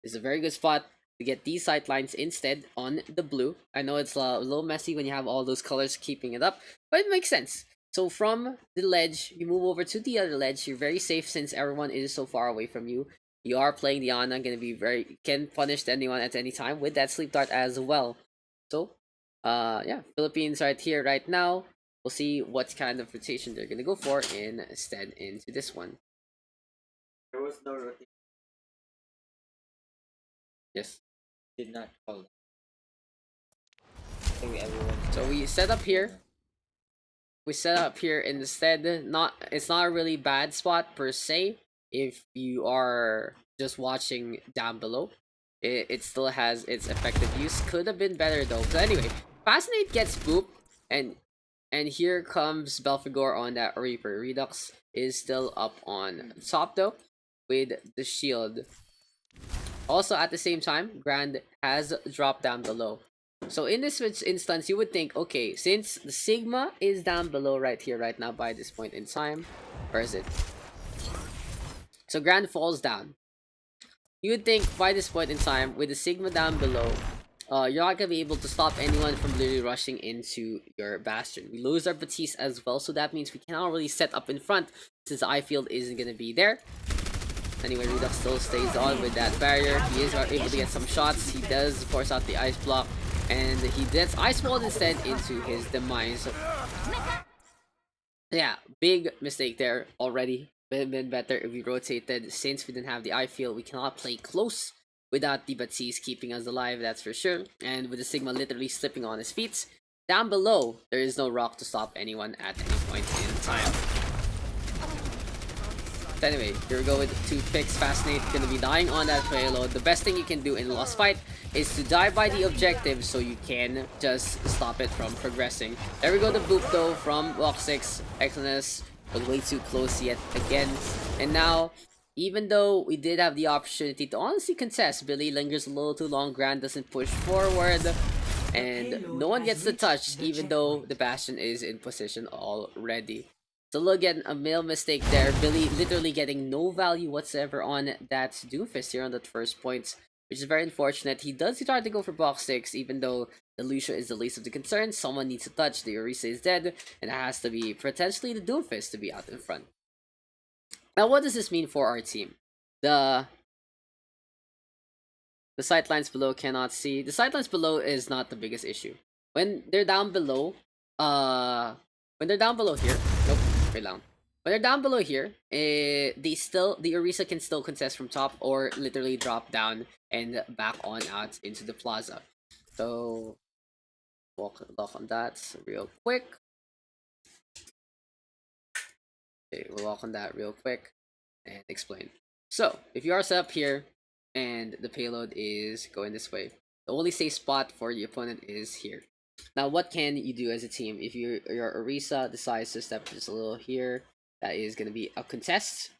Speaker 1: This is a very good spot to get these sight lines instead on the blue. I know it's a little messy when you have all those colors keeping it up, but it makes sense. So from the ledge, you move over to the other ledge. You're very safe since everyone is so far away from you. You are playing the Ana, gonna be can punish anyone at any time with that sleep dart as well. So, yeah, Philippines right here, right now. We'll see what kind of rotation they're gonna go for instead into this one.
Speaker 3: There was no rotation.
Speaker 1: Yes.
Speaker 3: Did not call.
Speaker 1: So we set up here. We set up here instead. It's not a really bad spot per se if you are just watching down below. It still has its effective use. Could have been better though. So anyway, Fascinate gets booped, and here comes Belphegor on that Reaper. Redux is still up on top though with the shield. Also, at the same time, Grand has dropped down below. So in this instance, you would think, okay, since the Sigma is down below right here, right now, by this point in time, where is it? So Grand falls down. You would think by this point in time, with the Sigma down below, you're not going to be able to stop anyone from literally rushing into your Bastion. We lose our Baptiste as well, so that means we cannot really set up in front since the eye field isn't going to be there. Anyway, Redux still stays on with that barrier. He is able to get some shots. He does force out the ice block, and he gets ice walled instead into his demise. Yeah, big mistake there already. Been better if we rotated. Since we didn't have the eye field, we cannot play close without the Baptiste keeping us alive, that's for sure. And with the Sigma literally slipping on his feet, down below, there is no rock to stop anyone at any point in time. So anyway, here we go with 2 picks. Fascinate gonna be dying on that payload. The best thing you can do in Lost Fight is to die by the objective so you can just stop it from progressing. There we go, the boop though from Block 6. Exodus was way too close yet again. And now, even though we did have the opportunity to honestly contest, Billy lingers a little too long. Grand doesn't push forward, and no one gets the touch, even though the Bastion is in position already. So look at a middle mistake there. Billy literally getting no value whatsoever on that Doomfist here on that first point, which is very unfortunate. He does try to go for box 6, even though the Lucia is the least of the concerns. Someone needs to touch. The Orisa is dead, and it has to be potentially the Doomfist to be out in front. Now, what does this mean for our team? The sightlines below cannot see. The sightlines below is not the biggest issue. When they're down below, when they're down below here, nope. Wait long. When they're down below here, the Orisa can still contest from top or literally drop down and back on out into the plaza. So walk on that real quick. Okay, we'll walk on that real quick and explain. So if you are set up here and the payload is going this way, The only safe spot for the opponent is here. Now, what can you do as a team if your Orisa decides to step just a little here? That is going to be a contest,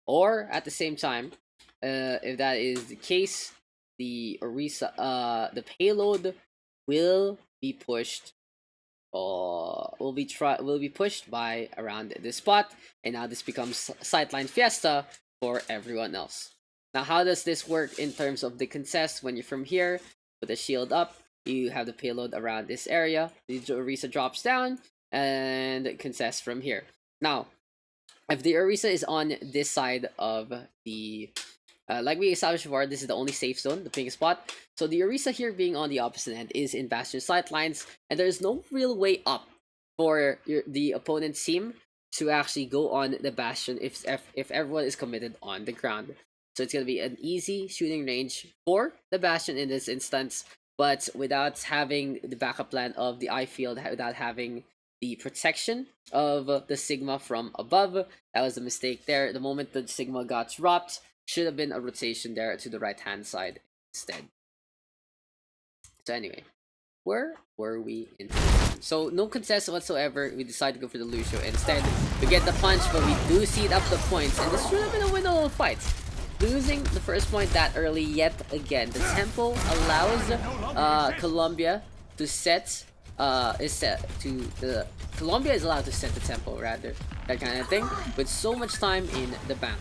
Speaker 1: or at the same time, if that is the case, the Orisa, the payload will be pushed. Will be pushed by around this spot, and now this becomes sideline fiesta for everyone else. Now, how does this work in terms of the contest? When you're from here, with the shield up, you have the payload around this area. The Orisa drops down and contest from here. Now, if the Orisa is on this side of the like we established before, this is the only safe zone, the pink spot. So the Orisa here being on the opposite end is in Bastion sidelines, and there's no real way up for the opponent's team to actually go on the Bastion if everyone is committed on the ground. So it's going to be an easy shooting range for the Bastion in this instance, but without having the backup plan of the eye field, without having the protection of the Sigma from above. That was a mistake there. The moment the Sigma got dropped, should have been a rotation there to the right hand side instead. So anyway, where were we in? So no contest whatsoever. We decided to go for the Lucio instead. We get the punch, but we do seed up the points, and this should have been a winnable fight. Losing the first point that early yet again. The tempo allows Colombia to set Colombia is allowed to set the tempo, rather, that kind of thing, with so much time in the bank.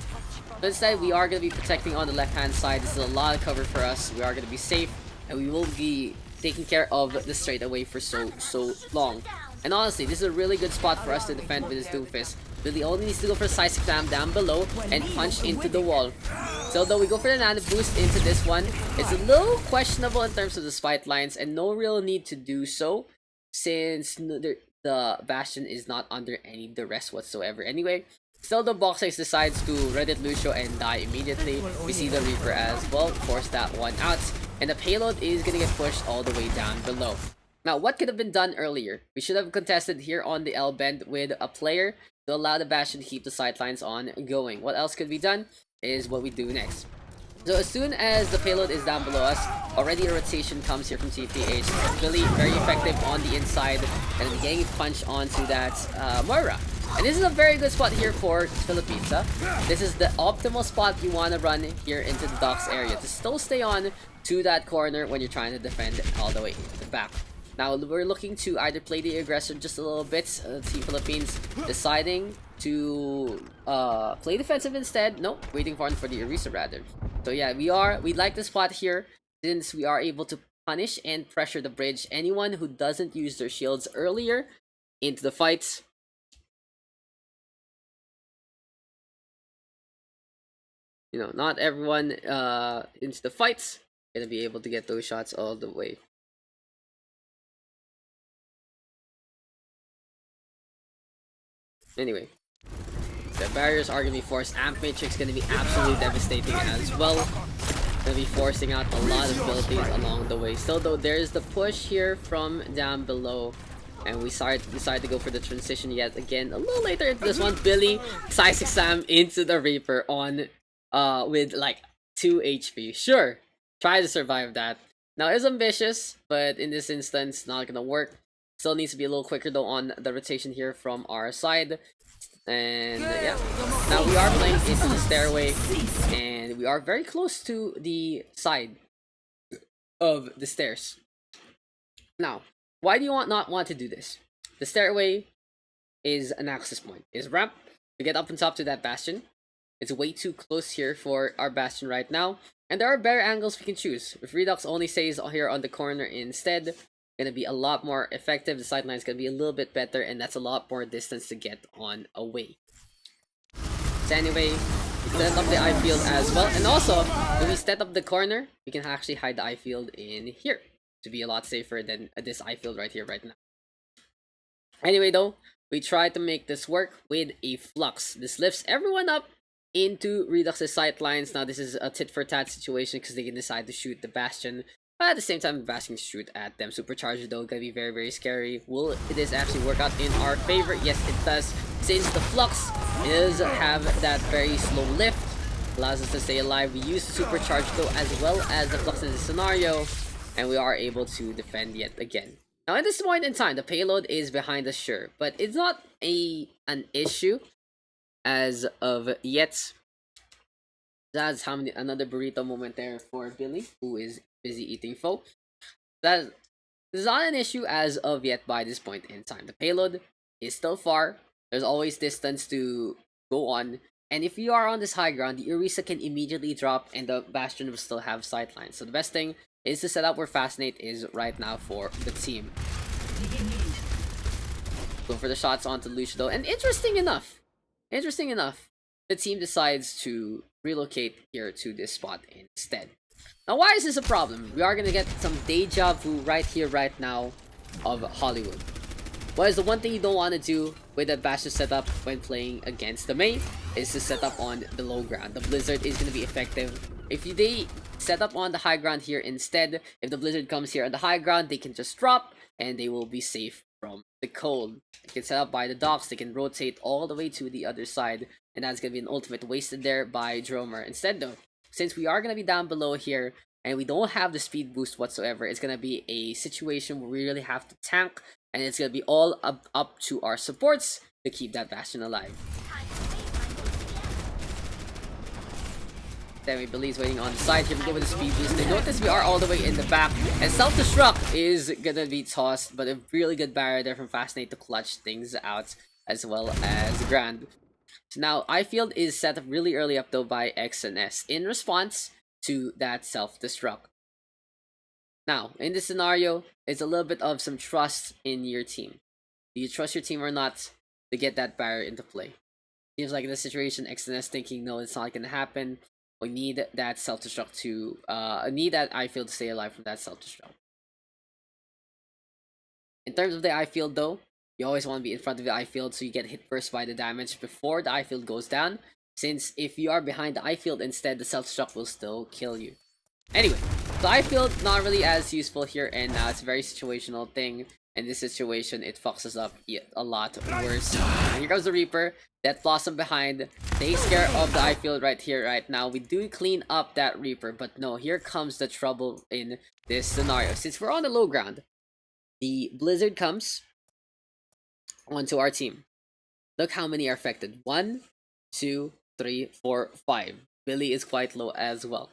Speaker 1: So instead, we are going to be protecting on the left hand side. This is a lot of cover for us. We are going to be safe, and we will be taking care of the straightaway for so long. And honestly, this is a really good spot for us to defend with this Doomfist. Really only needs to go for a size exam down below and punch into the wall. So though we go for the nano boost into this one, it's a little questionable in terms of the spite lines, and no real need to do so since the Bastion is not under any duress whatsoever anyway. Still, the Box X decides to Reddit Lucio and die immediately. We see the Reaper as well, force that one out, and the payload is gonna get pushed all the way down below. Now, what could have been done earlier? We should have contested here on the L bend with a player to allow the Bastion to keep the sidelines on going. What else could be done is what we do next. So as soon as the payload is down below us, already a rotation comes here from TPH. Really very effective on the inside, and getting a punch onto that Moira. And this is a very good spot here for Philippines. This is the optimal spot you want to run here into the Daks area to still stay on to that corner when you're trying to defend all the way into the back. Now, we're looking to either play the aggressor just a little bit. Team Philippines deciding to play defensive instead. Nope, waiting for the Orisa rather. So yeah, we like the spot here since we are able to punish and pressure the bridge. Anyone who doesn't use their shields earlier into the fights, you know, not everyone into the fights gonna be able to get those shots all the way. Anyway, the barriers are going to be forced. Amp Matrix going to be absolutely devastating as well. Going to be forcing out a lot of abilities along the way. Still though, there's the push here from down below. And we decide to go for the transition yet again. A little later into this one, Billy size exam into the Reaper on with like 2 HP. Sure, try to survive that. Now it's ambitious, but in this instance, not going to work. Still needs to be a little quicker though on the rotation here from our side. And yeah, now we are playing into the stairway, and we are very close to the side of the stairs. Now, why do you not want to do this? The stairway is an access point. It's ramp to get up on top to that Bastion. It's way too close here for our Bastion right now, and there are better angles we can choose. If Redux only stays here on the corner instead, gonna be a lot more effective. The sideline is gonna be a little bit better, and that's a lot more distance to get on away. So anyway, we set up the eye field as well, and also when we set up the corner, we can actually hide the eye field in here to be a lot safer than this eye field right here right now. Anyway though, we try to make this work with a flux. This lifts everyone up into Redux's sightlines. Now this is a tit for tat situation because they can decide to shoot the Bastion. But at the same time, Bastion can shoot at them. Supercharger though gonna be very scary. Will this actually work out in our favor? Yes, it does. Since the flux does have that very slow lift, allows us to stay alive. We use Supercharge though as well as the flux in this scenario. and we are able to defend yet again. Now at this point in time, the payload is behind us, sure, but it's not an issue as of yet. That's how many another burrito moment there for Billy, who is busy eating pho. That is not an issue as of yet by this point in time. The payload is still far. There's always distance to go on. And if you are on this high ground, the Orisa can immediately drop and the Bastion will still have sightlines. So the best thing is to set up where Fascinate is right now for the team. Go for the shots onto Lucio. And interesting enough, the team decides to relocate here to this spot instead. Now, why is this a problem? We are going to get some deja vu right here, right now of Hollywood. What is the one thing you don't want to do with that Bastion setup when playing against the main is to set up on the low ground. The Blizzard is going to be effective. If they set up on the high ground here instead, if the Blizzard comes here on the high ground, they can just drop and they will be safe from the cold. They can set up by the docks, they can rotate all the way to the other side, and that's going to be an ultimate wasted there by Dromer. Instead though, since we are going to be down below here and we don't have the speed boost whatsoever, it's going to be a situation where we really have to tank, and it's going to be all up to our supports to keep that Bastion alive. Then we Billy's waiting on the side here. We go with the speed boost. They notice we are all the way in the back, and self-destruct is gonna be tossed, but a really good barrier there from Fascinate to clutch things out as well as Grand. So now I-Field is set up really early up though by X and S in response to that self-destruct. Now in this scenario, it's a little bit of some trust in your team. Do you trust your team or not to get that barrier into play? Seems like in this situation, X and S thinking no, it's not gonna happen. We need that self-destruct to, need that I-Field to stay alive from that self-destruct. In terms of the I-Field though, you always want to be in front of the I-Field so you get hit first by the damage before the I-Field goes down, since if you are behind the I-Field instead, the self-destruct will still kill you. Anyway, the I-Field not really as useful here, and it's a very situational thing. In this situation, it fucks us up a lot worse. And here comes the Reaper. That Blossom behind takes care of the I-Field right here, right now. We do clean up that Reaper, but no, here comes the trouble in this scenario. Since we're on the low ground, the Blizzard comes onto our team. Look how many are affected. 1, 2, 3, 4, 5. Billy is quite low as well.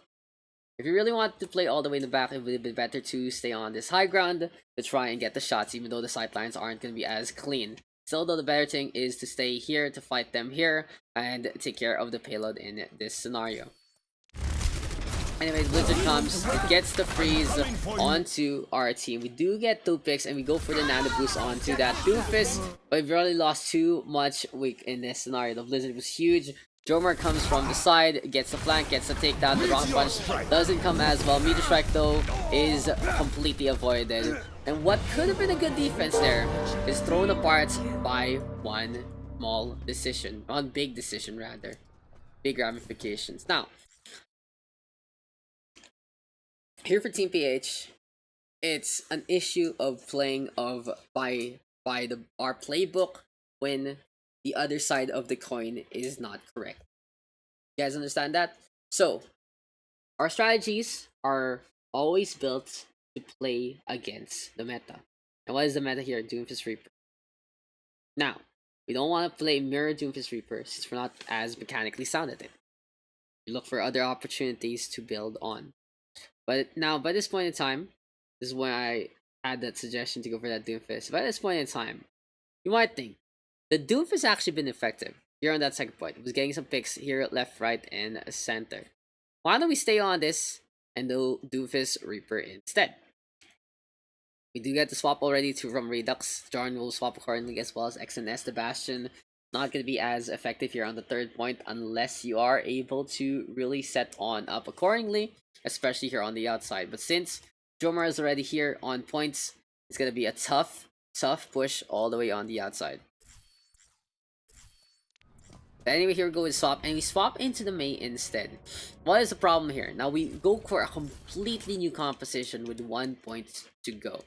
Speaker 1: If you really want to play all the way in the back, it would be better to stay on this high ground to try and get the shots, even though the sightlines aren't going to be as clean. Still though, the better thing is to stay here, to fight them here, and take care of the payload in this scenario. Anyway, Blizzard comes, it gets the freeze onto our team. We do get 2 picks, and we go for the nano boost onto that Doomfist, but we've already lost too much weak in this scenario. The Blizzard was huge. Dromer comes from the side, gets the flank, gets the takedown. The Rock Punch doesn't come as well. Meteor Strike though is completely avoided. And what could have been a good defense there is thrown apart by one small decision. One big decision rather. Big ramifications. Now, here for Team PH, it's an issue of playing by our playbook when the other side of the coin is not correct. You guys understand that? So, our strategies are always built to play against the meta. And what is the meta here? Doomfist Reaper. Now, we don't want to play mirror Doomfist Reaper since we're not as mechanically sound at it. We look for other opportunities to build on. But now, by this point in time, this is when I had that suggestion to go for that Doomfist. By this point in time, you might think, the Doomfist has actually been effective here on that second point. It was getting some picks here, left, right, and center. Why don't we stay on this and do Doomfist Reaper instead? We do get the swap already from Redux. Jarn will swap accordingly as well as X and S. The Bastion not going to be as effective here on the third point unless you are able to really set on up accordingly, especially here on the outside. But since Dromer is already here on points, it's going to be a tough push all the way on the outside. But anyway, here we go with swap, and we swap into the Mei instead. What is the problem here? Now we go for a completely new composition with 1 point to go.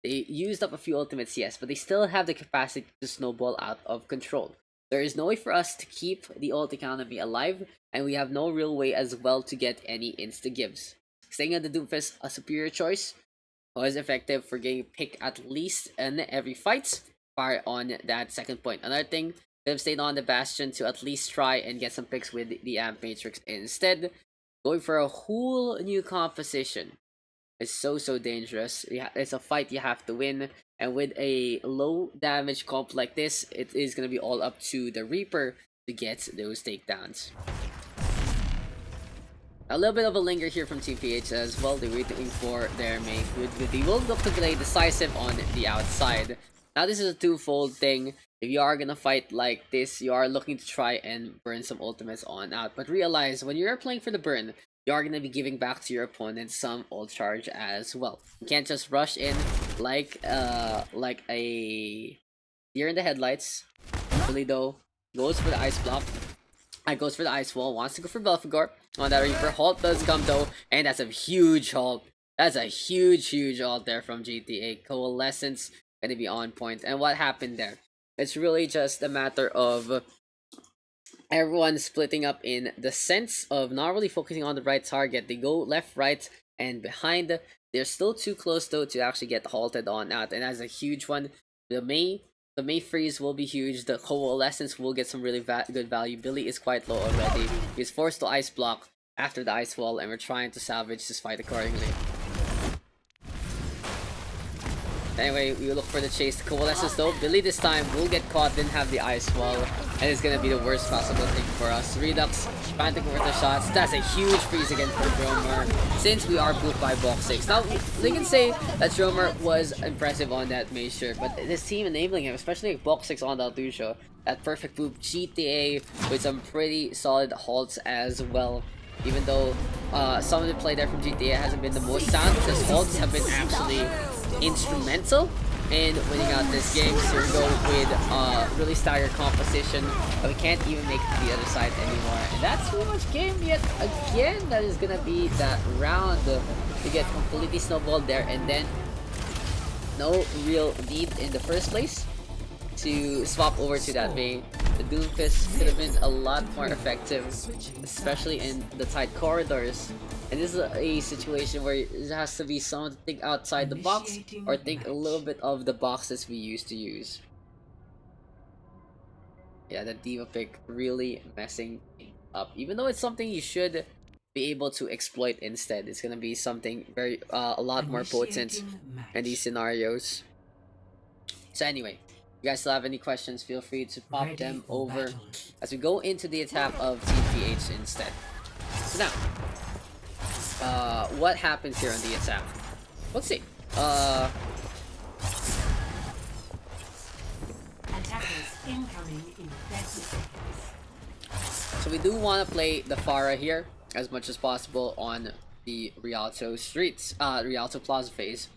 Speaker 1: They used up a few ultimates, yes, but they still have the capacity to snowball out of control. There is no way for us to keep the ult economy alive, and we have no real way as well to get any insta-gives. Staying on the Doomfist, a superior choice, was effective for getting pick at least in every fight. Fire on that second point. Another thing, could have stayed on the Bastion to at least try and get some picks with the Amp Matrix. Instead, going for a whole new composition is so dangerous. Yeah, it's a fight you have to win, and with a low damage comp like this, it is gonna be all up to the Reaper to get those takedowns. A little bit of a linger here from Team PH as well. They're waiting for their main. They will look to play decisive on the outside. Now this is a twofold thing. If you are gonna fight like this, you are looking to try and burn some ultimates on out. But realize when you're playing for the burn, you are gonna be giving back to your opponent some ult charge as well. You can't just rush in like a deer in the headlights. Really though, goes for the ice block. Goes for the ice wall, wants to go for Belphegor on that Reaper. Halt does come though, and that's a huge halt. That's a huge halt there from GTA. Coalescence gonna be on point. And what happened there? It's really just a matter of everyone splitting up in the sense of not really focusing on the right target. They go left, right, and behind. They're still too close though to actually get halted on out, and that's a huge one. The May freeze will be huge. The coalescence will get some really good value. Billy is quite low already. He's forced to ice block after the ice wall, and we're trying to salvage this fight accordingly. Anyway, we look for the chase. The coalescence though. Billy this time will get caught, didn't have the ice wall, and it's gonna be the worst possible thing for us. Redux trying to convert the shots. That's a huge freeze again for Dromer, since we are booped by box 6. Now, they can say that Dromer was impressive on that measure, but this team enabling him, especially box 6 on that Lucio, that perfect boop. GTA with some pretty solid halts as well. Even though some of the play there from GTA hasn't been the most sound, his halts have been actually instrumental in winning out this game. So we go with really staggered composition, but we can't even make it to the other side anymore. And that's pretty much game yet again. That is gonna be that round. We get completely snowballed there, and then no real need in the first place to swap over to that main. The Doomfist could have been a lot more effective, especially in the tight corridors. And this is a situation where it has to be someone to think outside the box, or think a little bit of the boxes we used to use. Yeah, the D.Va pick really messing up. Even though it's something you should be able to exploit instead. It's gonna be something very a lot more potent in these scenarios. So anyway, if you guys still have any questions, feel free to pop them over as we go into the attack of Team PH instead. So now, what happens here on the attack? Let's see.
Speaker 6: Attackers incoming in 30 seconds.
Speaker 1: So we do want to play the Pharah here as much as possible on the Rialto streets. Rialto Plaza phase.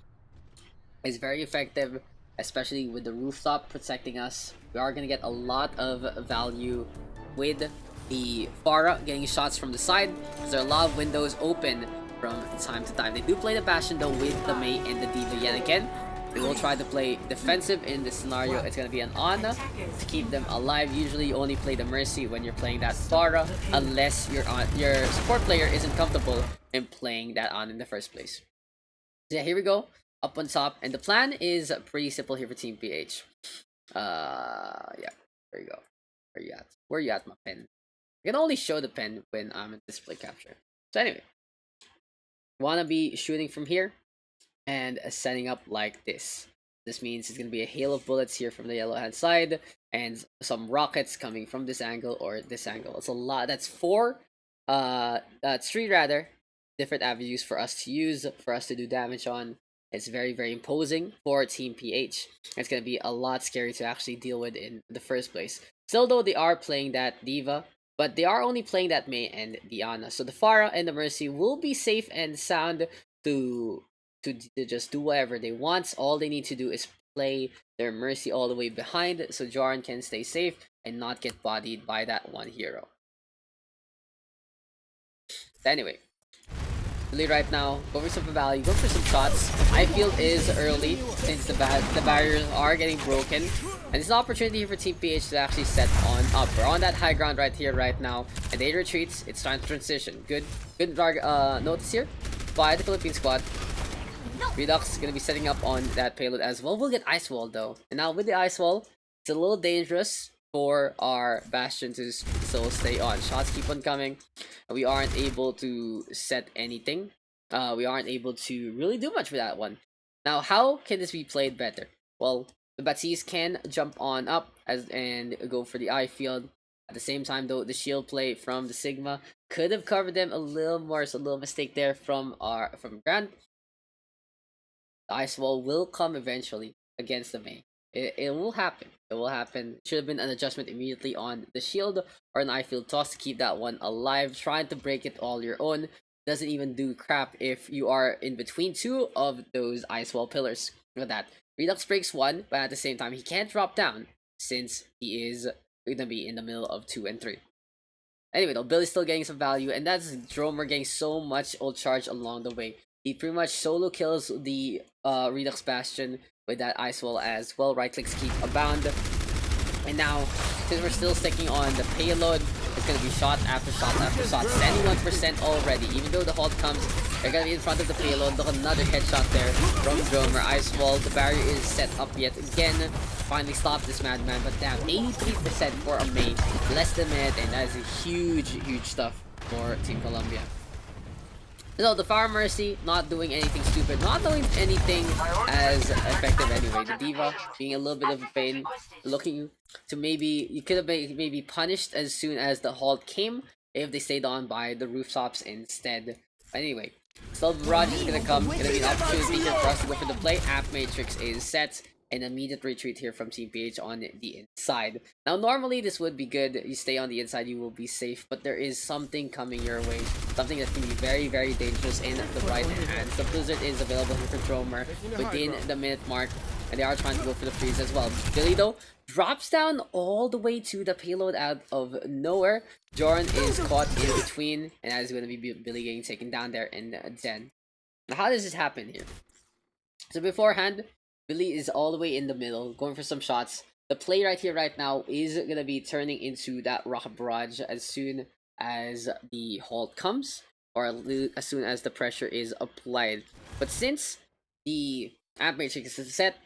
Speaker 1: It's very effective, especially with the rooftop protecting us. We are going to get a lot of value with the Pharah getting shots from the side, because there are a lot of windows open from time to time. They do play the Bastion though with the Mei and the D.Va yet again. They will try to play defensive in this scenario. It's going to be an Ana to keep them alive. Usually you only play the Mercy when you're playing that Pharah, unless your support player isn't comfortable in playing that Ana in the first place. So yeah, here we go. Up on top, and the plan is pretty simple here for Team PH. Yeah, there you go. Where you at, my pen? I can only show the pen when I'm in display capture. So anyway, wanna be shooting from here and setting up like this. This means it's gonna be a hail of bullets here from the yellow hand side, and some rockets coming from this angle or this angle. It's a lot. That's three rather different avenues for us to use, for us to do damage on. It's very, very imposing for Team PH. It's going to be a lot scary to actually deal with in the first place. Still though, they are playing that D.Va, but they are only playing that Mei and Diana. So the Pharah and the Mercy will be safe and sound to just do whatever they want. All they need to do is play their Mercy all the way behind, so Joran can stay safe and not get bodied by that one hero. Anyway, Billy right now, go for some value, go for some shots. Highfield is early since the barriers are getting broken. And it's an opportunity for Team PH to actually set on up. We're on that high ground right here, right now. And they retreat. It's time to transition. Good notice here by the Philippine squad. Redux is gonna be setting up on that payload as well. We'll get Ice Wall though. And now with the Ice Wall, it's a little dangerous for our Bastion to still stay on. Shots keep on coming. We aren't able to set anything. We aren't able to really do much for that one. Now, how can this be played better? Well, the Baptiste can jump on up and go for the eye field. At the same time, though, the shield play from the Sigma could have covered them a little more. So a little mistake there from Grand. The Ice Wall will come eventually against the Mei. It will happen. It will happen. Should have been an adjustment immediately on the shield or an eye field toss to keep that one alive. Trying to break it all your own doesn't even do crap if you are in between two of those Ice Wall pillars. Look at that. Redux breaks one, but at the same time, he can't drop down since he is going to be in the middle of 2 and 3. Anyway, though, Billy's still getting some value, and that's Dromer getting so much ult charge along the way. He pretty much solo kills the Redux Bastion with that Ice Wall as well. Right clicks keep abound. And now, since we're still sticking on the payload, it's going to be shot after shot after shot. 71% already. Even though the halt comes, they're going to be in front of the payload. Look, another headshot there from Dromer. Ice Wall. The barrier is set up yet again. Finally stop this madman. But damn, 83% for a Mei. Less than mid. And that is a huge, huge stuff for Team Colombia. So the Fire Mercy not doing anything stupid, not doing anything as effective anyway. The Diva being a little bit of a pain, looking to maybe you could have maybe punished as soon as the halt came if they stayed on by the rooftops instead. Anyway, still Barrage is gonna come, gonna be an opportunity here for us to go for the play. App Matrix is set. An immediate retreat here from Team PH on the inside. Now, normally this would be good. You stay on the inside, you will be safe. But there is something coming your way. Something that can be very, very dangerous in the right hand. The Blizzard is available here for Dromer within the minute mark. And they are trying to go for the freeze as well. Billy, though, drops down all the way to the payload out of nowhere. Joran is caught in between. And that is going to be Billy getting taken down there in Zen. Now, how does this happen here? So beforehand, Billy is all the way in the middle, going for some shots. The play right here, right now, is going to be turning into that rocket barrage as soon as the halt comes, or as soon as the pressure is applied. But since the Amp Matrix is set,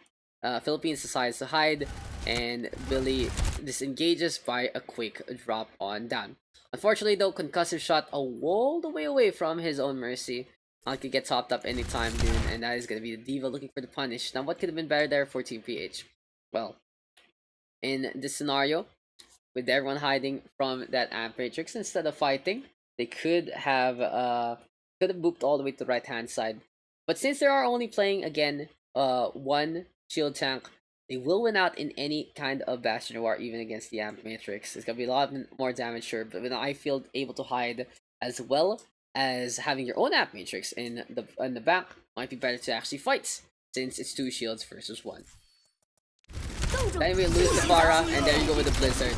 Speaker 1: Philippines decides to hide, and Billy disengages by a quick drop on down. Unfortunately, though, concussive shot all the way away from his own Mercy. Could get topped up anytime, dude, and that is going to be the Diva looking for the punish. Now, what could have been better there for Team PH? Well, in this scenario, with everyone hiding from that Amp Matrix instead of fighting, they could have booped all the way to the right-hand side. But since they are only playing, again, one shield tank, they will win out in any kind of Bastion War, even against the Amp Matrix. It's going to be a lot more damage, sure, but with an eye field able to hide as well as having your own Amp Matrix in the back, might be better to actually fight, since it's 2 shields versus 1. Then we lose the Pharah, and there you go with the Blizzard.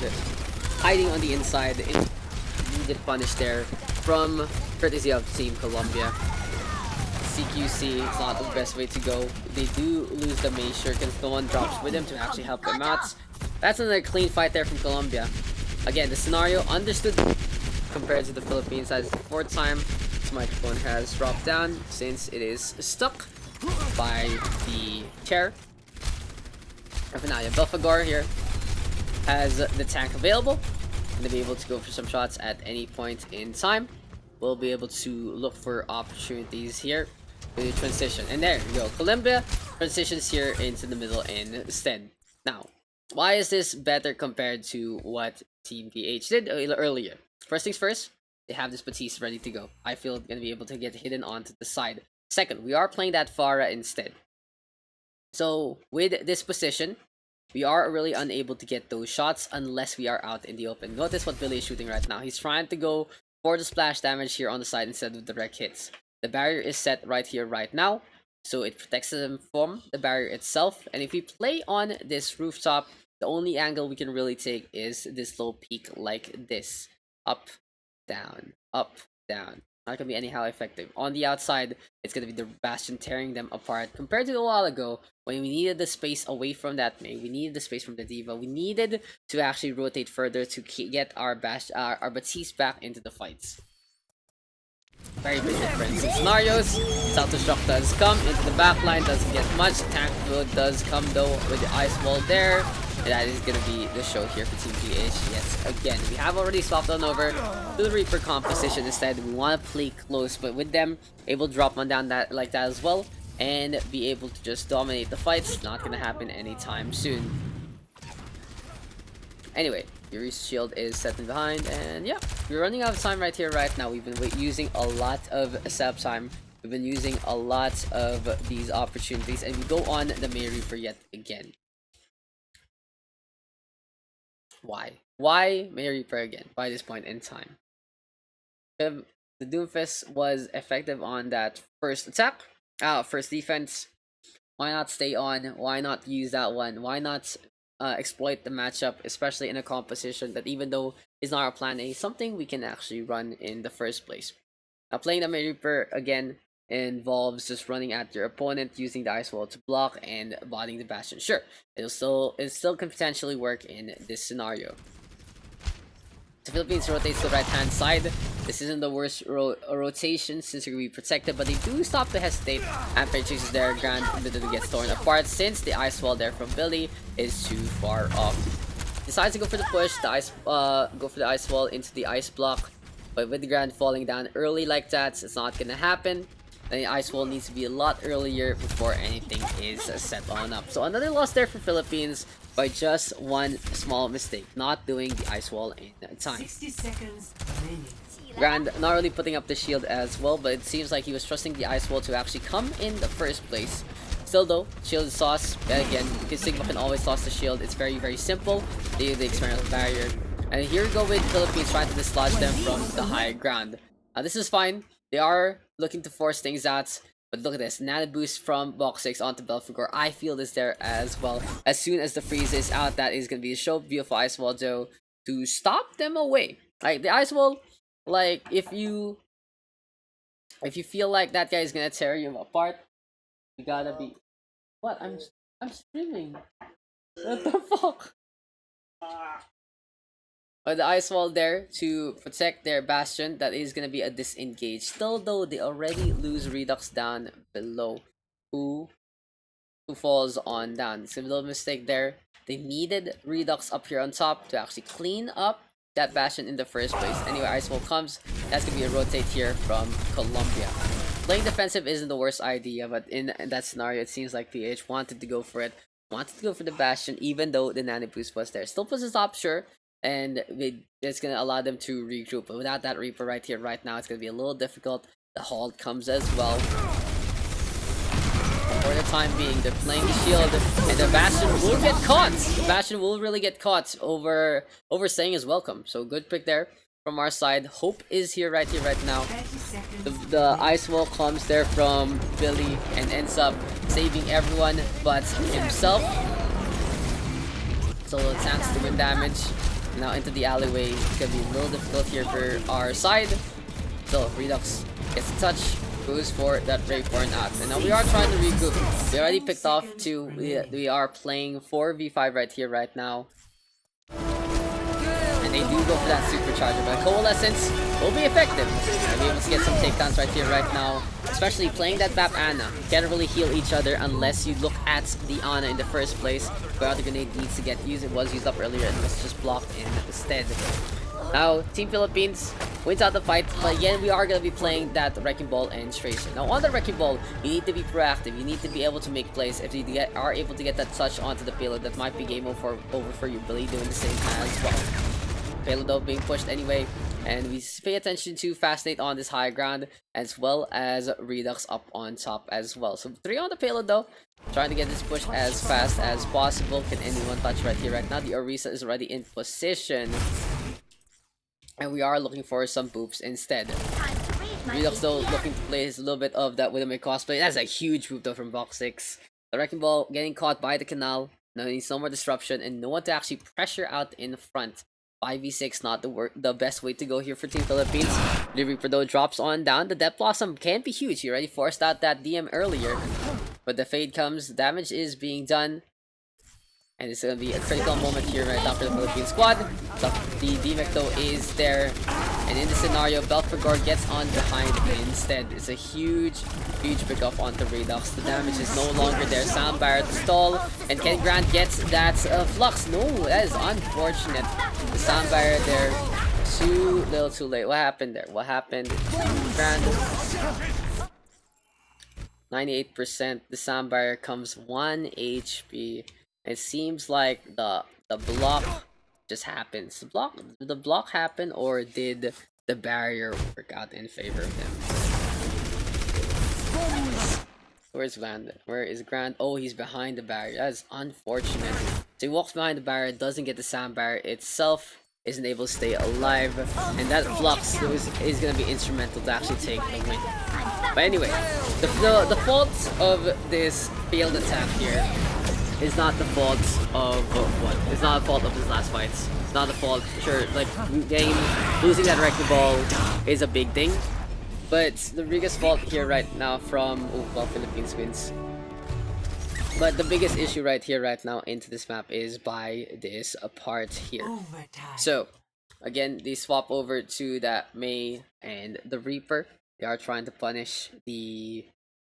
Speaker 1: Hiding on the inside, immediate punish there from courtesy of Team Colombia. CQC is not the best way to go. They do lose the Mei Shuriken, no one drops with him to actually help them out. That's another clean fight there from Colombia. Again, the scenario understood compared to the Philippines. As the 4th time this microphone has dropped down since it is stuck by the chair. Now, Belfagor here has the tank available and to be able to go for some shots at any point in time. We'll be able to look for opportunities here to transition. And there you go. Colombia transitions here into the middle instead. Now, why is this better compared to what Team PH did earlier? First things first, they have this Baptiste ready to go. I feel gonna be able to get hidden onto the side. Second, we are playing that Pharah instead. So with this position, we are really unable to get those shots unless we are out in the open. Notice what Billy is shooting right now. He's trying to go for the splash damage here on the side instead of direct hits. The barrier is set right here, right now, so it protects them from the barrier itself. And if we play on this rooftop, the only angle we can really take is this low peak like this. Up, down, up, down. Not gonna be anyhow effective. On the outside, it's gonna be the Bastion tearing them apart. Compared to a while ago, when we needed the space away from that Mei, we needed the space from the Diva. We needed to actually rotate further to get our Baptiste back into the fights. Very big difference in scenarios. Self-destruct does come into the backline, doesn't get much. Tank build does come though with the ice wall there. And that is gonna be the show here for Team PH. Yes, again, we have already swapped on over to the Reaper composition instead. We want to play close, but with them able to drop one down that like that as well, and be able to just dominate the fights. Not gonna happen anytime soon. Anyway, Yuri's shield is setting behind, and yeah, we're running out of time right here, right now. We've been using a lot of setup time. We've been using a lot of these opportunities, and we go on the May Reaper yet again. Why? Why May Reaper again by this point in time? If the Doomfist was effective on that first attack, first defense, why not stay on? Why not use that one? Why not exploit the matchup, especially in a composition that, even though is not our plan A, something we can actually run in the first place. Now, playing the May Reaper again involves just running at your opponent, using the ice wall to block and botting the bastion. Sure, it still can potentially work in this scenario. The Philippines rotates to the right hand side. This isn't the worst rotation since you're going to be protected, but they do stop to hesitate. And chases their Grand literally gets torn apart since the ice wall there from Billy is too far off. Decides to go for the push, go for the ice wall into the ice block, but with the Grand falling down early like that, it's not gonna happen. And the ice wall needs to be a lot earlier before anything is set on up. So another loss there for Philippines by just one small mistake, not doing the ice wall in time.
Speaker 6: 60 seconds remaining.
Speaker 1: Grand not really putting up the shield as well, but it seems like he was trusting the ice wall to actually come in the first place. Still though, shield sauce, again, because Sigma can always toss the shield. It's very, very simple. They use the experimental barrier. And here we go with Philippines trying to dislodge them from the high ground. This is fine. They are looking to force things out. But look at this, nano boost from box 6 onto Belfagor. I feel this there as well. As soon as the freeze is out, that is going to be a show. Beautiful ice wall though to stop them away. Like the ice wall, like if you feel like that guy is going to tear you apart, you gotta be... What? I'm streaming. What the fuck? But the ice wall there to protect their bastion, that is gonna be a disengage. Still though, they already lose Redux down below, who falls on down. It's a little mistake there. They needed Redux up here on top to actually clean up that bastion in the first place. Anyway, ice wall comes. That's gonna be a rotate here from Colombia. Playing defensive isn't the worst idea, but in that scenario, it seems like PH wanted to go for it. Wanted to go for the bastion, even though the nano boost was there. Still puts us up, sure. And it's going to allow them to regroup. But without that Reaper right here, right now, it's going to be a little difficult. The halt comes as well. For the time being, they're playing the shield. And the Bastion will get caught. The Bastion will really get caught over saying is welcome. So good pick there from our side. Hope is here right now. The ice wall comes there from Billy and ends up saving everyone but himself. Solo attacks to win damage. Now into the alleyway. It's gonna be a little difficult here for our side. So Redux gets a touch, goes for that break for an out. And now we are trying to regroup. We already picked off 2. We are playing 4v5 right here, right now. And they do go for that supercharger, but Coalescence will be effective. We'll be able to get some takedowns right here, right now. Especially playing that Bap Ana. You can't really heal each other unless you look at the Ana in the first place. Where the grenade needs to get used. It was used up earlier and was just blocked instead. Now, Team Philippines wins out the fight, but again, we are going to be playing that Wrecking Ball and Tracer. Now, on the Wrecking Ball, you need to be proactive. You need to be able to make plays. If you are able to get that touch onto the payload, that might be game over for you. Billy doing the same as well. Payload though being pushed anyway, and we pay attention to Fascinate on this high ground, as well as Redux up on top as well. So 3 on the payload though, trying to get this push as fast as possible. Can anyone touch right here, right now? The Orisa is already in position. And we are looking for some boops instead. Redux though looking to play his little bit of that Widowmaker cosplay. That's a huge boop though from box 6. The Wrecking Ball getting caught by the canal. Now he needs no more disruption and no one to actually pressure out in front. 5v6 not the best way to go here for Team Philippines. The Reaper though drops on down. The Death Blossom can be huge. He already forced out that DM earlier. But the Fade comes. Damage is being done. And it's going to be a critical moment here right now for the Philippine squad. So the DMEC though is there And in this scenario, Belphegor gets on behind instead. It's a huge pickup onto Redux. The damage is no longer there. Sound Barrier to stall. And Ken Grant gets that Flux. No, that is unfortunate. The Sound Barrier there. Too little too late. What happened there? What happened? Grant. 98%. The Sound Barrier comes 1 HP. It seems like the block just happens. Did the block happen, or did the barrier work out in favor of him? Where's Grant? Where is Grant? Oh, he's behind the barrier. That is unfortunate. So he walks behind the barrier, doesn't get the Sound Barrier itself, isn't able to stay alive, and that Flux is going to be instrumental to actually take the win. But anyway, the fault of this failed attack here is not the fault of what? It's not the fault of his last fights. It's not the fault. Sure, like losing that wrecking ball is a big thing, but the biggest fault here right now from Philippines wins. But the biggest issue right here, right now, into this map is by this part here. So again, they swap over to that Mei and the Reaper. They are trying to punish the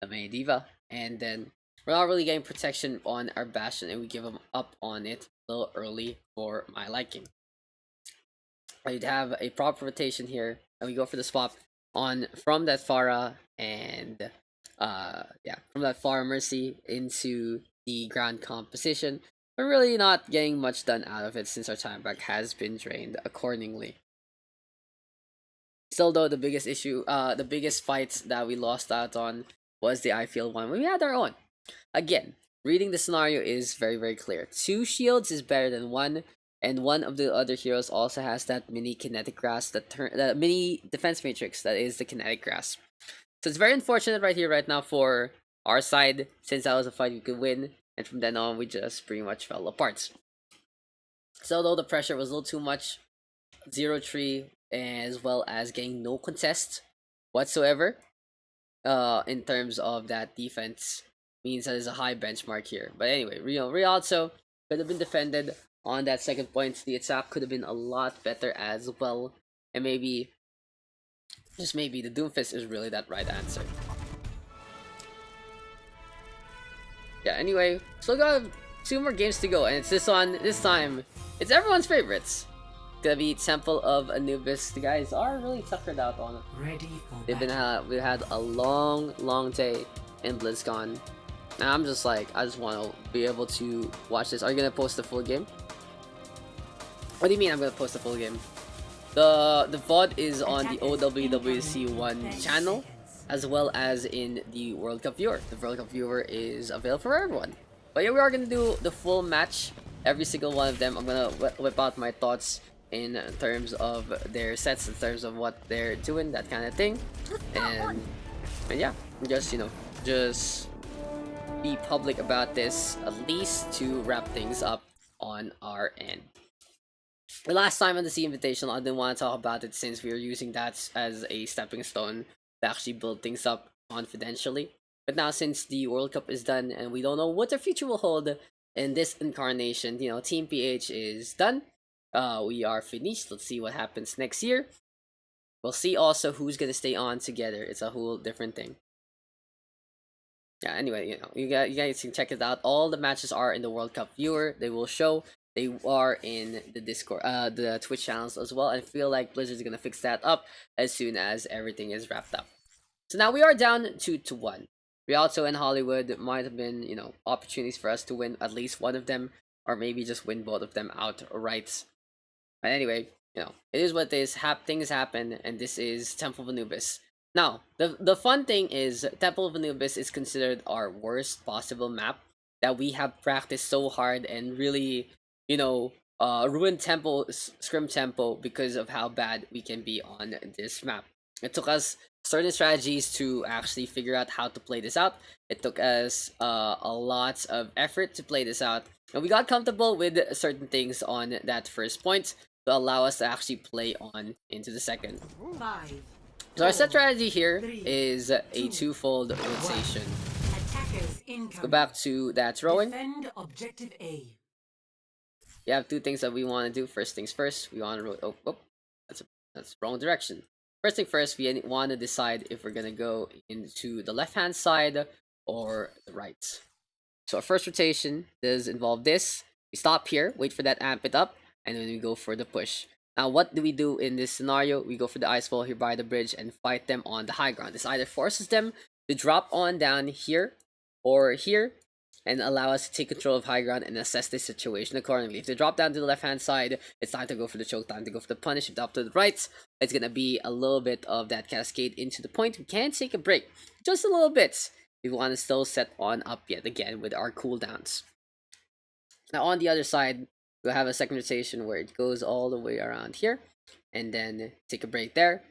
Speaker 1: Mei Diva, and then we're not really getting protection on our Bastion, and we give them up on it a little early for my liking. I'd have a proper rotation here, and we go for the swap on from that Pharah and from that Pharah Mercy into the ground composition. We're really not getting much done out of it since our time back has been drained accordingly. Still though, the biggest issue, the biggest fights that we lost out on was the I-Field one. We had our own. Again, reading the scenario is very, very clear. 2 shields is better than 1, and one of the other heroes also has that mini kinetic grasp, that mini defense matrix that is the kinetic grasp. So it's very unfortunate right here, right now for our side, since that was a fight we could win, and from then on we just pretty much fell apart. So though the pressure was a little too much, 0-3, as well as getting no contest whatsoever, in terms of that defense, means that there's a high benchmark here. But anyway, Rialto could have been defended on that second point. The attack could have been a lot better as well, and maybe, just maybe, the Doomfist is really that right answer. Yeah, anyway, still got 2 more games to go, and it's this one. This time, it's everyone's favorites. It's gonna be Temple of Anubis. The guys are really tuckered out on it. We had a long day in BlizzCon. And I'm just like, I just want to be able to watch this. Are you gonna post the full game? What do you mean I'm gonna post the full game? The VOD is on the OWWC 1 channel, as well as in the World Cup viewer. The World Cup viewer is available for everyone. But yeah, we are gonna do the full match, every single one of them. I'm gonna whip out my thoughts in terms of their sets, in terms of what they're doing, that kind of thing. And yeah, just be public about this, at least to wrap things up on our end. The last time on the Sea Invitational, I didn't want to talk about it since we were using that as a stepping stone to actually build things up confidentially. But now, since the World Cup is done and we don't know what the future will hold in this incarnation, Team PH is done. We are finished. Let's see what happens next year. We'll see also who's gonna stay on together. It's a whole different thing. Yeah, anyway, you guys can check it out. All the matches are in the World Cup viewer. They will show. They are in the Discord, the Twitch channels as well. I feel like Blizzard's gonna fix that up as soon as everything is wrapped up. So now we are down 2-1. Rialto and Hollywood might have been, opportunities for us to win at least one of them, or maybe just win both of them outright. But anyway, it is what it is. Things happen, and this is Temple of Anubis. Now, the fun thing is, Temple of Anubis is considered our worst possible map that we have practiced so hard and really, ruined Scrim Tempo because of how bad we can be on this map. It took us certain strategies to actually figure out how to play this out. It took us a lot of effort to play this out, and we got comfortable with certain things on that first point to allow us to actually play on into the second.
Speaker 6: 5.
Speaker 1: So our set strategy here is a 2-fold rotation. Let's go back to that throwing.
Speaker 6: Defend objective A.
Speaker 1: We have 2 things that we want to do. First things first, we want to That's wrong direction. First thing first, we want to decide if we're gonna go into the left hand side or the right. So our first rotation does involve this. We stop here, wait for that amp it up, and then we go for the push. Now, what do we do in this scenario? We go for the ice wall here by the bridge and fight them on the high ground. This either forces them to drop on down here or here and allow us to take control of high ground and assess the situation accordingly. If they drop down to the left hand side, it's time to go for the choke, time to go for the punish. If they up to the right, it's gonna be a little bit of that cascade into the point. We can take a break, just a little bit. We want to still set on up yet again with our cooldowns. Now on the other side, we'll have a second rotation where it goes all the way around here, and then take a break there.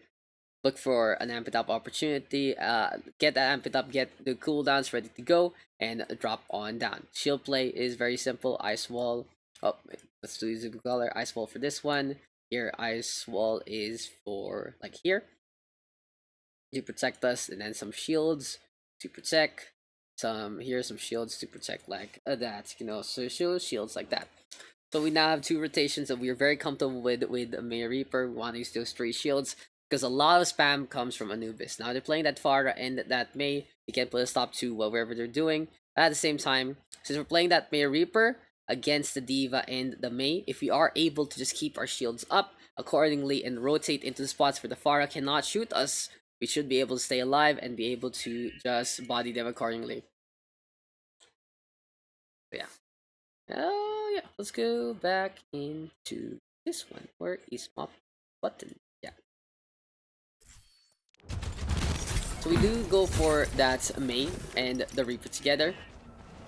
Speaker 1: Look for an amp it up opportunity, get that amp it up, get the cooldowns ready to go, and drop on down. Shield play is very simple. Ice wall. Oh, wait, let's do the color. Ice wall for this one. Here, ice wall is for like here to protect us, and then some shields to protect. Some shields to protect like that. You know, so shields like that. So we now have two rotations that we are very comfortable with May Reaper. We want to use those 3 shields, because a lot of spam comes from Anubis. Now they're playing that Farah and that May. You can't put a stop to whatever they're doing. At the same time, since we're playing that May Reaper against the Diva and the May, if we are able to just keep our shields up accordingly and rotate into the spots where the Farah cannot shoot us, we should be able to stay alive and be able to just body them accordingly. So yeah. Oh yeah, let's go back into this one. Where is my button? Yeah. So we do go for that May and the Reaper together.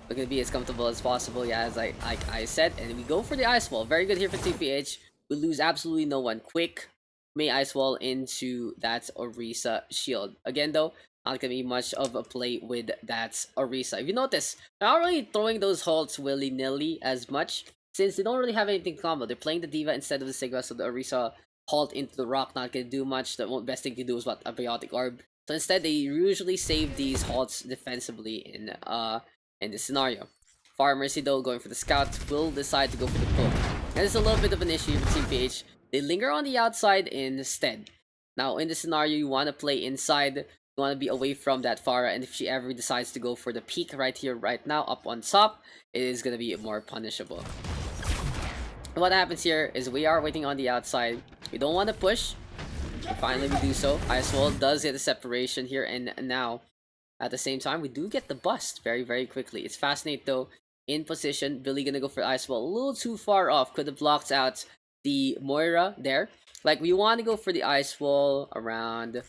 Speaker 1: We're gonna be as comfortable as possible, yeah, as I said, and we go for the ice wall. Very good here for TPH. We lose absolutely no one. Quick May ice wall into that Orisa shield. Again though, not gonna be much of a play with that Orisa. If you notice, they're not really throwing those halts willy-nilly as much, since they don't really have anything to combo. They're playing the Diva instead of the Sigma, so the Orisa halt into the rock not gonna do much. The best thing to do is what, a Biotic Orb. So instead, they usually save these halts defensively in this scenario. Far Mercy though, going for the scout, will decide to go for the pull. And it's a little bit of an issue with Team PH. They linger on the outside instead. Now in this scenario, you want to play inside. You want to be away from that Farah, and if she ever decides to go for the peak right here, right now, up on top, it is going to be more punishable. What happens here is we are waiting on the outside. We don't want to push. And finally we do so. Ice Wall does get a separation here and now. At the same time, we do get the bust very, very quickly. It's Fascinate though, in position. Billy gonna go for Ice Wall. A little too far off. Could have blocked out the Moira there. Like, we want to go for the Ice Wall around...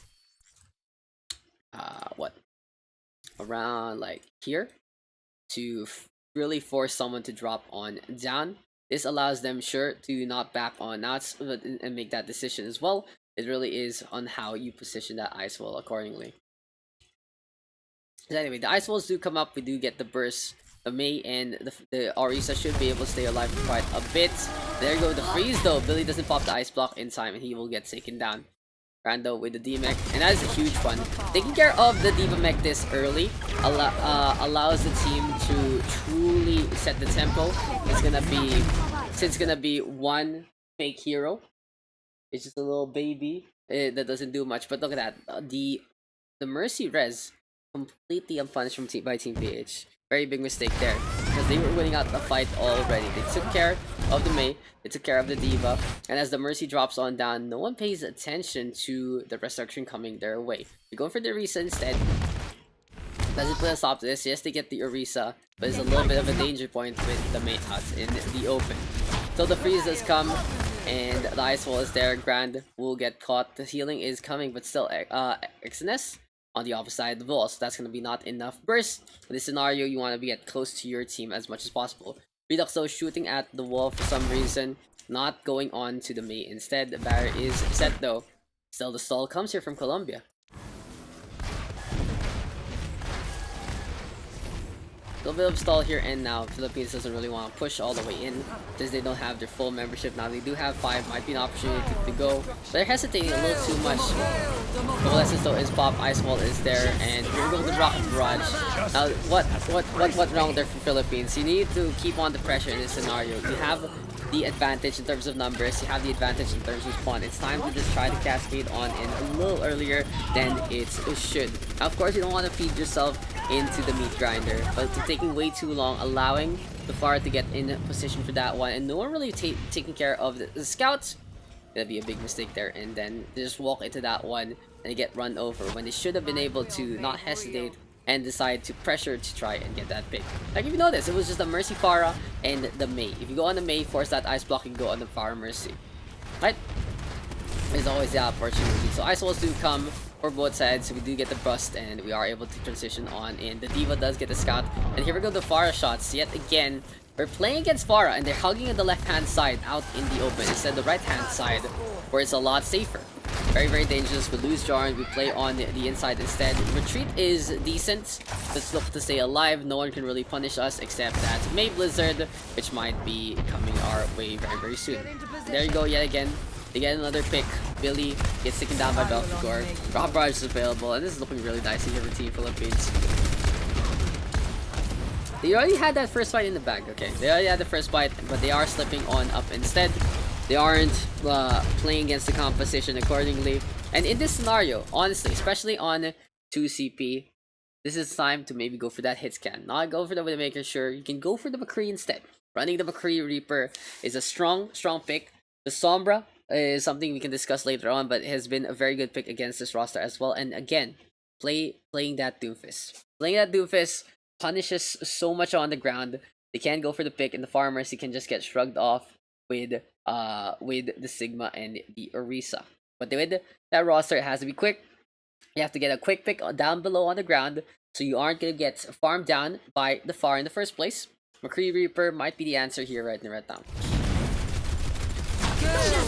Speaker 1: around like here. To really force someone to drop on down. This allows them, sure, to not back on outs and make that decision as well. It really is on how you position that ice wall accordingly. So anyway, the ice walls do come up. We do get the burst. The May and the Orisa should be able to stay alive for quite a bit. There you go, the freeze though. Billy doesn't pop the ice block in time and he will get taken down. Rando with the D-Mech, and that is a huge one. Taking care of the Diva Mech this early allows the team to truly set the tempo. It's gonna be one fake hero. It's just a little baby that doesn't do much. But look at that, the Mercy res completely unpunished by Team PH. Very big mistake there, because they were winning out the fight already. They took care of the May, they took care of the Diva, and as the Mercy drops on down, no one pays attention to the Resurrection coming their way. They're going for the Orisa instead. Doesn't put a stop to this. Yes, they get the Orisa, but it's a little bit of a danger point with the May out in the open. So the freeze does come, and the Ice Wall is there. Grand will get caught. The healing is coming, but still, Exodus on the opposite side of the wall, so that's going to be not enough burst. In this scenario, you want to be close to your team as much as possible. Redux though shooting at the wall for some reason, not going on to the May instead. The barrier is set though. Still, the stall comes here from Colombia. A little bit of stall here and now. Philippines doesn't really want to push all the way in since they don't have their full membership. Now they do have 5, might be an opportunity to go, but they're hesitating a little too much. The lessons though is pop, Ice Wall is there, and here we go with the Rocket Barrage. Now what wrong there for Philippines? You need to keep on the pressure in this scenario. You have the advantage in terms of numbers, you have the advantage in terms of spawn. It's time to just try to cascade on in a little earlier than it should. Now, of course, you don't want to feed yourself into the meat grinder, but it's taking way too long, allowing the Pharah to get in position for that one, and no one really taking care of the scouts. Gonna be a big mistake there, and then they just walk into that one and get run over when they should have been able to not hesitate and decide to pressure to try and get that pick. Like, if you notice, it was just the Mercy Pharah and the Mei. If you go on the Mei, force that ice block, you go on the Pharah Mercy. Right? There's always the opportunity. So ice walls do come for both sides. We do get the burst, and we are able to transition on in. The D.Va does get the scout, and here we go, the Pharah shots. Yet again, we're playing against Pharah, and they're hugging on the left-hand side out in the open instead of the right-hand side, where it's a lot safer. Very, very dangerous. We lose Jarn. We play on the inside instead. Retreat is decent. Let's look to stay alive. No one can really punish us except that May Blizzard, which might be coming our way very, very soon. There you go, yet again. They get another pick. Billy gets taken down by Belfagor. Rob Barrage is available, and this is looking really nice here for Team Philippines. They already had that first fight in the bag. Okay, they already had the first fight, but they are slipping on up instead. They aren't playing against the composition accordingly. And in this scenario, honestly, especially on 2CP, this is time to maybe go for that hit scan. Not go for the Widowmaker, sure. You can go for the McCree instead. Running the McCree Reaper is a strong pick. The Sombra is something we can discuss later on, but it has been a very good pick against this roster as well. And again, playing that Doomfist. Playing that Doomfist punishes so much on the ground. They can't go for the pick, and the farmers, he can just get shrugged off with the Sigma and the Orisa. But with that roster, it has to be quick. You have to get a quick pick down below on the ground, so you aren't gonna get farmed down by the Pharah in the first place. McCree Reaper might be the answer here right now.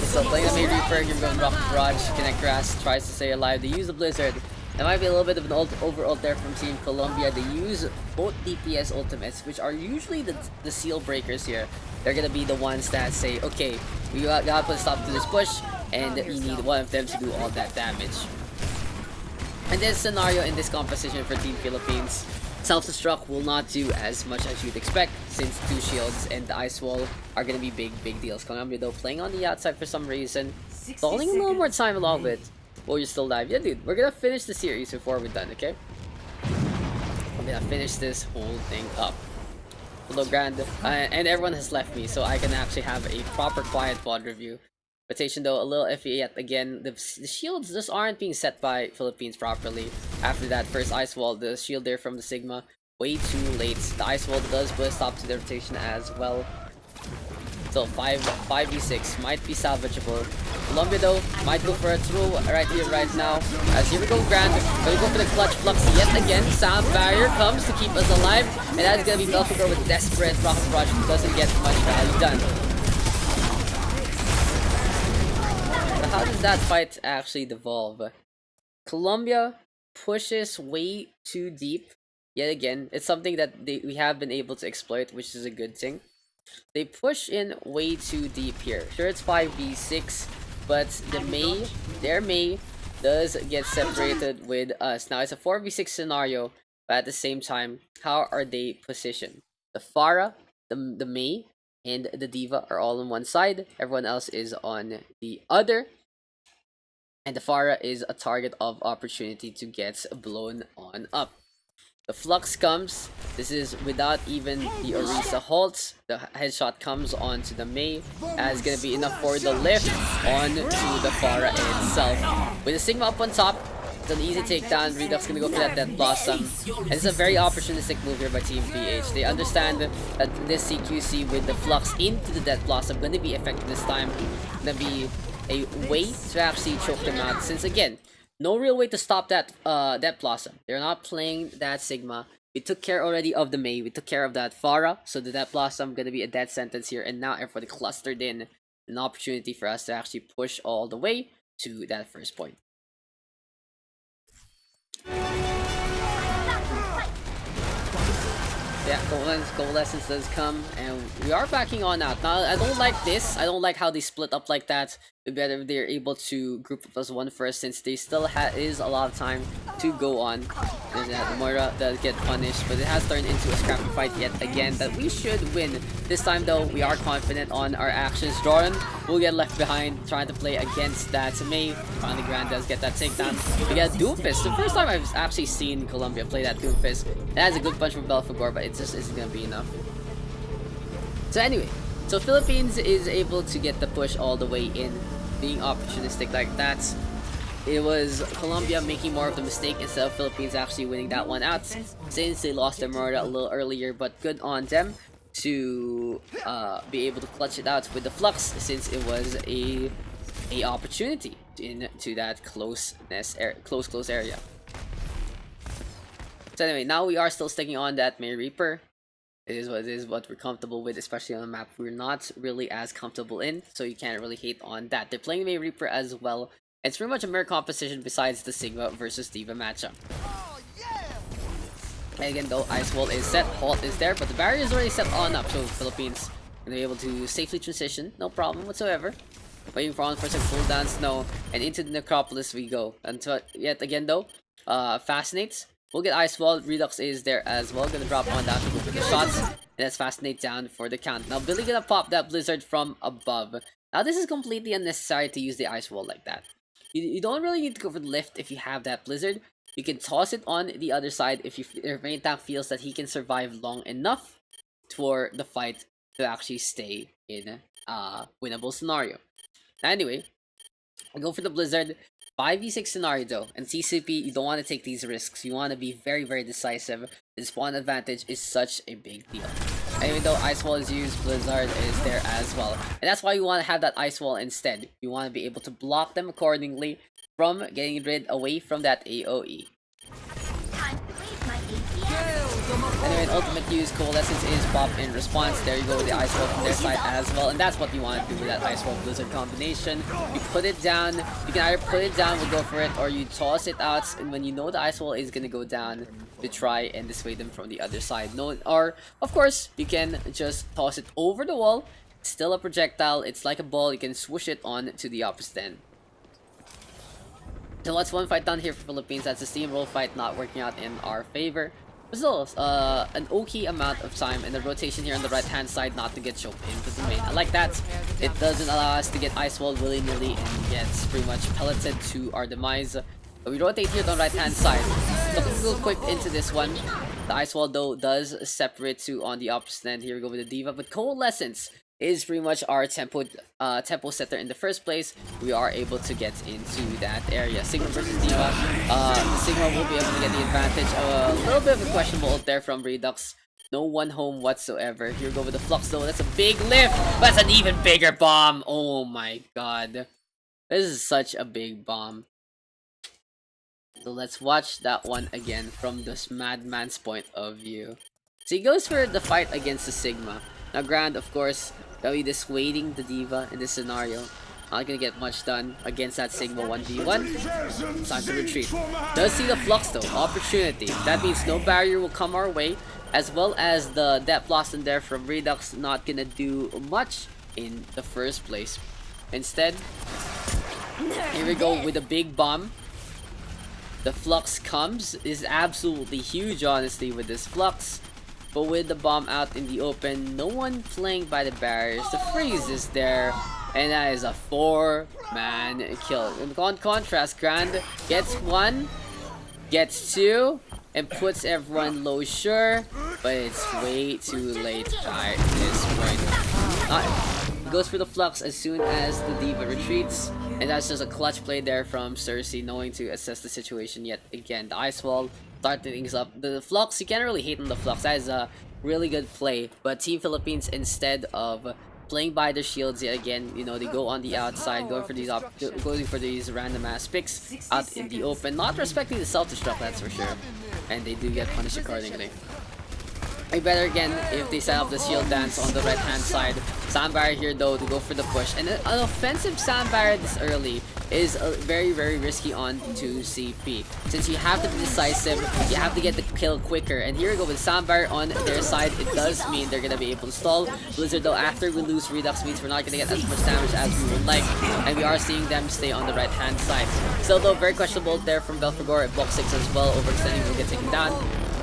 Speaker 1: So playing the May Reaper, you're going Rock Barrage, Connect Grass, tries to stay alive. They use the Blizzard. There might be a little bit of an over ult there from Team Colombia. They use both DPS ultimates, which are usually the seal breakers here. They're gonna be the ones that say, okay, we gotta put a stop to this push, and you need one of them to do all that damage. And this scenario in this composition for Team Philippines, self-destruct will not do as much as you'd expect, since 2 shields and the ice wall are gonna be big Deals. Colombia though playing on the outside for some reason, stalling a little more time along with. Well, you're still live. Yeah, dude, we're gonna finish the series before we're done, okay? I'm gonna finish this whole thing up. Hello, Grand. And everyone has left me, so I can actually have a proper quiet VOD review. Rotation, though, a little iffy yet again. The shields just aren't being set by Philippines properly. After that first ice wall, the shield there from the Sigma, way too late. The ice wall does put a stop to the rotation as well. So 5v6 might be salvageable. Colombia though might go for a throw right here, right now. As here we go, Grand. Gonna go for the clutch flux yet again. Sound barrier comes to keep us alive, and that is gonna be Belfagor with desperate rocket barrage, who doesn't get much value done. So how does that fight actually devolve? Colombia pushes way too deep. Yet again, it's something that we have been able to exploit, which is a good thing. They push in way too deep here. Sure, it's 5v6, but their Mei does get separated with us. Now, it's a 4v6 scenario, but at the same time, how are they positioned? The Pharah, the Mei, and the D.Va are all on one side. Everyone else is on the other. And the Pharah is a target of opportunity to get blown on up. The Flux comes. This is without even the Orisa halts. The headshot comes onto the Mei, as gonna be enough for the lift onto the Pharah itself. With the Sigma up on top, it's an easy takedown. Redux gonna go for that Death Blossom. And it's a very opportunistic move here by Team PH. They understand that this CQC with the Flux into the Death Blossom gonna be effective this time. Gonna be a way to actually choke them out, since again, no real way to stop that Blossom. They're not playing that Sigma. We took care already of the Mei. We took care of that Pharah. So that Blossom gonna be a death sentence here. And now everybody clustered in. An opportunity for us to actually push all the way to that first point. Yeah, Coalescence does come, and we are backing on out. Now, I don't like this. I don't like how they split up like that. the better they're able to group up as one first, since they still is a lot of time to go on. There's the Moira that get punished, but it has turned into a scrappy fight yet again that we should win. This time though, we are confident on our actions. Jordan will get left behind trying to play against that May. Finally Grand does get that takedown. We got Doomfist. The first time I've actually seen Colombia play that Doomfist. It has a good punch from Belfagor, but it just isn't gonna be enough. So anyway, so Philippines is able to get the push all the way in, being opportunistic like that. It was Colombia making more of the mistake instead of Philippines actually winning that one out, since they lost their Murder a little earlier, but good on them to be able to clutch it out with the Flux, since it was a opportunity into that close area. So anyway, now we are still sticking on that May Reaper. It is what we're comfortable with, especially on a map we're not really as comfortable in, so you can't really hate on that. They're playing May Reaper as well. It's pretty much a mirror composition besides the Sigma versus Diva matchup. And again though, Ice Wall is set, Halt is there, but the barrier is already set on up, so Philippines will be able to safely transition, no problem whatsoever. Waiting for some cooldowns, no, and into the Necropolis we go. And yet again though, Fascinates. We'll get Ice Wall, Redux is there as well, gonna drop on down to go for the shots, and that's Fascinate down for the count. Now Billy gonna pop that Blizzard from above. Now this is completely unnecessary to use the Ice Wall like that. You don't really need to go for the lift if you have that Blizzard. You can toss it on the other side if your main tank feels that he can survive long enough for the fight to actually stay in a winnable scenario. Anyway, I go for the Blizzard. 5v6 scenario though, and CCP, you don't want to take these risks. You want to be very, very decisive. The spawn advantage is such a big deal. And even though Ice Wall is used, Blizzard is there as well. And that's why you want to have that Ice Wall instead. You want to be able to block them accordingly from getting rid away from that AoE. Anyway, in ultimate use, Coalescence is pop in response. There you go with the Ice Wall from their side as well. And that's what you want to do with that Ice Wall Blizzard combination. You put it down, you can either put it down, we'll go for it, or you toss it out, and when you know the Ice Wall is going to go down, to try and dissuade them from the other side. No, or, of course, you can just toss it over the wall. It's still a projectile, it's like a ball, you can swoosh it on to the opposite end. So that's one fight done here for Philippines. That's a steamroll fight not working out in our favor. Still, an okay amount of time in the rotation here on the right hand side not to get choked into the main. I like that. It doesn't allow us to get Ice Wall willy-nilly and gets pretty much pelleted to our demise. But we rotate here on the right hand side. Looking real quick into this one. The Ice Wall though does separate to on the opposite end. Here we go with the Diva, but Coalescence is pretty much our tempo setter in the first place. We are able to get into that area. Sigma versus Diva. Sigma will be able to get the advantage. A little bit of a questionable ult there from Redux. No one home whatsoever. Here we go with the Flux though. That's a big lift. That's an even bigger bomb. Oh my god. This is such a big bomb. So let's watch that one again from this madman's point of view. So he goes for the fight against the Sigma. Now Grand, of course, gonna be dissuading the Diva in this scenario. Not gonna get much done against that Sigma 1v1. It's time to retreat. Does see the Flux though, opportunity. That means no barrier will come our way, as well as the Depth Loss in there from Redux not gonna do much in the first place. Instead, here we go with a big bomb. The Flux comes, is absolutely huge honestly with this Flux. But with the bomb out in the open, no one playing by the barriers. The freeze is there, and that is a 4-man kill. In contrast, Grand gets 1, gets 2, and puts everyone low sure, but it's way too late by this point. He goes for the Flux as soon as the Diva retreats, and that's just a clutch play there from Cersei, knowing to assess the situation yet again. The Ice Wall starting things up. The Flux, you can't really hate on the Flux. That is a really good play. But Team Philippines, instead of playing by their shields yet again, you know, they go on the outside, going for these random ass picks out in the open, not respecting the self-destruct, that's for sure. And they do get punished accordingly. I better again if they set up the shield dance on the right hand side. Sand barrier here though to go for the push, and an offensive sand barrier this early is very risky on to CP. Since you have to be decisive, you have to get the kill quicker. And here we go with sand barrier on their side. It does mean they're gonna be able to stall. Blizzard though, after we lose Redux, means we're not gonna get as much damage as we would like, and we are seeing them stay on the right hand side. Still though, very questionable there from Belfagor at box 6 as well. Overextending will get taken down.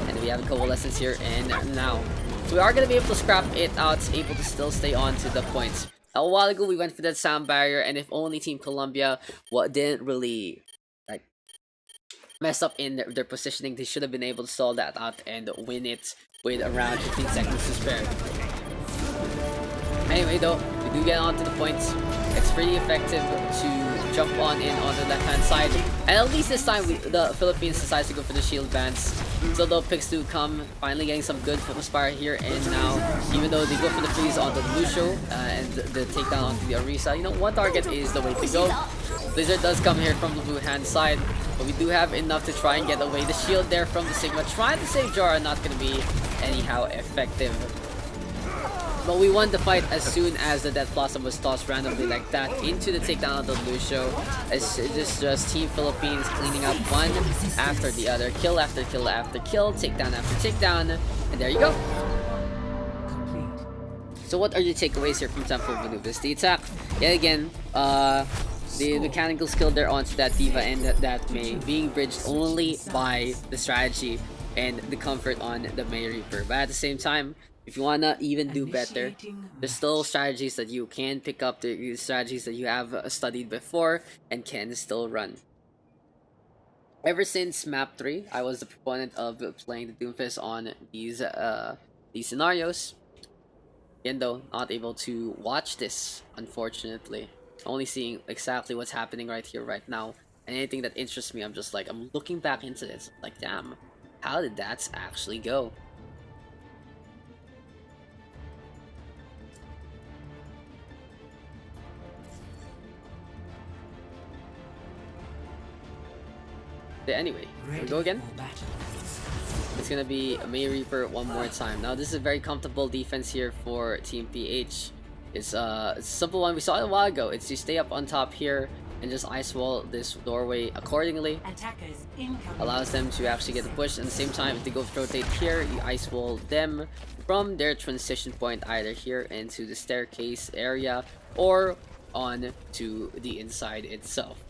Speaker 1: And we have a coalescence here and now. So we are going to be able to scrap it out, able to still stay on to the points. A while ago, we went for that sound barrier, and if only Team Colombia didn't really like mess up in their positioning, they should have been able to stall that out and win it with around 15 seconds to spare. Anyway though, we do get onto the points. It's pretty effective to jump on in on the left hand side, and at least this time the Philippines decides to go for the shield bans. So though picks do come, finally getting some good focus fire here and now. Even though they go for the freeze on the Lucio and the takedown onto the Orisa, you know, one target is the way to go. Blizzard does come here from the blue hand side, but we do have enough to try and get away. The shield there from the Sigma trying to save Jara, not going to be anyhow effective. But we won the fight as soon as the Death Blossom was tossed randomly like that into the takedown of the Lucio. It's just Team Philippines cleaning up one after the other. Kill after kill after kill. Takedown after takedown. And there you go. So what are your takeaways here from Temple Maneuvers? The attack, yet again, the mechanical skill there onto that Diva and that Mei being bridged only by the strategy and the comfort on the Mei Reaper. But at the same time, if you wanna even do better, there's still strategies that you can pick up, the strategies that you have studied before and can still run. Ever since map 3, I was the proponent of playing the Doomfist on these scenarios. Again though, not able to watch this, unfortunately. Only seeing exactly what's happening right here, right now. And anything that interests me, I'm just like, I'm looking back into this. Like, damn, how did that actually go? Anyway, here we go again. It's gonna be a Mei Reaper one more time. Now this is a very comfortable defense here for Team PH. It's a simple one. We saw it a while ago. It's you stay up on top here and just ice wall this doorway accordingly. Allows them to actually get the push. At the same time, if they go rotate here, you ice wall them from their transition point, either here into the staircase area or on to the inside itself.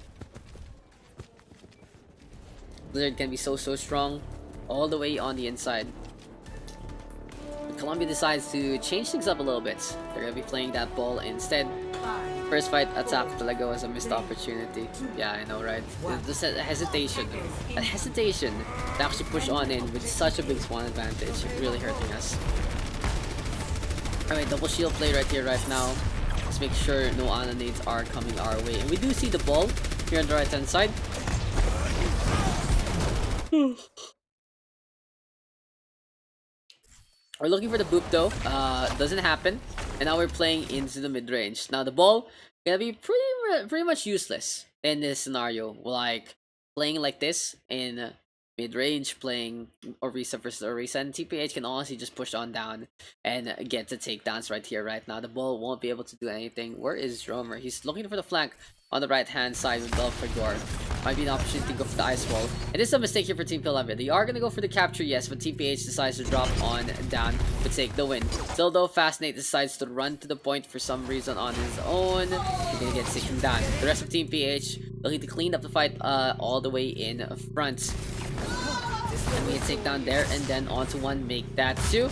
Speaker 1: Blizzard can be so strong all the way on the inside. But Colombia decides to change things up a little bit. They're gonna be playing that ball instead. First fight attack talaga was a missed opportunity. Yeah, I know, right? Just a hesitation to actually push on in with such a big spawn advantage, really hurting us. Alright, double shield play right here, right now. Let's make sure no Ana nades are coming our way. And we do see the ball here on the right hand side. We're looking for the boop though, doesn't happen, and now we're playing into the mid-range. Now the ball gonna be pretty much useless in this scenario, like playing like this in mid-range, playing Orisa versus Orisa, and TPH can honestly just push on down and get the takedowns right here, right now. The ball won't be able to do anything. Where is Dromer? He's looking for the flank on the right hand side with Belfagor. Might be an opportunity to go for the ice wall. It is a mistake here for Team Colombia. They are gonna go for the capture, yes, but TPH decides to drop on down to take the win. Still though, Fastnate decides to run to the point for some reason on his own. He's gonna get taken down. The rest of Team PH looking to clean up the fight all the way in front. And we can take down there and then onto one, make that two.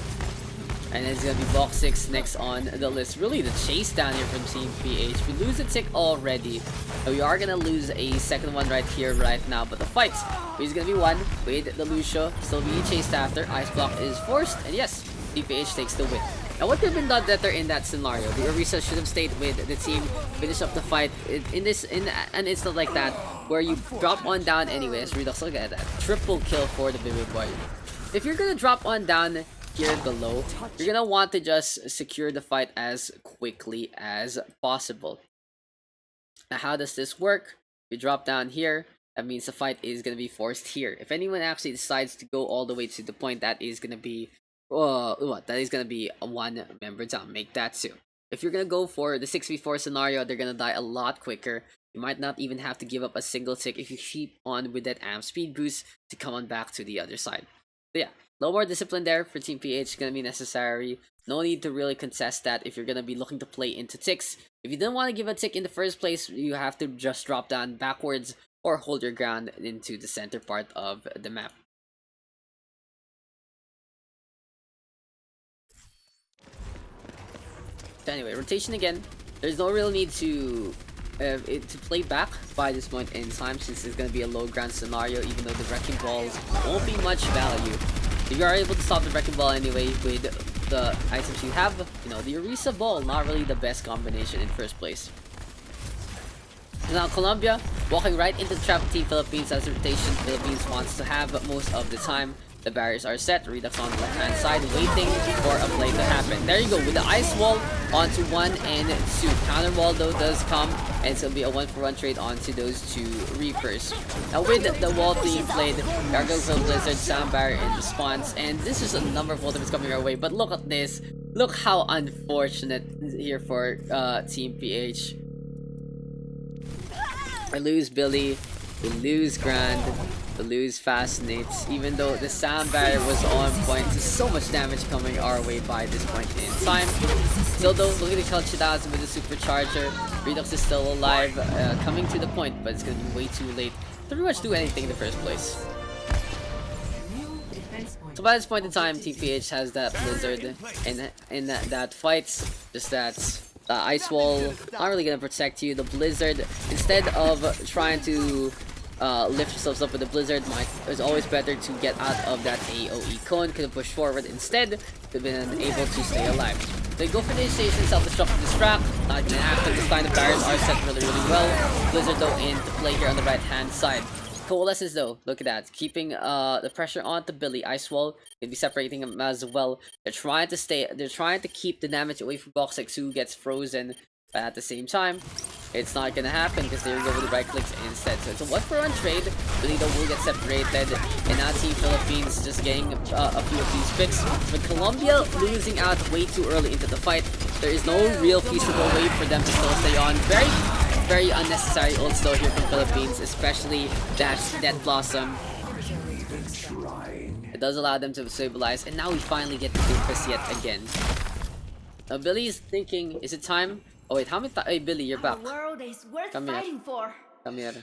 Speaker 1: And it's gonna be box 6 next on the list. Really the chase down here from Team PH. We lose a tick already. We are gonna lose a second one right here, right now. But the fight is gonna be won with the Lucio still being chased after. Ice block is forced, and yes, Team PH takes the win. Now what could have been done better in that scenario? The Orisa should have stayed with the team, finish up the fight in an instant like that, where you drop on down anyways. Redux, look at that. Triple kill for the baby boy. If you're gonna drop on down here below, you're gonna want to just secure the fight as quickly as possible. Now how does this work? You drop down here, that means the fight is gonna be forced here. If anyone actually decides to go all the way to the point, that is gonna be what? That is gonna be a 1 member down. Make that 2. If you're gonna go for the 6v4 scenario, they're gonna die a lot quicker. You might not even have to give up a single tick if you keep on with that amp speed boost to come on back to the other side. But yeah, a little more discipline there for Team PH gonna be necessary. No need to really contest that if you're gonna be looking to play into ticks. If you didn't want to give a tick in the first place, you have to just drop down backwards or hold your ground into the center part of the map. So anyway, rotation again. There's no real need to play back by this point in time, since it's going to be a low ground scenario, even though the wrecking balls won't be much value. If you are able to stop the wrecking ball anyway with the items you have, you know, the Orisa ball, not really the best combination in first place. Now Colombia walking right into the trap of Team Philippines as the rotation Philippines wants to have most of the time. The barriers are set, Redux on the left hand side, waiting for a play to happen. There you go, with the ice wall onto 1 and 2. Counter wall though does come, and it's gonna be a 1-for-1 trade onto those 2 Reapers. Now with the wall being played, Gargoyles of Blizzard, sound barrier in response, and this is a number of ultimates coming our way, but look at this. Look how unfortunate here for Team PH. We lose Billy, we lose Grand, we lose Fascinates, even though the sound barrier was on point. There's so much damage coming our way by this point in time. Still though, looking to clutch it out with the supercharger. Redux is still alive, coming to the point, but it's gonna be way too late to pretty much do anything in the first place. So by this point in time, TPH has that Blizzard in that fight, just that Ice Wall not really gonna protect you. The Blizzard, instead of trying to lift yourselves up with the Blizzard, it's always better to get out of that AoE cone. Could have pushed forward instead, could have been able to stay alive. They go for the initiation, self-destruct, distract, not gonna happen. This time the barriers are set really well. Blizzard though in to play here on the right hand side. Coalesces though, look at that, keeping the pressure onto Billy. Ice Wall can be separating him as well. They're trying to keep the damage away from Boxx, who gets frozen, but at the same time, it's not gonna happen because they're going with the right clicks instead. So it's a 1-for-1 trade. Billy though will get separated, and now Team Philippines just getting a few of these picks. But Colombia losing out way too early into the fight. There is no real feasible way for them to still stay on. Very unnecessary ults though here from Philippines, especially that Death Blossom. It does allow them to stabilize, and now we finally get the Doofus yet again. Now Billy's thinking, is it time? Oh wait, how many hey Billy, you're back.
Speaker 4: The world is worth
Speaker 1: Come here.
Speaker 4: fighting for.
Speaker 1: Come here.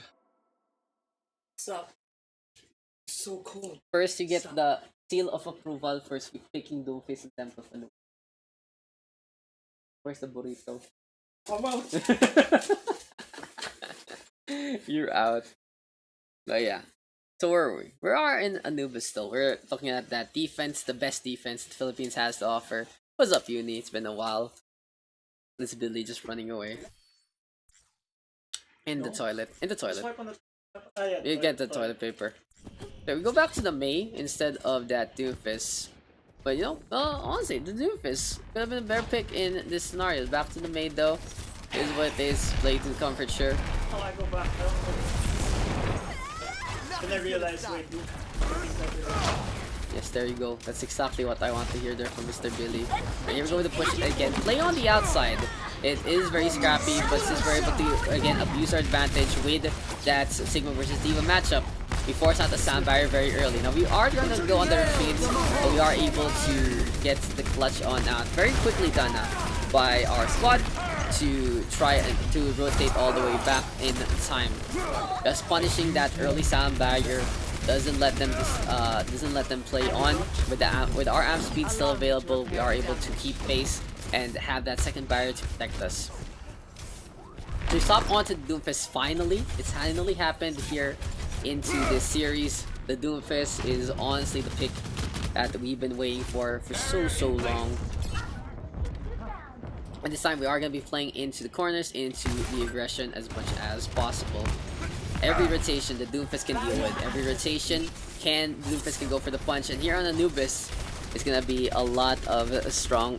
Speaker 5: What's up? So cold.
Speaker 1: First you get the seal of approval for picking Doofus in Temple of Anubis. Where's the burrito?
Speaker 5: I'm out.
Speaker 1: You're out. But yeah. So where are we? We are in Anubis still. We're looking at that defense, the best defense the Philippines has to offer. What's up, Uni? It's been a while. This Billy just running away. In the toilet. In the toilet.
Speaker 5: Swipe on the...
Speaker 1: You get the toilet paper. Okay, we go back to the Mei instead of that Doofus. But you know, honestly, the Doofus could have been a better pick in this scenario. Back to the Mei though. Is what it is. Play to comfort, sure.
Speaker 5: Oh, I go back. And I realize, wait, dude.
Speaker 1: Yes, there you go. That's exactly what I want to hear there from Mr. Billy. And here we go with the push it again. Play on the outside. It is very scrappy, but since we're able to, again, abuse our advantage with that Sigma versus Diva matchup, we force out the sound barrier very early. Now, we are going to go on the retreats, but we are able to get the clutch on out. Very quickly done by our squad to try to rotate all the way back in time. Just punishing that early sound barrier doesn't let them play on. With our amp speed still available, we are able to keep pace and have that second barrier to protect us. To stop onto the Doomfist finally. It's finally happened here into this series. The Doomfist is honestly the pick that we've been waiting for so long. And this time we are going to be playing into the corners, into the aggression as much as possible. Every rotation the Doomfist can deal with. Every rotation the Doomfist can go for the punch. And here on Anubis, it's going to be a lot of strong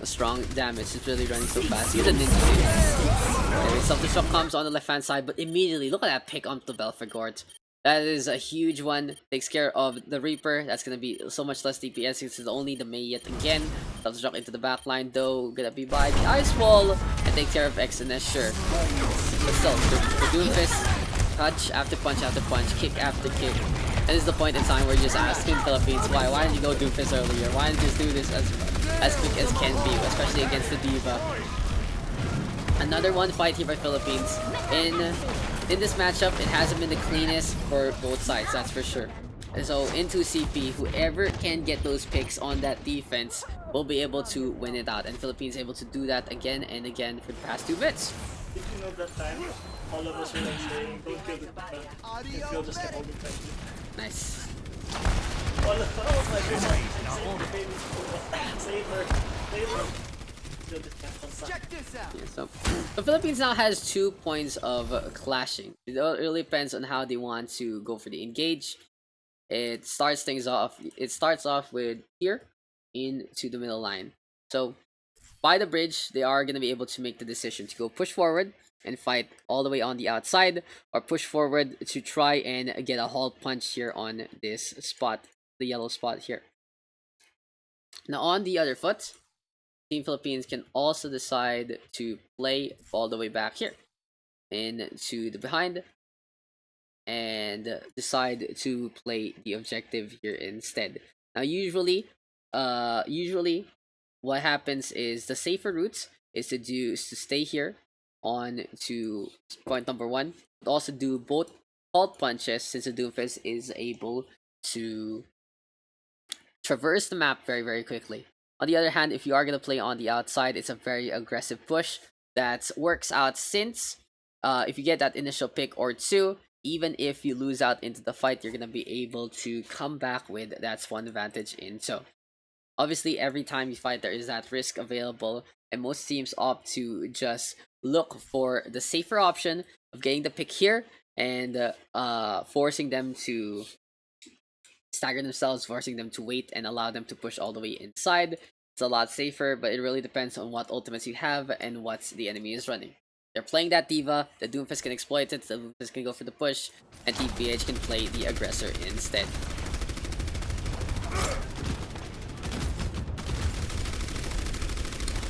Speaker 1: damage. It's really running so fast. Here's a ninja. Self-destruct comes on the left hand side, but immediately, look at that pick onto the Belfagort. That is a huge one. Takes care of the Reaper. That's gonna be so much less DPS since it's only the Mei yet again. Self-destruct into the backline though. Gonna be by the Ice Wall and take care of Exodus, sure. But still, the Doomfist, touch after punch after punch, kick after kick. And this is the point in time where you're just asking Philippines, why didn't you go Doomfist earlier? Why didn't you just do this as quick as can be, especially against the Diva? Another one fight here by Philippines. In this matchup, it hasn't been the cleanest for both sides, that's for sure. And so into CP, whoever can get those picks on that defense will be able to win it out. And Philippines able to do that again and again for the past 2 bits.
Speaker 5: Did you know that time all of us were like saying, don't kill the Diva, kill just the holding time.
Speaker 1: Nice.
Speaker 5: All of us like, save her.
Speaker 1: Yeah, so the Philippines now has 2 points of clashing. It really depends on how they want to go for the engage. It starts off with here into the middle line. So by the bridge, they are going to be able to make the decision to go push forward and fight all the way on the outside, or push forward to try and get a halt punch here on this spot, the yellow spot here. Now on the other foot, Team Philippines can also decide to play all the way back here into the behind and decide to play the objective here instead. Now usually what happens is the safer route is to stay here on to point number 1, but also do both halt punches since the Doomfist is able to traverse the map very quickly. On the other hand, if you are going to play on the outside, it's a very aggressive push that works out since if you get that initial pick or 2, even if you lose out into the fight, you're going to be able to come back with that spawn advantage in tow. Obviously, every time you fight, there is that risk available, and most teams opt to just look for the safer option of getting the pick here and forcing them to stagger themselves, forcing them to wait and allow them to push all the way inside. It's a lot safer, but it really depends on what ultimates you have and what the enemy is running. They're playing that Diva, the Doomfist can exploit it, the Doomfist can go for the push, and TPH can play the aggressor instead.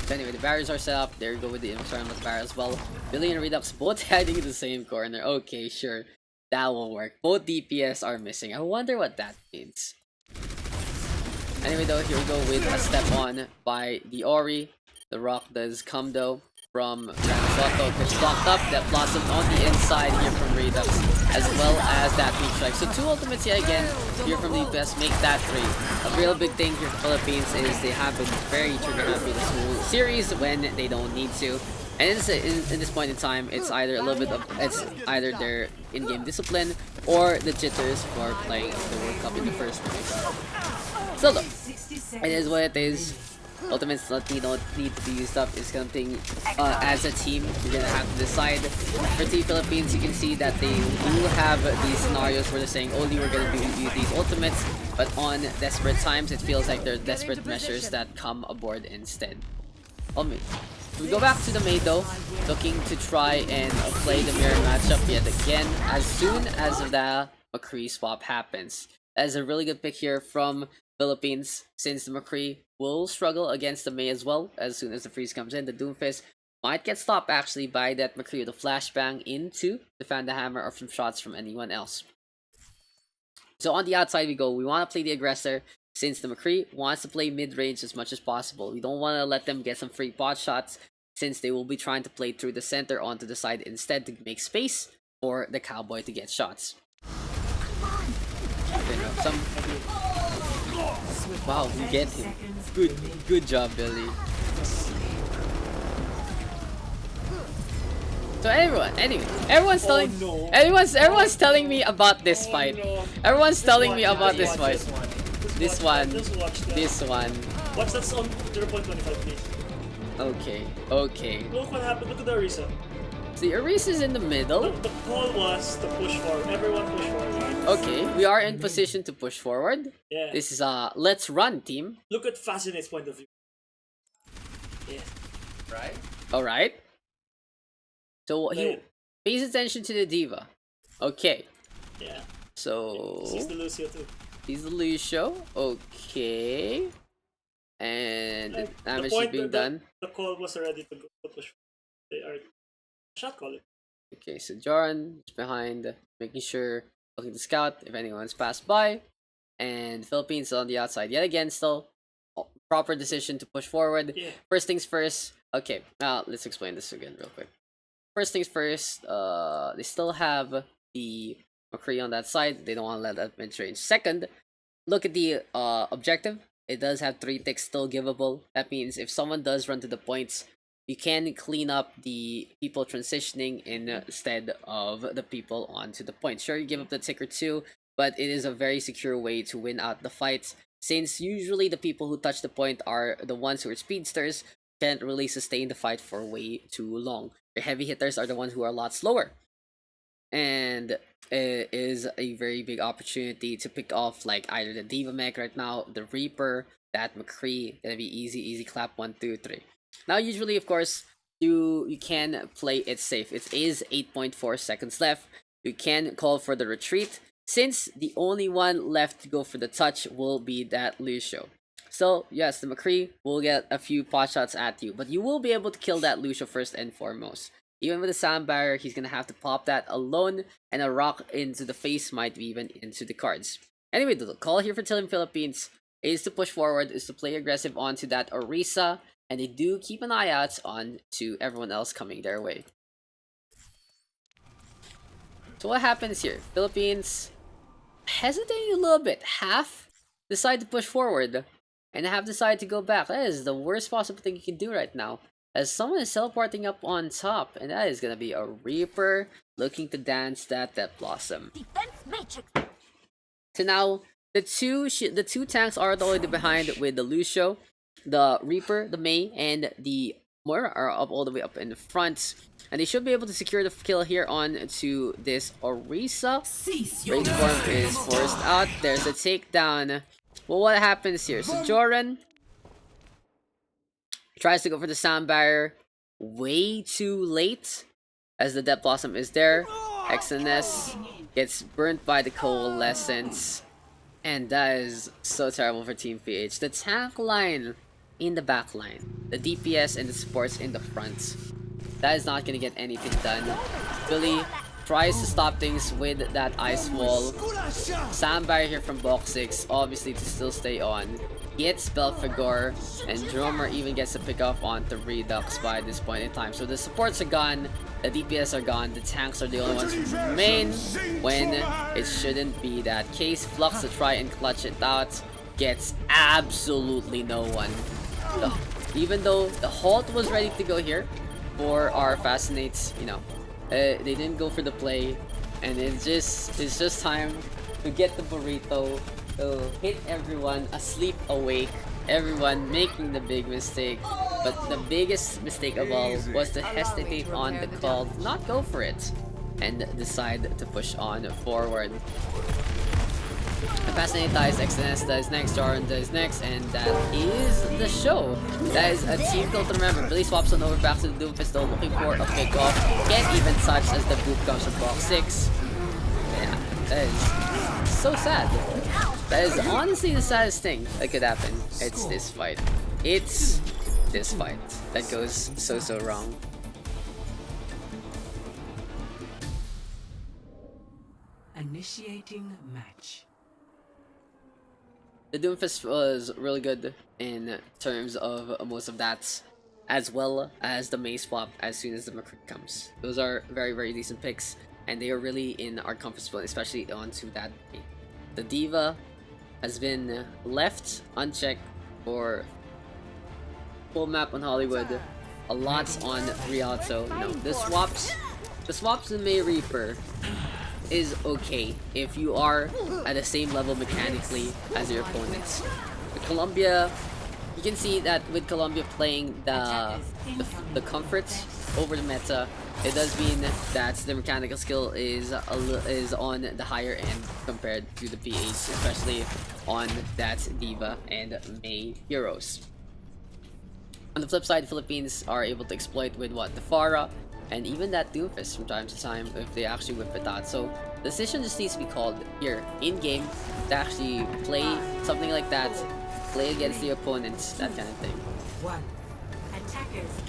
Speaker 1: So anyway, the barriers are set up. There you go with the Infernal barrier as well. Billy and Redux both hiding in the same corner. Okay, sure. That will work. Both DPS are missing. I wonder what that means. Anyway though, here we go with a step on by the Ori. The rock does come though from Rialto. Gets blocked up. That blossom on the inside here from Redux, as well as that beat strike. So 2 ultimates yet again here from the DPS make that 3. A real big thing here for Philippines is they have been very trigger happy this whole series when they don't need to. And in this point in time, it's either either their in-game discipline or the jitters for playing the World Cup in the first place. So though, it is what it is. Ultimates don't need to be used up. It's something as a team you're gonna have to decide. For Team Philippines, you can see that they do have these scenarios where they're saying only we're gonna use these ultimates, but on desperate times, it feels like they're desperate measures that come aboard instead. We go back to the Mei though, looking to try and play the mirror matchup yet again as soon as the McCree swap happens. That is a really good pick here from Philippines, since the McCree will struggle against the Mei as well. As soon as the freeze comes in, the Doomfist might get stopped actually by that McCree with a flashbang into defend the hammer or from shots from anyone else. So on the outside we go. We want to play the aggressor, since the McCree wants to play mid-range as much as possible. We don't want to let them get some free pot shots, since they will be trying to play through the center onto the side instead to make space for the Cowboy to get shots. Wow, we get him. Good job, Billy. So everyone's telling me about this fight. Everyone's telling me about this fight. This one.
Speaker 5: Watch that's on 0.25 please.
Speaker 1: Okay.
Speaker 5: Look what happened, look at the Arisa.
Speaker 1: See, Arisa's in the middle.
Speaker 5: The call was to push forward, everyone push forward.
Speaker 1: Okay, we are in position to push forward.
Speaker 5: Yeah.
Speaker 1: This is let's run team.
Speaker 5: Look at Fascinate's point of view. Yeah.
Speaker 2: Right?
Speaker 1: Alright. So he pays attention to the Diva. Okay.
Speaker 5: Yeah.
Speaker 1: So
Speaker 5: He's the Lucio too.
Speaker 1: he's the Lucio. Okay. And the damage is being done.
Speaker 5: The call was ready to go to push. They are shot calling.
Speaker 1: Okay, so Joran is behind, making sure, looking to scout if anyone's passed by. And Philippines on the outside. Yet again, still proper decision to push forward.
Speaker 5: Yeah.
Speaker 1: First things first. Okay, now let's explain this again real quick. First things first, they still have the McCree on that side. They don't want to let that mid-range. Second, look at the objective. It does have 3 ticks still givable. That means if someone does run to the points, you can clean up the people transitioning instead of the people onto the point. Sure, you give up the tick or 2, but it is a very secure way to win out the fights, since usually the people who touch the point are the ones who are speedsters, can't really sustain the fight for way too long. Your heavy hitters are the ones who are a lot slower. And it is a very big opportunity to pick off like either the Diva mech right now, the Reaper, that McCree. Gonna be easy clap 1, 2, 3. Now usually of course you can play it safe. It is 8.4 seconds left. You can call for the retreat, since the only one left to go for the touch will be that Lucio. So yes, the McCree will get a few pot shots at you, but you will be able to kill that Lucio first and foremost. Even with the sound barrier, he's gonna have to pop that alone, and a rock into the face might be even into the cards. Anyway, the call here for Team Philippines is to push forward, is to play aggressive onto that Orisa, and they do keep an eye out on to everyone else coming their way. So what happens here? Philippines hesitating a little bit. Half decide to push forward, and half decide to go back. That is the worst possible thing you can do right now, as someone is teleporting up on top, and that is gonna be a Reaper looking to dance that Death Blossom. So now the two tanks are already behind with the Lucio, the Reaper, the Mei, and the Moira are up all the way up in the front, and they should be able to secure the kill here on to this Orisa. Rage Form is forced out. There's a takedown. Well, what happens here? So Joran tries to go for the sound barrier way too late, as the Death Blossom is there. XNS gets burnt by the Coalescence, and that is so terrible for Team PH. The tank line in the back line, the DPS and the supports in the front, that is not gonna get anything done. Billy tries to stop things with that ice wall. Sound barrier here from box 6, obviously to still stay on. Gets Belfagor, and Drummer even gets to pick up on 3 Daks by this point in time. So the supports are gone, the DPS are gone, the tanks are the only ones who remain, when it shouldn't be that case. Flux to try and clutch it out, gets absolutely no one. Even though the halt was ready to go here for our Fascinates, you know, they didn't go for the play, and it's just time to get the burrito, to hit everyone asleep awake, everyone making the big mistake. But the biggest mistake of all was to hesitate on the call, not go for it, and decide to push on forward. The Fascinate dies, XNS dies next, Joran dies next, and that is the show. That is a team kill to remember. Billy swaps on over back to the Doomfist though, looking for a pickoff. Can't even touch as the boot comes from box 6. Yeah, that is so sad. That is honestly the saddest thing that could happen. It's this fight. It's this fight that goes so wrong.
Speaker 6: Initiating match.
Speaker 1: The Doomfist was really good in terms of most of that, as well as the Mace swap as soon as the McCree comes. Those are very decent picks, and they are really in our comfort zone, especially onto that Mei. The Diva has been left unchecked for full map on Hollywood, a lot on Rialto. You know, the swaps in Mei Reaper is okay if you are at the same level mechanically as your opponents. With Colombia, you can see that with Colombia playing the comforts over the meta, it does mean that the mechanical skill is on the higher end compared to the PH, especially on that Diva and Mei heroes. On the flip side, Philippines are able to exploit with what? The Pharah, and even that Doomfist from time to time if they actually whip it out. So decision just needs to be called here in game to actually play something like that, play against the opponents, that kind of thing.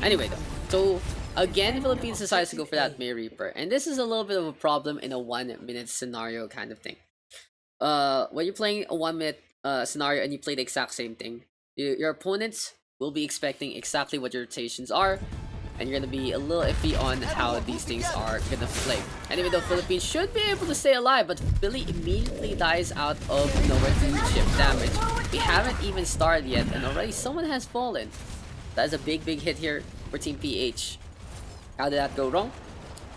Speaker 1: Anyway though, so again, Philippines decides to go for that May Reaper, and this is a little bit of a problem in a 1-minute scenario kind of thing. When you're playing a 1-minute scenario and you play the exact same thing, your opponents will be expecting exactly what your rotations are, and you're gonna be a little iffy on how these things are gonna play. Anyway, the Philippines should be able to stay alive, but Billy immediately dies out of nowhere to chip damage. We haven't even started yet, and already someone has fallen. That is a big hit here for Team PH. How did that go wrong?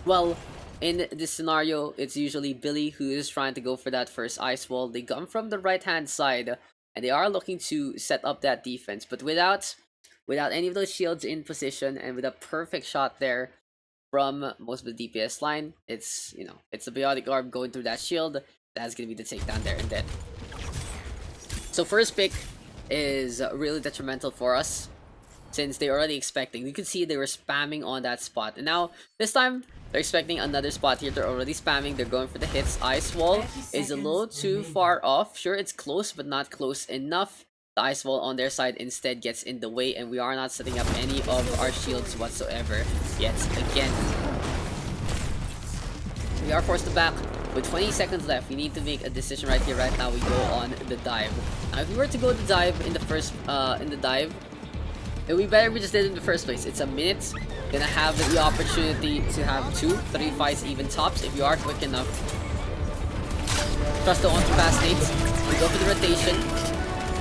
Speaker 1: Well, in this scenario, it's usually Billy who is trying to go for that first ice wall. They come from the right-hand side, and they are looking to set up that defense, but without any of those shields in position and with a perfect shot there from most of the DPS line, it's, you know, it's a biotic orb going through that shield. That's gonna be the takedown there and then. So first pick is really detrimental for us, since they're already expecting. You can see they were spamming on that spot, and now this time they're expecting another spot here. They're already spamming. They're going for the hits. Ice wall is a little too far off. Sure, it's close, but not close enough. The ice wall on their side instead gets in the way, and we are not setting up any of our shields whatsoever yet again. We are forced to back with 20 seconds left. We need to make a decision right here, right now. We go on the dive. Now, if we were to go the dive in the first, it would be better if we just did it in the first place. It's a minute. Gonna have the opportunity to have 2-3 fights, even tops, if you are quick enough. Trust the on fast nates. We go for the rotation.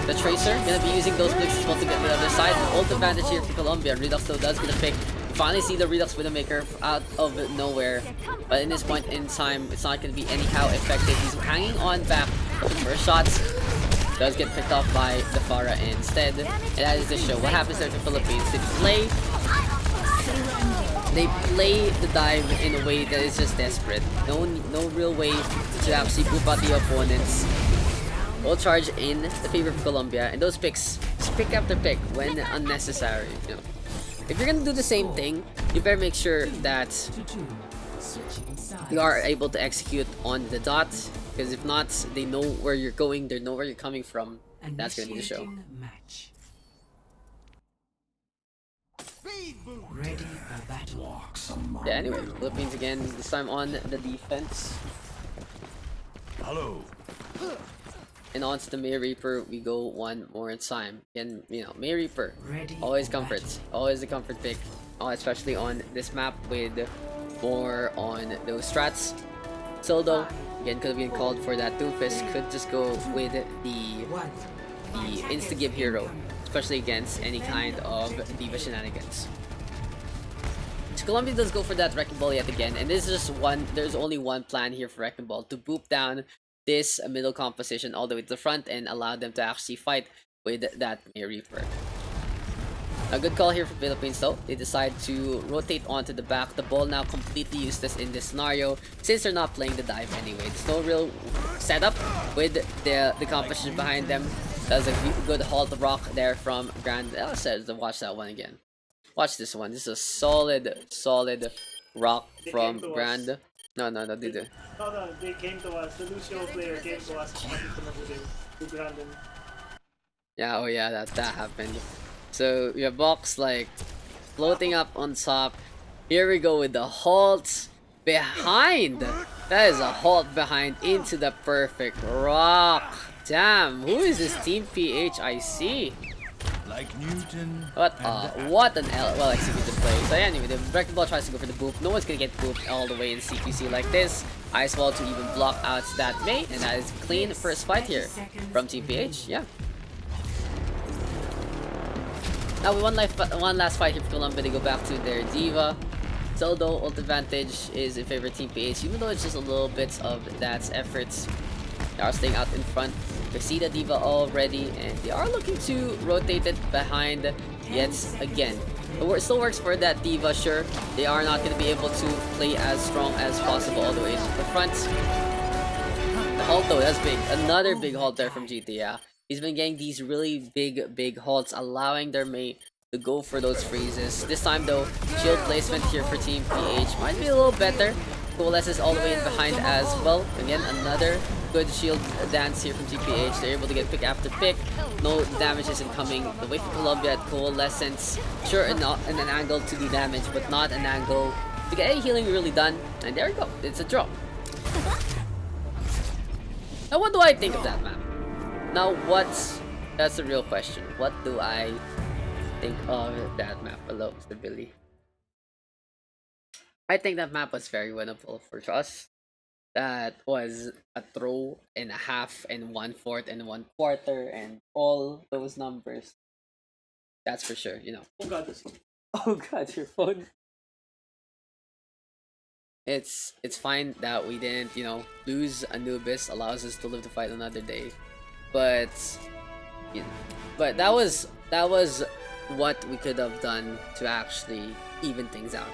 Speaker 1: The Tracer gonna be using those blicks as well to get the other side. The ult advantage here for Colombia. Redux though does get a pick. We finally see the Redux Widowmaker out of nowhere. But in this point in time, it's not gonna be anyhow effective. He's hanging on back. The first shots does get picked off by the Pharah instead. And that is the show. What happens there to Philippines? They play the dive in a way that is just desperate. No real way to actually group out the opponents. All charge in the favor of Colombia, and those picks, just pick after pick when unnecessary. You know, if you're gonna do the same thing, you better make sure that you are able to execute on the dot. Because if not, they know where you're going, they know where you're coming from. That's gonna be the show.
Speaker 6: Match. Ready for battle.
Speaker 1: Yeah, anyway, Philippines again, this time on the defense.
Speaker 8: Hello.
Speaker 1: And on to the May Reaper, we go one more time. And, you know, May Reaper, always comforts, always a comfort pick. Especially on this map with more on those strats. So though, again, could have been called for that Doomfist, could just go with the insta-give hero, especially against any kind of diva shenanigans. So Colombia does go for that Wrecking Ball yet again, and this is just one, there's only one plan here for Wrecking Ball, to boop down this middle composition all the way to the front and allow them to actually fight with that May Reaper. A good call here for Philippines though. They decide to rotate onto the back. The ball now completely useless in this scenario since they're not playing the dive anyway. There's no real setup with the composition behind them. That's a good halt rock there from Grand. Watch that one again. Watch this one. This is a solid rock from Grand. No, they do.
Speaker 5: No, they came to us. The Lucio player came to us. To Brandon.
Speaker 1: Yeah, oh yeah, that happened. So we have Box like floating up on top. Here we go with the halt behind. That is a halt behind into the perfect rock. Damn, who is this Team PH I see?
Speaker 8: Like Newton.
Speaker 1: What an well executed play. So anyway, the Wrecking Ball tries to go for the boop. No one's gonna get booped all the way in CQC like this. Ice Wall to even block out that May, and that is clean first fight here from Team PH. Yeah. Now one last fight here for Colombia. They go back to their diva. So though ult advantage is in favor of Team PH, even though it's just a little bit of that efforts. They are staying out in front. They see the diva already, and they are looking to rotate it behind yet again. It still works for that diva, sure. They are not going to be able to play as strong as possible all the way to the front. The halt though, that's big. Another big halt there from GT, yeah. He's been getting these really big halts, allowing their mate to go for those freezes. This time though, shield placement here for Team PH might be a little better. coalesces all the way in behind as well. Again, another good shield dance here from GPH. They're able to get pick after pick. No damage isn't coming. The way for Colombia at coalescence. Sure, not in an angle to do damage, but not an angle to get any healing really done. And there we go. It's a draw. Now, what do I think of that map? Now, that's the real question. What do I think of that map? Hello, Mr. Billy. I think that map was very winnable for us. That was a throw and a half and 1/4 and 1/4 and all those numbers. That's for sure, you know.
Speaker 5: Oh god, this.
Speaker 1: Oh god, your phone. It's fine that we didn't, you know, lose Anubis, allows us to live to fight another day. But you know, but that was what we could have done to actually even things out.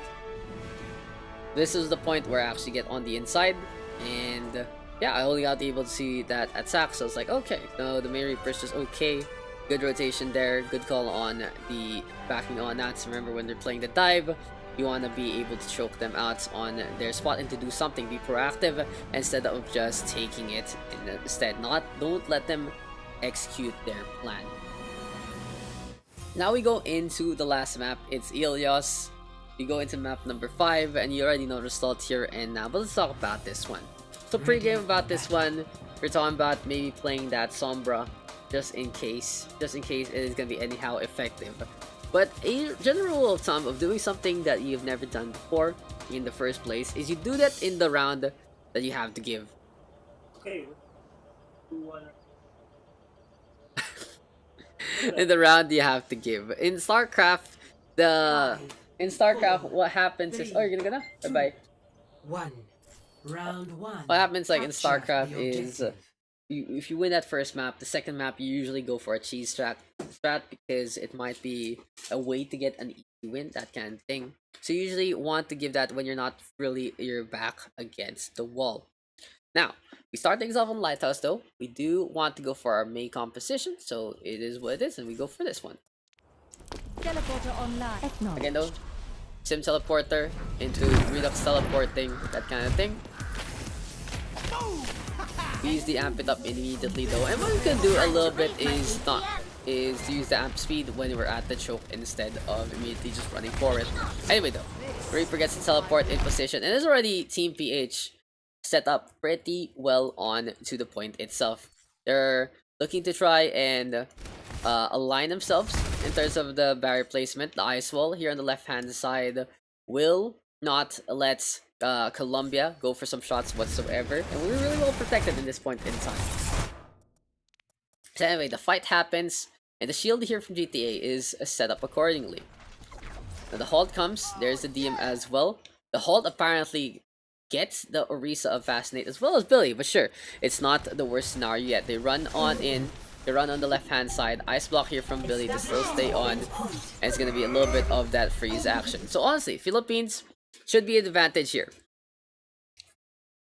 Speaker 1: This is the point where I actually get on the inside, and yeah, I only got able to see that attack, so I was like, okay, no, the Mary Reaper's just okay. Good rotation there, good call on the backing on that. So remember, when they're playing the dive, you want to be able to choke them out on their spot and to do something, be proactive instead of just taking it. Instead, don't let them execute their plan. Now we go into the last map. It's Ilios. We go into map number 5, and you already know the result here and now. But let's talk about this one. So pre-game about this one, we're talking about maybe playing that Sombra just in case it is gonna be anyhow effective. But a general rule of thumb of doing something that you've never done before in the first place is you do that in the round that you have to give.
Speaker 5: Okay.
Speaker 1: In the round you have to give. In StarCraft, what happens is, oh, you're gonna go now? Bye bye.
Speaker 6: Round 1.
Speaker 1: What happens like in
Speaker 6: Capture
Speaker 1: StarCraft
Speaker 6: the
Speaker 1: is
Speaker 6: objective.
Speaker 1: if you win that first map, the second map you usually go for a cheese strat because it might be a way to get an easy win, that kind of thing. So you usually want to give that when you're not really your back against the wall. Now, we start things off on Lighthouse though. We do want to go for our May composition, so it is what it is, and we go for this one.
Speaker 4: Teleporter online.
Speaker 1: Again though, Sim teleporter into Redux teleporting, that kind of thing. We use the amp it up immediately though, and what we can do a little bit is to use the amp speed when we're at the choke instead of immediately just running for it. Anyway though, Reaper gets to teleport in position, and there's already Team PH set up pretty well on to the point itself. They're looking to try and align themselves in terms of the barrier placement. The ice wall here on the left hand side will not let Colombia go for some shots whatsoever, and we're really well protected in this point in time. So anyway, the fight happens, and the shield here from GTA is set up accordingly. Now the halt comes, there's the DM as well. The halt apparently gets the Orisa of Fascinate as well as Billy, but sure, it's not the worst scenario yet. They run on in, they run on the left hand side, ice block here from Billy to still stay on, and it's gonna be a little bit of that freeze action. So honestly, Philippines should be an advantage here.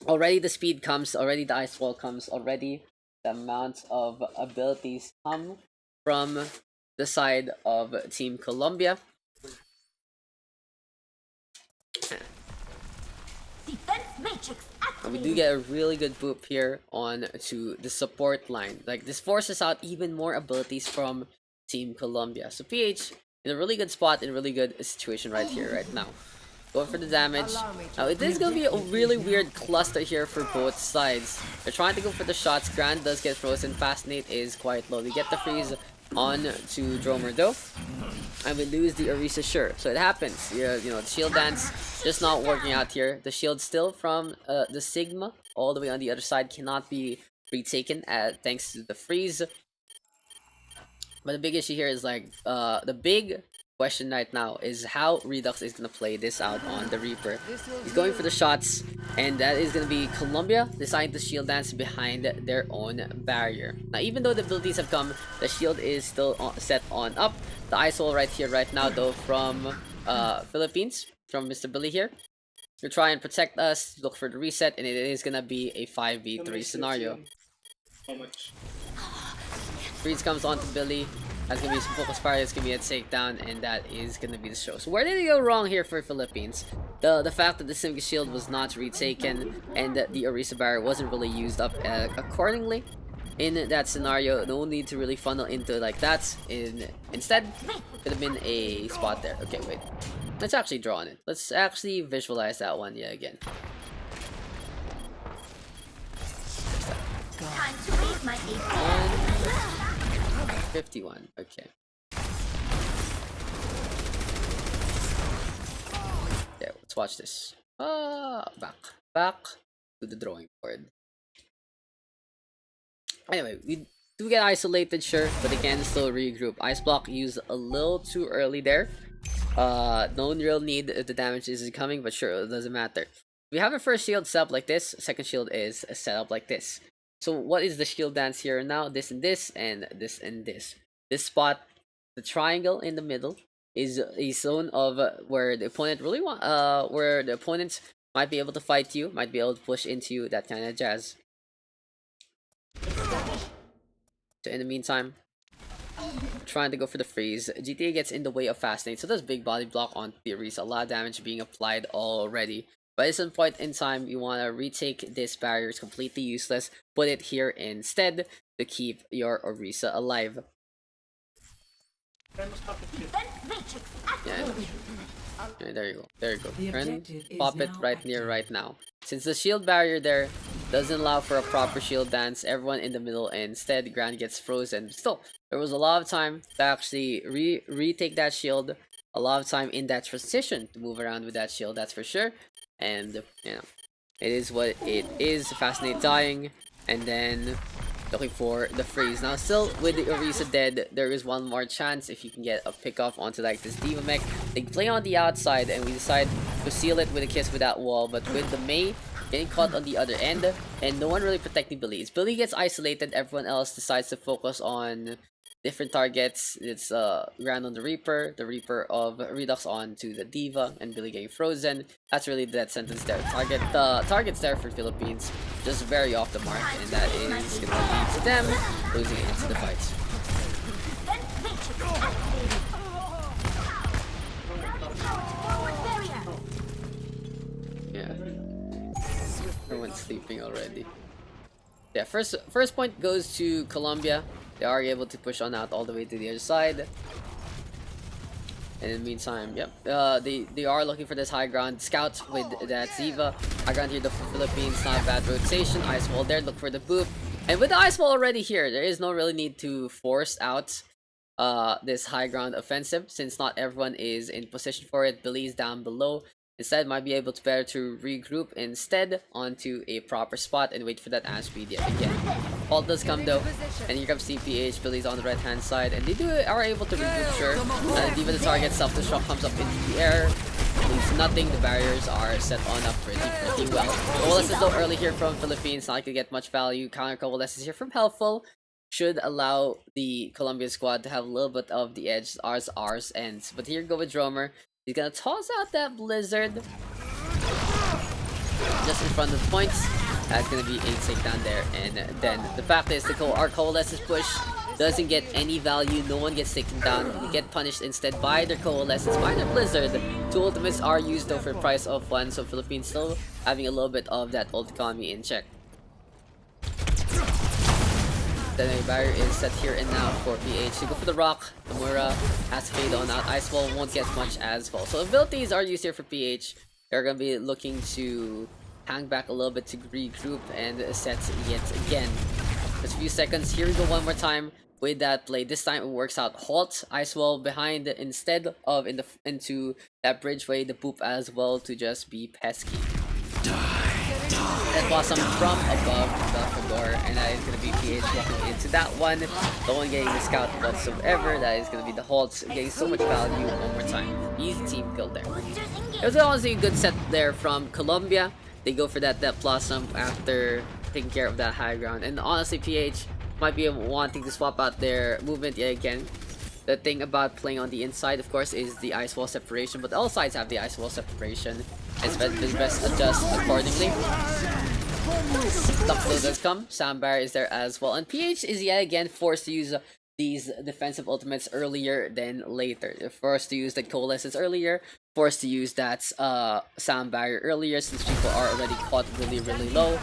Speaker 1: Already the speed comes, already the ice wall comes, already the amount of abilities come from the side of Team Colombia. And we do get a really good boop here on to the support line. Like, this forces out even more abilities from Team Colombia. So PH in a really good spot, in a really good situation right here, right now. Going for the damage. Now, it is going to be a really weird cluster here for both sides. They're trying to go for the shots. Grand does get frozen. Fascinate is quite low. We get the freeze on to Dromer though, and we lose the Orisa, sure. So it happens. You know, the shield dance just not working out here. The shield still from the Sigma all the way on the other side cannot be retaken thanks to the freeze. But the big issue here is like the big question right now is how Redux is gonna play this out on the Reaper. He's going for the shots, and that is gonna be Colombia deciding to shield dance behind their own barrier. Now, even though the abilities have come, the shield is still set on up. The ice wall right here, right now, though, from Philippines, from Mr. Billy here, to try and protect us, look for the reset, and it is gonna be a 5v3 scenario.
Speaker 5: How much?
Speaker 1: Freeze comes on to Billy. That's gonna be some focus fire. It's gonna be a takedown, and that is gonna be the show. So where did it go wrong here for Philippines? The fact that the Simga shield was not retaken and that the Orisa barrier wasn't really used up accordingly. In that scenario, no need to really funnel into like that. Instead, could have been a spot there. Okay, wait. Let's actually draw on it. Let's actually visualize that one yet again.
Speaker 9: Time to raise my
Speaker 1: 51. Okay. Yeah, let's watch this. Back to the drawing board. Anyway, we do get isolated, sure, but again, still regroup. Ice block used a little too early there. No real need if the damage isn't coming, but sure, it doesn't matter. We have a first shield set up like this. Second shield is set up like this. So what is the shield dance here now? This and this, and this and this. This spot, the triangle in the middle, is a zone of where the opponent really where the opponents might be able to fight you, might be able to push into you, that kind of jazz. So in the meantime, trying to go for the freeze. GTA gets in the way of Fascinate, so does big body block on Theories. A lot of damage being applied already. But at some point in time, you want to retake this barrier. It's completely useless. Put it here instead to keep your Orisa alive. Yeah. Yeah, there you go. There you go. And pop it right near right now. Since the shield barrier there doesn't allow for a proper shield dance, everyone in the middle, and instead Grand gets frozen. Still, there was a lot of time to actually retake that shield. A lot of time in that transition to move around with that shield, that's for sure. And, you know, it is what it is. Fascinate dying, and then looking for the freeze. Now, still with the Orisa dead, there is one more chance if you can get a pick off onto like this Diva mech. They play on the outside, and we decide to seal it with a kiss with that wall. But with the Mei getting caught on the other end, and no one really protecting Billy. As Billy gets isolated, everyone else decides to focus on different targets. It's Grand on the Reaper of Redux on to the Diva, and Billy getting frozen. That's really the death sentence there. Targets there for Philippines just very off the mark, and that is gonna lead to them losing into the fight. Yeah, everyone's sleeping already. Yeah, first point goes to Colombia. They are able to push on out all the way to the other side. And in the meantime, yep, they are looking for this high ground. Scouts with that Ziva. High ground here, the Philippines, not a bad rotation. Ice wall there, look for the boop. And with the ice wall already here, there is no really need to force out this high ground offensive, since not everyone is in position for it. Billy's down below. Instead, might be able to better to regroup instead onto a proper spot and wait for that amp speed yet again. Ult does come though, and here comes CPH. Billy's on the right hand side, and they are able to regroup, sure. Even the target self-destruct comes up into the air. Leaves nothing. The barriers are set on up pretty well. Coalesces though early here from Philippines, not like to get much value. Counter Coalesces here from Helpful. Should allow the Colombian squad to have a little bit of the edge. Ours ends. But here go with Dromer. He's gonna toss out that Blizzard just in front of the points. That's gonna be a takedown there. And then the fact is, our Coalesces push doesn't get any value. No one gets taken down. They get punished instead by their Coalesces, by their Blizzard. Two ultimates are used though for the price of one, so Philippines still having a little bit of that ult economy in check. Then a barrier is set here and now for PH. To go for the rock, Nomura has to fade on out. Ice wall won't get much as well. So abilities are used here for PH. They're gonna be looking to hang back a little bit to regroup and set yet again. Just a few seconds. Here we go one more time with that play. This time it works out. Halt, ice wall behind instead of into that bridgeway, the poop as well to just be pesky. That Blossom from above the door, and that is going to be PH walking into that one. No one getting the scout whatsoever. That is going to be the Halts getting so much value one more time. Easy team kill there. It was honestly a good set there from Colombia. They go for that Blossom after taking care of that high ground. And honestly, PH might be wanting to swap out their movement yet again. The thing about playing on the inside, of course, is the ice wall separation, but all sides have the ice wall separation. It's best adjust accordingly. Duckload does come. Sound barrier is there as well. And PH is yet again forced to use these defensive ultimates earlier than later. They're forced to use the coalescence earlier, forced to use that sound barrier earlier since people are already caught really low.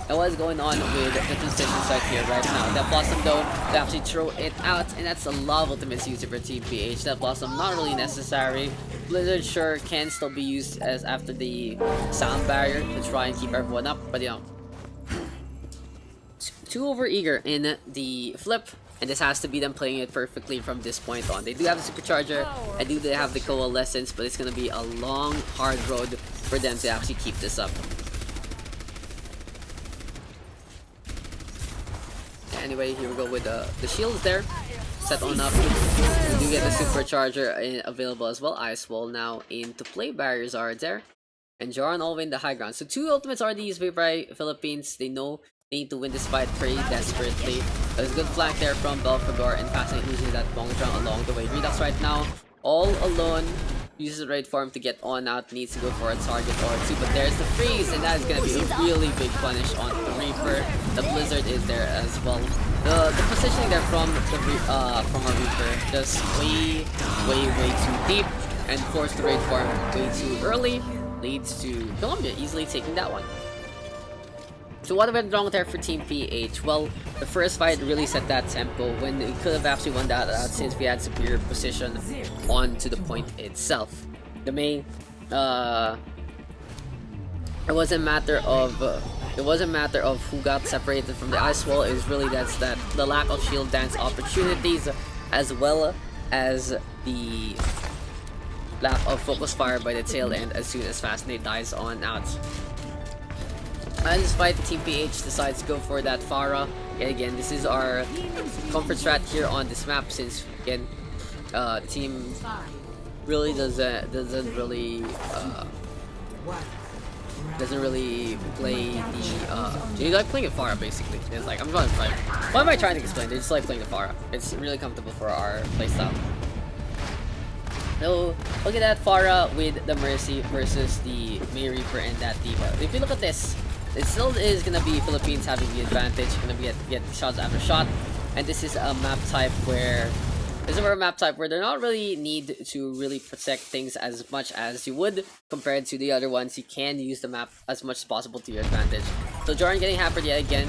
Speaker 1: And what is going on with the positions right here right now? That Blossom though, they actually throw it out, and that's a lot of ultimates used for Team PH. That Blossom not really necessary. Blizzard sure can still be used as after the sound barrier to try and keep everyone up, but you know, too over eager in the flip, and this has to be them playing it perfectly from this point on. They do have the supercharger, and they have the coalescence, but it's gonna be a long, hard road for them to actually keep this up. Anyway, here we go with the shields there set on up. We do get the supercharger available as well. Ice wall now into play. Barriers are there, and Joran all win the high ground. So 2 ultimates are used by Philippines. They know they need to win this fight pretty desperately. There's a good flank there from Belfagor, and Fascinating losing that Bong Jang along the way. Redux right now all alone. Uses the raid farm to get on out, needs to go for a target or 2, but there's the freeze, and that is going to be a really big punish on the Reaper. The Blizzard is there as well. The positioning there from a Reaper just way too deep, and forced the raid farm way too early, leads to Colombia easily taking that one. So what went wrong there for Team PH? Well, the first fight really set that tempo when we could have actually won that since we had superior position onto the point itself. The main, it wasn't a matter of who got separated from the ice wall. It was really the lack of shield dance opportunities, as well as the lack of focus fire by the tail end as soon as Fascinate dies on out. And despite the Team PH decides to go for that Pharah, and again, this is our comfort strat here on this map, since again, the team really doesn't really play the they like playing a Pharah basically. It's like what am I trying to explain? They just like playing the Pharah. It's really comfortable for our playstyle. So look at that Pharah with the Mercy versus the May Reaper and that D.Va. If you look at this, it still is gonna be Philippines having the advantage. Gonna get shots after shot, and this is a map type where they're not really need to really protect things as much as you would compared to the other ones. You can use the map as much as possible to your advantage. So Joran getting hampered yet again.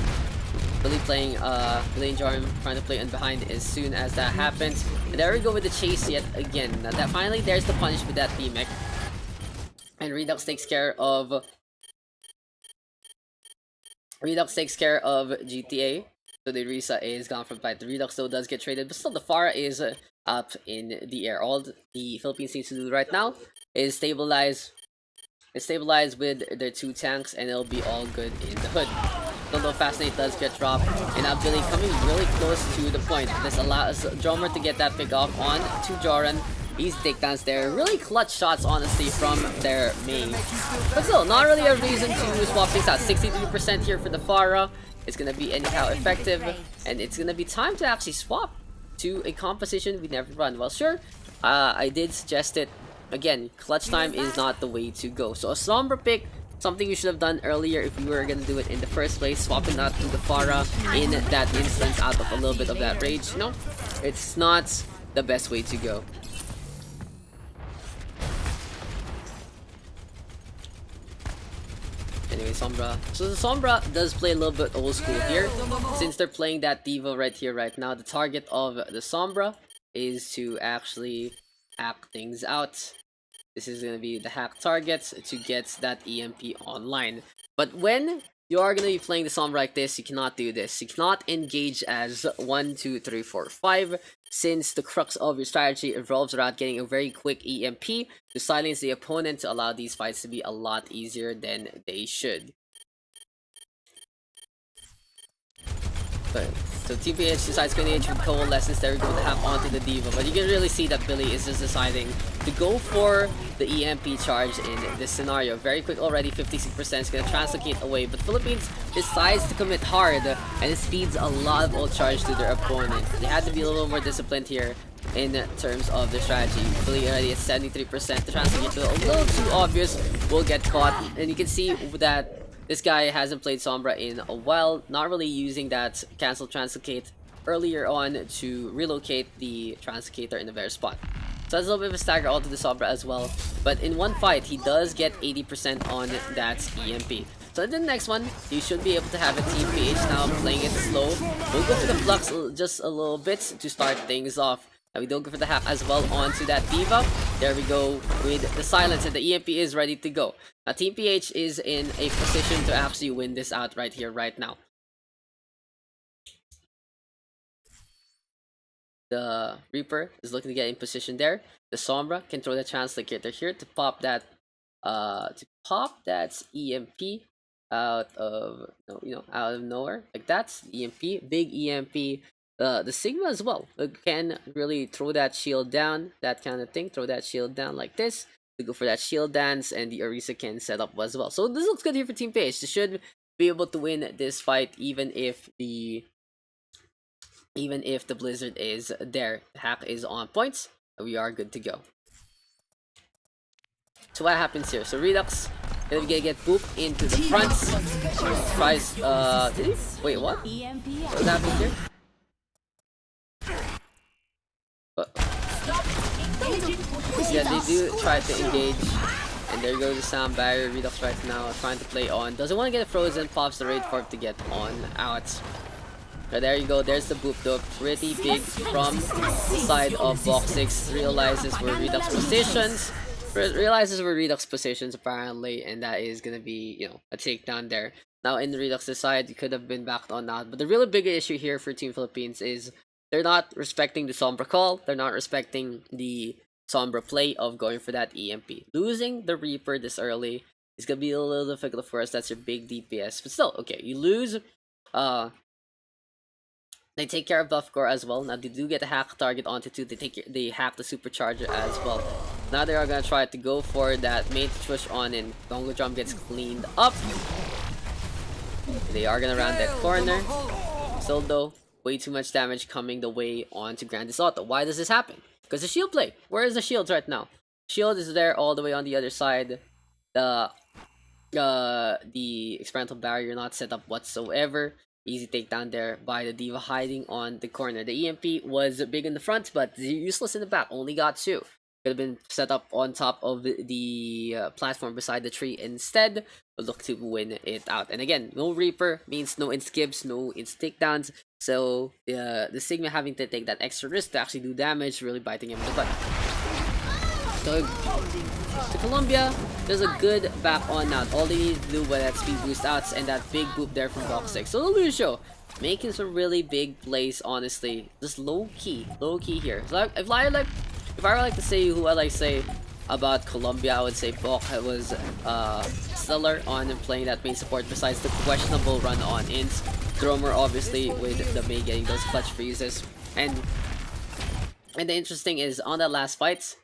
Speaker 1: Billy and Joran trying to play in behind as soon as that happens. And there we go with the chase yet again. Now that finally there's the punish with that B-Mech. And Redux takes care of GTA. So the Risa is gone from fight. The Redux though does get traded, but still the Pharah is up in the air. All the Philippines needs to do right now is stabilize with their 2 tanks, and it'll be all good in the hood. Although Fascinate does get dropped, and now Billy coming really close to the point. This allows Drummer to get that pick off on to Joran. These takedowns there, really clutch shots honestly from their main. But still, not really a reason to swap things out. 63% here for the Pharah. It's gonna be anyhow effective, and it's gonna be time to actually swap to a composition we never run. Well, sure, I did suggest it. Again, clutch time is not the way to go. So a Sombra pick, something you should have done earlier if you were gonna do it in the first place. Swapping out to the Pharah in that instance out of a little bit of that rage. No, it's not the best way to go. Anyway, Sombra. So the Sombra does play a little bit old school here. Since they're playing that D.Va right here, right now, the target of the Sombra is to actually hack things out. This is going to be the hack target to get that EMP online. But when you are going to be playing the Sombra like this, you cannot do this. You cannot engage as 1, 2, 3, 4, 5. Since the crux of your strategy revolves around getting a very quick EMP to silence the opponent to allow these fights to be a lot easier than they should. So TPH decides to engage with Coalescence. There we go to have onto the D.Va, but you can really see that Billy is just deciding to go for the EMP charge in this scenario. Very quick already, 56% is going to translocate away, but Philippines decides to commit hard, and it speeds a lot of ult charge to their opponent. They had to be a little more disciplined here in terms of their strategy. Billy already at 73%. The translocate a little too obvious, will get caught, and you can see that this guy hasn't played Sombra in a while, not really using that cancel translocate earlier on to relocate the Translocator in the very spot. So that's a little bit of a stagger onto the Sombra as well. But in one fight, he does get 80% on that EMP. So in the next one, you should be able to have a Team PH now playing it slow. We'll go for the Flux just a little bit to start things off. Now we don't go for the hack as well onto that Diva. There we go with the silence, and the EMP is ready to go. Now Team PH is in a position to actually win this out right here, right now. The Reaper is looking to get in position there. The Sombra can throw the Translocator here to pop that EMP out of out of nowhere, like that's EMP, big EMP. The Sigma as well can really throw that shield down, that kind of thing. Throw that shield down like this to go for that shield dance, and the Orisa can set up as well. So this looks good here for Team PH. They should be able to win this fight, even if the Blizzard is there. The hack is on points. We are good to go. So what happens here? So Redux gonna get booped into the front. Tries did he? Wait, what? What's happening here? Yeah, they do try to engage. And there goes the sound barrier. Redux right now trying to play on. Doesn't want to get frozen, pops the raid for him to get on out. So there you go, there's the boop though. Pretty big from the side of box 6. Realizes where Redux positions. Apparently, and that is gonna be, a takedown there. Now in the Redux's side, it could have been backed on that. But the really big issue here for Team Philippines is they're not respecting the Sombra call. They're not respecting the Sombra play of going for that EMP. Losing the Reaper this early is gonna be a little difficult for us. That's your big DPS. But still, okay, you lose. They take care of Buffcore as well. Now they do get a hack target onto 2. They hack the Supercharger as well. Now they are gonna try to go for that main push on, and Dongo Drum gets cleaned up. They are gonna round that corner. Still though, way too much damage coming the way onto Grandis Auto. Why does this happen? Because the shield play. Where is the shield right now? Shield is there all the way on the other side. The experimental barrier not set up whatsoever. Easy takedown there by the Diva hiding on the corner. The EMP was big in the front, but useless in the back. Only got 2. Could have been set up on top of the platform beside the tree instead. But look to win it out. And again, no Reaper means no skips, no takedowns. So the Sigma having to take that extra risk to actually do damage, really biting him in the butt. So to Colombia, there's a good back on now. All they need to do with that speed boost outs and that big boop there from box 6. So Lucio making some really big plays, honestly. Just low key here. So if I were like to say who I like to say about Colombia, I would say Bok was stellar on playing that main support, besides the questionable run on Int. Dromer obviously with the Mei getting those clutch freezes. And the interesting is on that last fight,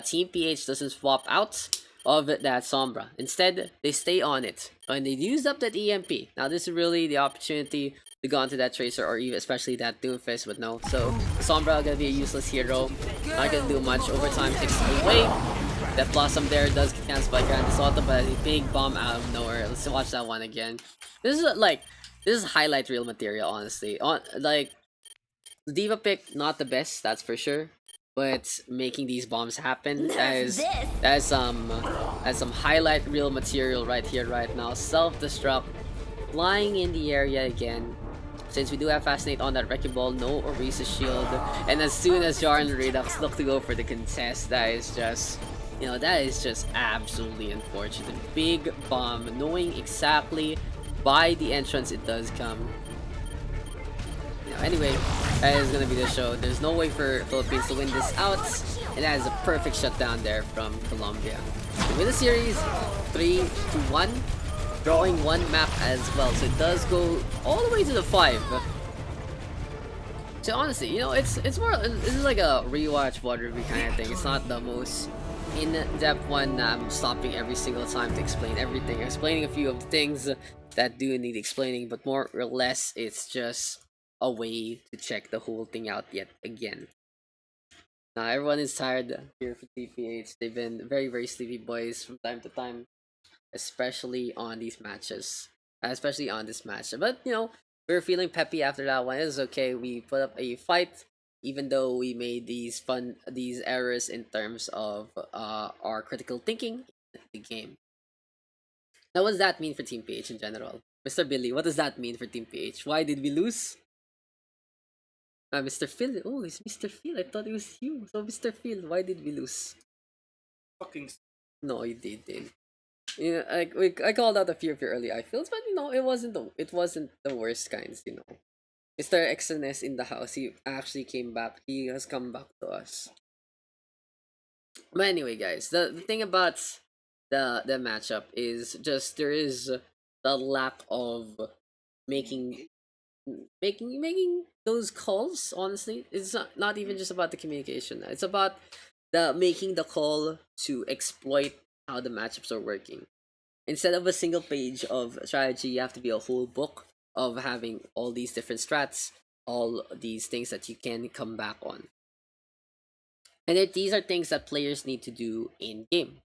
Speaker 1: Team PH doesn't swap out of that Sombra. Instead, they stay on it. And they used up that EMP. Now this is really the opportunity to go onto that Tracer, or even especially that Doomfist, but no. So Sombra gonna be a useless hero. Not gonna do much. Overtime takes it away. That Blossom there does get cancelled by Grandis Auto, but a big bomb out of nowhere. Let's watch that one again. This is highlight reel material, honestly. The Diva pick, not the best, that's for sure. But making these bombs happen, that is some highlight reel material right here, right now. Self-destruct, flying in the area again. Since we do have Fascinate on that Wrecking Ball, no Orisa shield, and as soon as Jar and Redux look to go for the contest, that is just, that is just absolutely unfortunate. Big bomb, knowing exactly by the entrance it does come. Anyway, that is gonna be the show. There's no way for Philippines to win this out, and that is a perfect shutdown there from Colombia. We win the series 3-1, drawing 1 map as well, so it does go all the way to the 5. So honestly, it's more, this is like a rewatch VOD review kind of thing. It's not the most in-depth one. I'm stopping every single time to explain everything, explaining a few of the things that do need explaining, but more or less it's just a way to check the whole thing out yet again. Now everyone is tired here for TPH. They've been very, very sleepy boys from time to time, especially on these matches, especially on this match. But we were feeling peppy after that one. It was okay. We put up a fight, even though we made these errors in terms of our critical thinking in the game. Now, what does that mean for Team PH in general? Mr. Billy, what does that mean for Team PH? Why did we lose? Mr. Phil. Oh, it's Mr. Phil. I thought it was you. So, Mr. Phil, why did we lose?
Speaker 5: Fucking.
Speaker 1: No, you didn't. Yeah, I called out a few of your early eye feels, but it wasn't the worst kinds. Mr. Exodus in the house. He actually came back. He has come back to us. But anyway, guys, the thing about the matchup is just there is the lack of making those calls. Honestly, it's not even just about the communication. It's about the making the call to exploit how the matchups are working. Instead of a single page of strategy, you have to be a whole book of having all these different strats, all these things that you can come back on. And these are things that players need to do in game.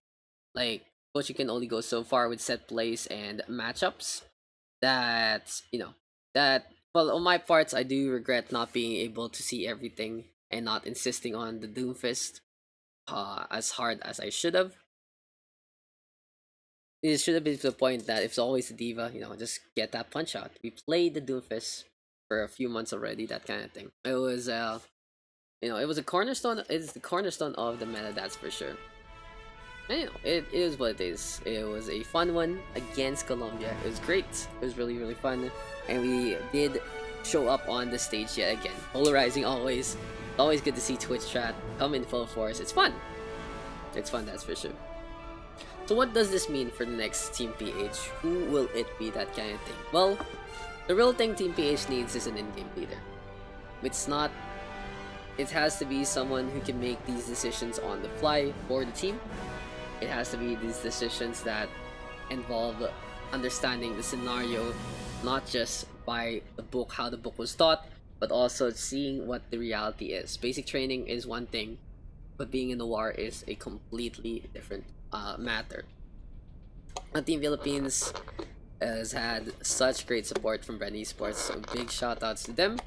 Speaker 1: Like, coach, you can only go so far with set plays and matchups. Well, on my parts, I do regret not being able to see everything and not insisting on the Doomfist as hard as I should have. It should have been to the point that if it's always a diva, just get that punch out. We played the Doomfist for a few months already, that kind of thing. It was it was a cornerstone. It's the cornerstone of the meta, that's for sure. And it is what it is. It was a fun one against Colombia. It was great. It was really, really fun. And we did show up on the stage yet again. Polarizing always. Always good to see Twitch chat come in full force. It's fun. It's fun, that's for sure. So what does this mean for the next Team PH? Who will it be, that kind of thing? Well, the real thing Team PH needs is an in-game leader. It has to be someone who can make these decisions on the fly for the team. It has to be these decisions that involve understanding the scenario, not just by the book, how the book was taught, but also seeing what the reality is. Basic training is one thing, but being in the war is a completely different matter. Team Philippines has had such great support from Brand Esports, so big shout outs to them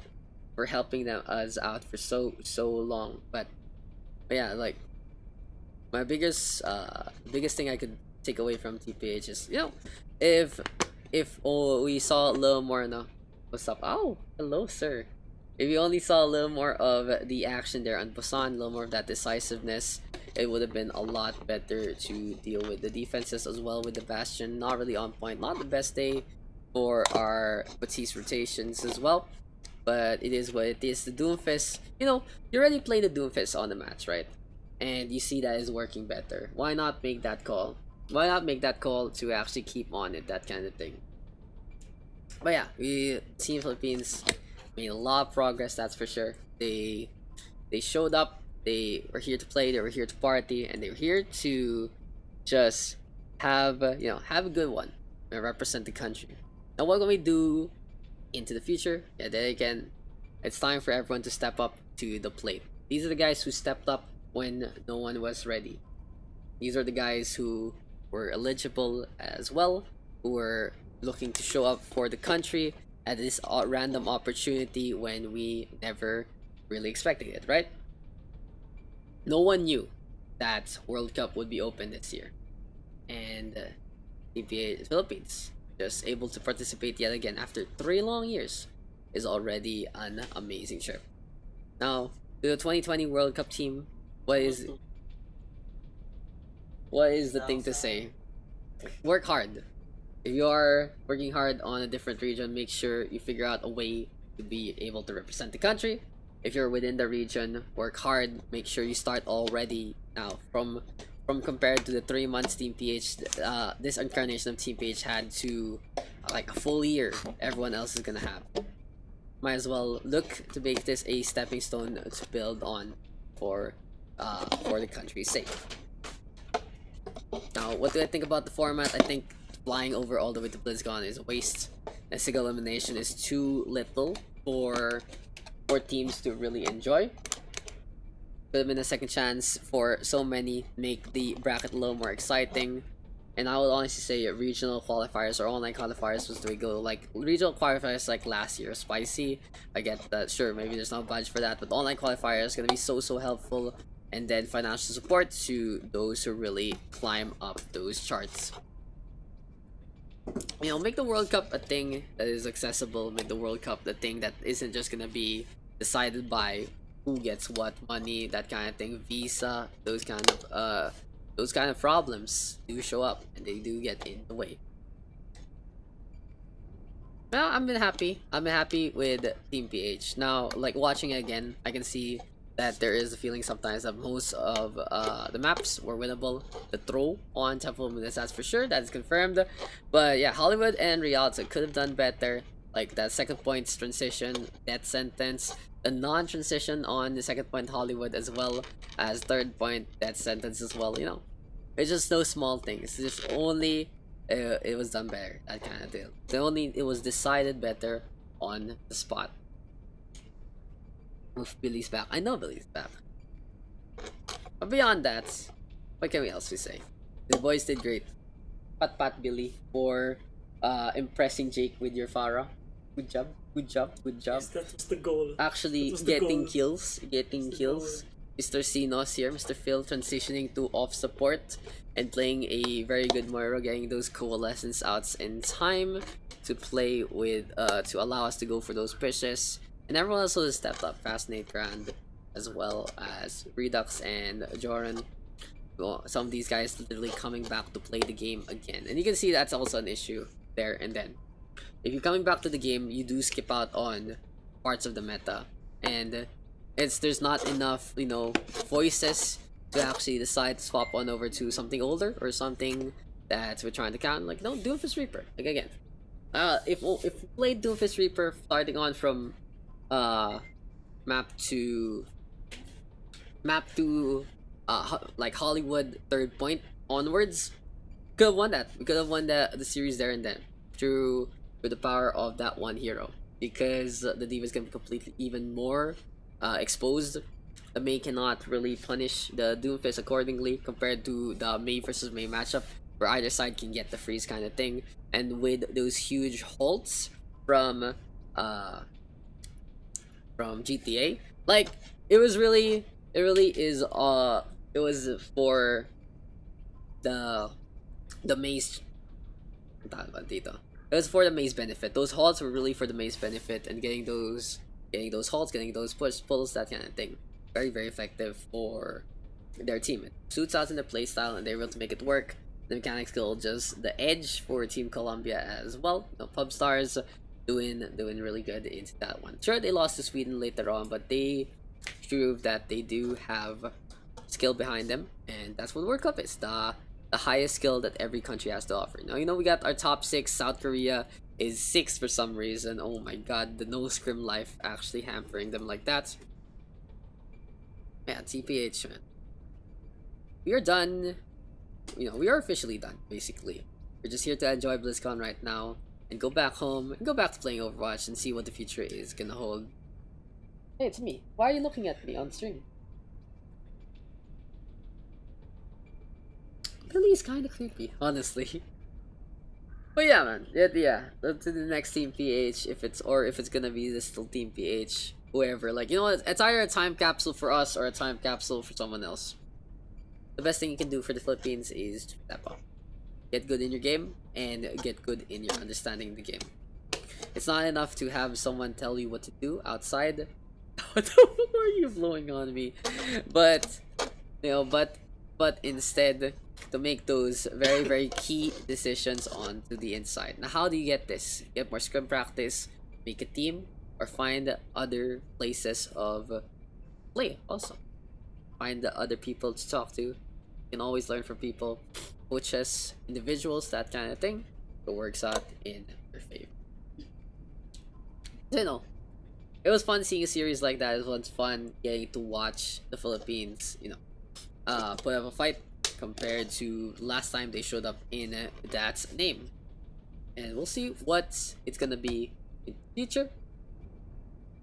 Speaker 1: for helping us out for so long. But yeah, like my biggest thing I could take away from TPH is if we saw a little more what's up? Oh, hello sir. If we only saw a little more of the action there on Busan, a little more of that decisiveness, it would have been a lot better to deal with the defenses as well with the Bastion. Not really on point. Not the best day for our Batiste rotations as well. But it is what it is. The Doomfist, you already played the Doomfist on the match, right? And you see that is working better. Why not make that call? Why not make that call to actually keep on it, that kind of thing? But yeah, Team Philippines made a lot of progress, that's for sure. They showed up. They were here to play. They were here to party, and they were here to just have a good one and represent the country. Now, what can we do into the future? Yeah, then again, it's time for everyone to step up to the plate. These are the guys who stepped up when no one was ready. These are the guys who were eligible as well, who were looking to show up for the country at this random opportunity when we never really expected it, right? No one knew that World Cup would be open this year, and TPA Philippines just able to participate yet again after 3 long years is already an amazing trip. Now, to the 2020 World Cup team, what is the thing to say? Work hard. If you are working hard on a different region, make sure you figure out a way to be able to represent the country. If you're within the region, work hard. Make sure you start already now. From compared to the 3 months Team PH, this incarnation of Team PH had to like a full year everyone else is gonna have. Might as well look to make this a stepping stone to build on for the country's sake. Now, what do I think about the format? I think flying over all the way to BlizzCon is a waste. A single elimination is too little for teams to really enjoy. Could have been a second chance for so many, make the bracket a little more exciting. And I would honestly say regional qualifiers or online qualifiers was the way to go. Like regional qualifiers like last year, spicy. I get that, sure, maybe there's no budget for that, but online qualifiers is gonna be so helpful. And then financial support to those who really climb up those charts. You know, make the World Cup a thing that is accessible. Make the World Cup the thing that isn't just gonna be decided by who gets what money, that kind of thing, visa, those kind of problems do show up and they do get in the way. Well, I'm happy. I'm happy with Team PH. Now, like watching it again, I can see that there is a feeling sometimes that most of the maps were winnable. The throw on Temple of Moon, that's for sure, that is confirmed. But yeah, Hollywood and Rialto could have done better. Like that second point's transition, death sentence, the non-transition on the second point Hollywood, as well as third point death sentence as well. You know, it's just those small things. It's just only it was done better, that kind of deal. It was decided better on the spot. With Billy's back. I know Billy's back. But beyond that, what can we else say? The boys did great. Pat Billy for impressing Jake with your Farah. Good job.
Speaker 5: Yes, that was the goal.
Speaker 1: Actually getting kills. Mr. Sinos here, Mr. Phil transitioning to off support and playing a very good Moira, getting those coalescence outs in time to play with to allow us to go for those pushes. And everyone else has stepped up. Fascinate Grand, as well as Redux and Joran. Well, some of these guys literally coming back to play the game again. And you can see that's also an issue there and then. If you're coming back to the game, you do skip out on parts of the meta. And there's not enough, you know, voices to actually decide to swap on over to something older or something that we're trying to count. Like, no, Doomfist Reaper. Like, again. If we played Doomfist Reaper starting on from map to like Hollywood third point onwards, could have won that. We could have won the series there and then through the power of that one hero, because the D.Va's gonna be completely even more exposed. The Mei cannot really punish the Doomfist accordingly compared to the Mei versus Mei matchup, where either side can get the freeze kind of thing. And with those huge halts from GTA, like it was for the Mei's it was for the Mei's benefit. Those halts were really for the Mei's benefit, and getting those halts, getting those pulls, that kind of thing, very effective for their team. It suits out in their playstyle and they're able to make it work. The mechanics skill, just the edge for Team Colombia as well. You know, Pub Stars doing really good into that one. Sure, they lost to Sweden later on, but they proved that they do have skill behind them, and that's what World Cup is. The highest skill that every country has to offer. Now, you know, we got our top 6. South Korea is 6th for some reason. Oh my god, the no scrim life actually hampering them like that. Yeah, TPH, man. We are done. You know, we are officially done, basically. We're just here to enjoy BlizzCon right now and go back home and go back to playing Overwatch and see what the future is gonna hold. Hey, it's me. Why are you looking at me on stream? Billy is kind of creepy, honestly. But yeah, man. Yeah. To the next Team PH, if it's gonna be this still Team PH, whoever. Like, you know what? It's either a time capsule for us or a time capsule for someone else. The best thing you can do for the Philippines is to step up. Get good in your game and get good in your understanding the game. It's not enough to have someone tell you what to do outside. What the fuck are you blowing on me? But you know, but instead to make those very key decisions on to the inside. Now, how do you get this? Get more scrim practice, make a team, or find other places of play. Also, find other people to talk to. You can always learn from people, coaches, individuals, that kind of thing. It works out in your favor. You know, it was fun seeing a series like that. It was fun getting to watch the Philippines, you know, put up a fight compared to last time they showed up in that name. And we'll see what it's gonna be in the future.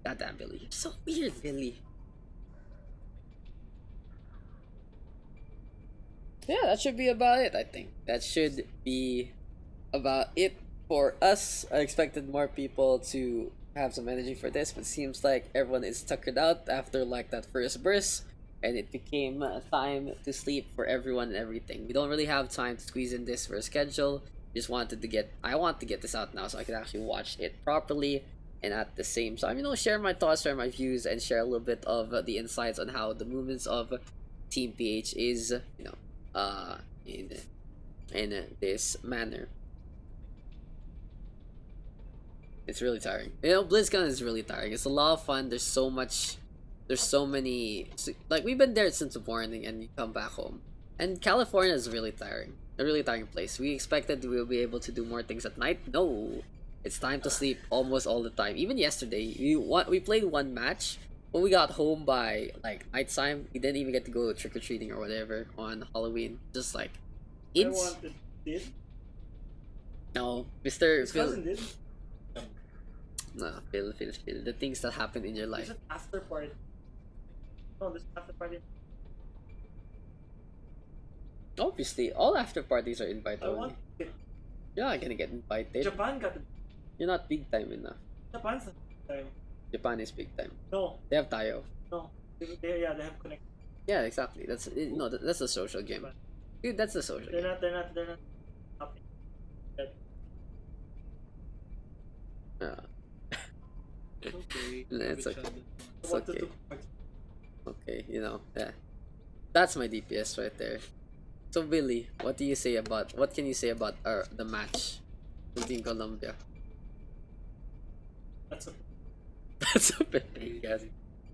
Speaker 1: Goddamn, Billy. You're so weird, Billy. yeah, that should be about it. I think that should be about it for us. I expected more people to have some energy for this, but seems like everyone is tuckered out after like that first burst, and it became time to sleep for everyone and everything. We don't really have time to squeeze in this for a schedule. Just wanted to get, I want to get this out now so I can actually watch it properly, and at the same time, share my thoughts, share my views, and share a little bit of the insights on how the movements of Team PH is, in this manner. It's really tiring. BlizzCon is really tiring. It's a lot of fun. There's so many, like, we've been there since the morning and you come back home. And California is really tiring. A really tiring place. We expected we'll be able to do more things at night. No. It's time to sleep almost all the time. Even yesterday, we played one match. When we got home by like nighttime, we didn't even get to go trick-or-treating or whatever on Halloween. Just like
Speaker 5: Did?
Speaker 1: No, Mr.
Speaker 5: His
Speaker 1: Phil.
Speaker 5: cousin did.
Speaker 1: No, Phil. The things that happen in your
Speaker 5: There's
Speaker 1: life.
Speaker 5: an after party. No, there's an after party.
Speaker 1: Obviously, all after parties are invite
Speaker 5: I
Speaker 1: only.
Speaker 5: want it.
Speaker 1: You're not gonna get invited.
Speaker 5: Japan got it.
Speaker 1: You're not big time enough.
Speaker 5: Japan's not time.
Speaker 1: Japan is big time.
Speaker 5: No,
Speaker 1: They have Tayo.
Speaker 5: no. They have connect.
Speaker 1: Yeah, exactly. That's that's a social game. Dude, that's a social
Speaker 5: They're
Speaker 1: game.
Speaker 5: not happy.
Speaker 1: Yeah.
Speaker 7: Okay.
Speaker 1: It's okay. It's
Speaker 5: I want to
Speaker 1: okay.
Speaker 5: do-
Speaker 1: Okay, yeah. That's my DPS right there. So Billy, what can you say about the match with Team Colombia?
Speaker 5: That's a
Speaker 1: That's a bit big, guys.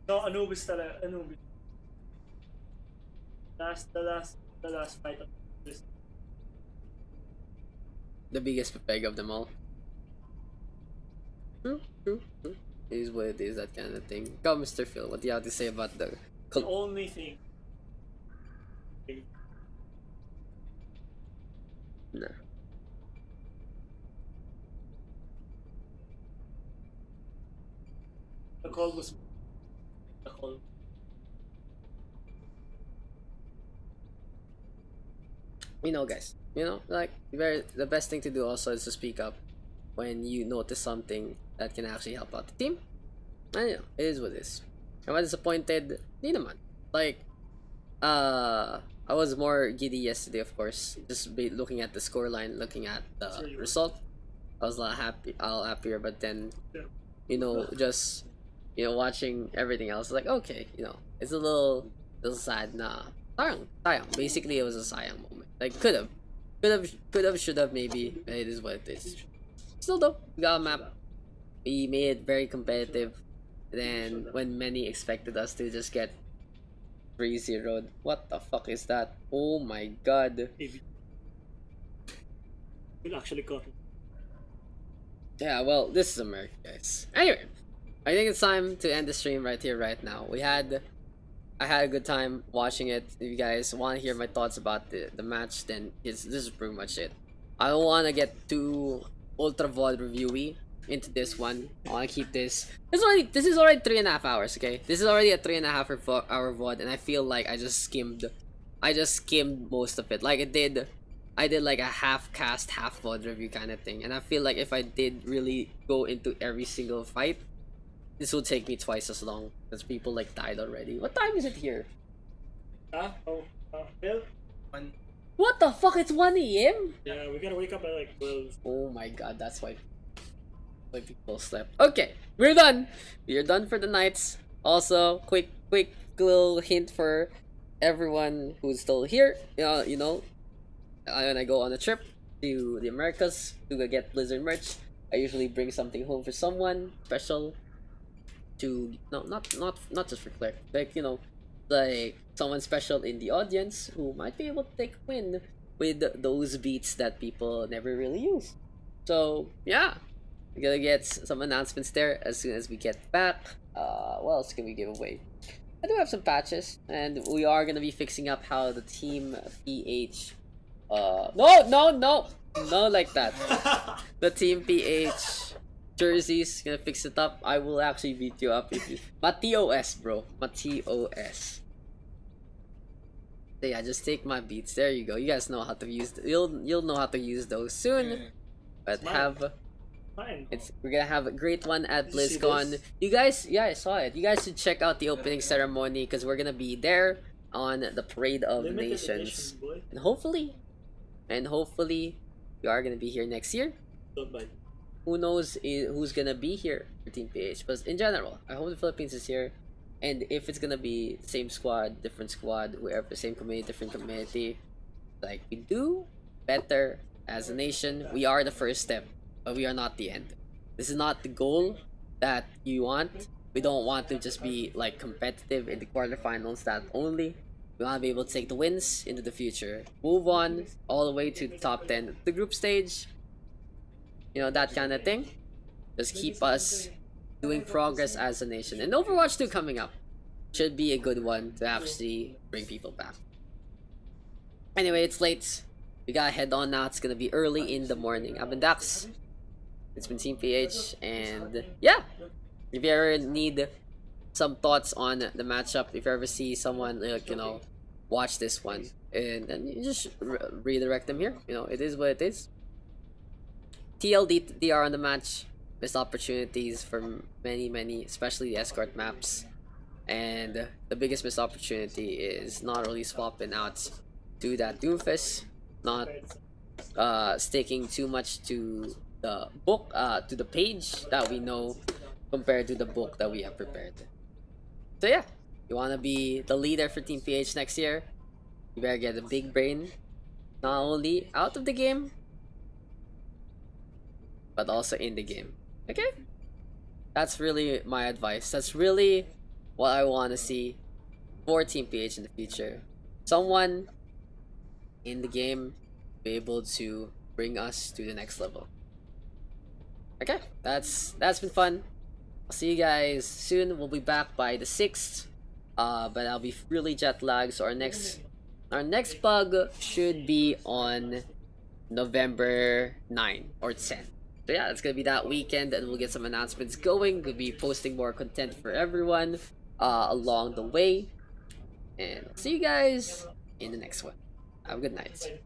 Speaker 5: no Anubis talaga. Anubis. The last fight of this.
Speaker 1: The biggest peg of them all. True. It is what it is, that kind of thing. Go, Mr. Phil, what do you have to say about the
Speaker 5: The only thing.
Speaker 1: Nah.
Speaker 5: The call was the call.
Speaker 1: Guys, like the best thing to do also is to speak up when you notice something that can actually help out the team. And it is what it is. I was disappointed, di naman. Like, I was more giddy yesterday, of course, just looking at the scoreline, looking at the result. I was a lot happier, but then, just, watching everything else, like, okay, it's a little sad. Nah, sayang. Basically, it was a sayang moment. Like, could have, should have, maybe. It is what it is. Still though, we got a map. We made it very competitive. Then, when many expected us to just get 3-0'd. What the fuck is that? Oh my god.
Speaker 5: Will actually caught it.
Speaker 1: Yeah, well, this is America, guys. Anyway, I think it's time to end the stream right here, right now. I had a good time watching it. If you guys want to hear my thoughts about the match, then this is pretty much it. I don't want to get too ultra VOD reviewy into this one. I want to keep this. This is already 3.5 hours. Okay, this is already a 3.5 hour VOD, and I feel like I just skimmed most of it. Like I did like a half cast, half VOD review kind of thing, and I feel like if I did really go into every single fight, this will take me twice as long because people like died already. What time is it here?
Speaker 5: Phil?
Speaker 1: What the fuck? It's 1 AM?
Speaker 5: Yeah, we gotta wake up at like 12.
Speaker 1: Oh my god, that's why people slept. Okay, we're done. We're done for the nights. Also, quick little hint for everyone who's still here. When I go on a trip to the Americas to get Blizzard merch, I usually bring something home for someone special. To not just for Claire, like like someone special in the audience who might be able to take a win with those beats that people never really use. So yeah, we're gonna get some announcements there as soon as we get back. What else can we give away? I do have some patches, and we are gonna be fixing up how the Team PH. No, like that. The Team PH jerseys, gonna fix it up. I will actually beat you up if you. Matios, bro. Matios. So yeah, just take my beats. There you go. You guys know how to use. You'll know how to use those soon. But
Speaker 5: Fine.
Speaker 1: we're gonna have a great one at
Speaker 5: Did you see
Speaker 1: BlizzCon.
Speaker 5: this?
Speaker 1: You guys, yeah, I saw it. You guys should check out the opening ceremony because we're gonna be there on the Parade of
Speaker 5: Limited
Speaker 1: Nations,
Speaker 5: edition, boy.
Speaker 1: and hopefully, you are gonna be here next year.
Speaker 5: Don't bite.
Speaker 1: Who knows who's gonna be here for Team PH? But in general, I hope the Philippines is here. And if it's gonna be same squad, different squad, whoever, same community, different community, like we do better as a nation. We are the first step, but we are not the end. This is not the goal that you want. We don't want to just be like competitive in the quarterfinals that only. We want to be able to take the wins into the future. Move on all the way to the top 10, the group stage. You know, that kind of thing. Just keep us doing progress as a nation. And Overwatch 2 coming up should be a good one to actually bring people back. Anyway, it's late. We gotta head on now. It's gonna be early in the morning. I've been Daks. It's been Team PH. And yeah, if you ever need some thoughts on the matchup, if you ever see someone, like, you know, watch this one, and then you just redirect them here. You know, it is what it is. TLDR on the match. Missed opportunities for many, especially the escort maps. And the biggest missed opportunity is not really swapping out to that Doomfist, not sticking too much to the book, to the page that we know compared to the book that we have prepared. So yeah, you want to be the leader for Team PH next year, you better get a big brain, not only out of the game, but also in the game. Okay? That's really my advice. That's really what I want to see for Team PH in the future. Someone in the game be able to bring us to the next level. Okay, that's been fun. I'll see you guys soon. We'll be back by the 6th. But I'll be really jet lagged, so our next bug should be on November 9 or 10. So yeah, it's gonna be that weekend, and we'll get some announcements going. We'll be posting more content for everyone along the way. And I'll see you guys in the next one. Have a good night.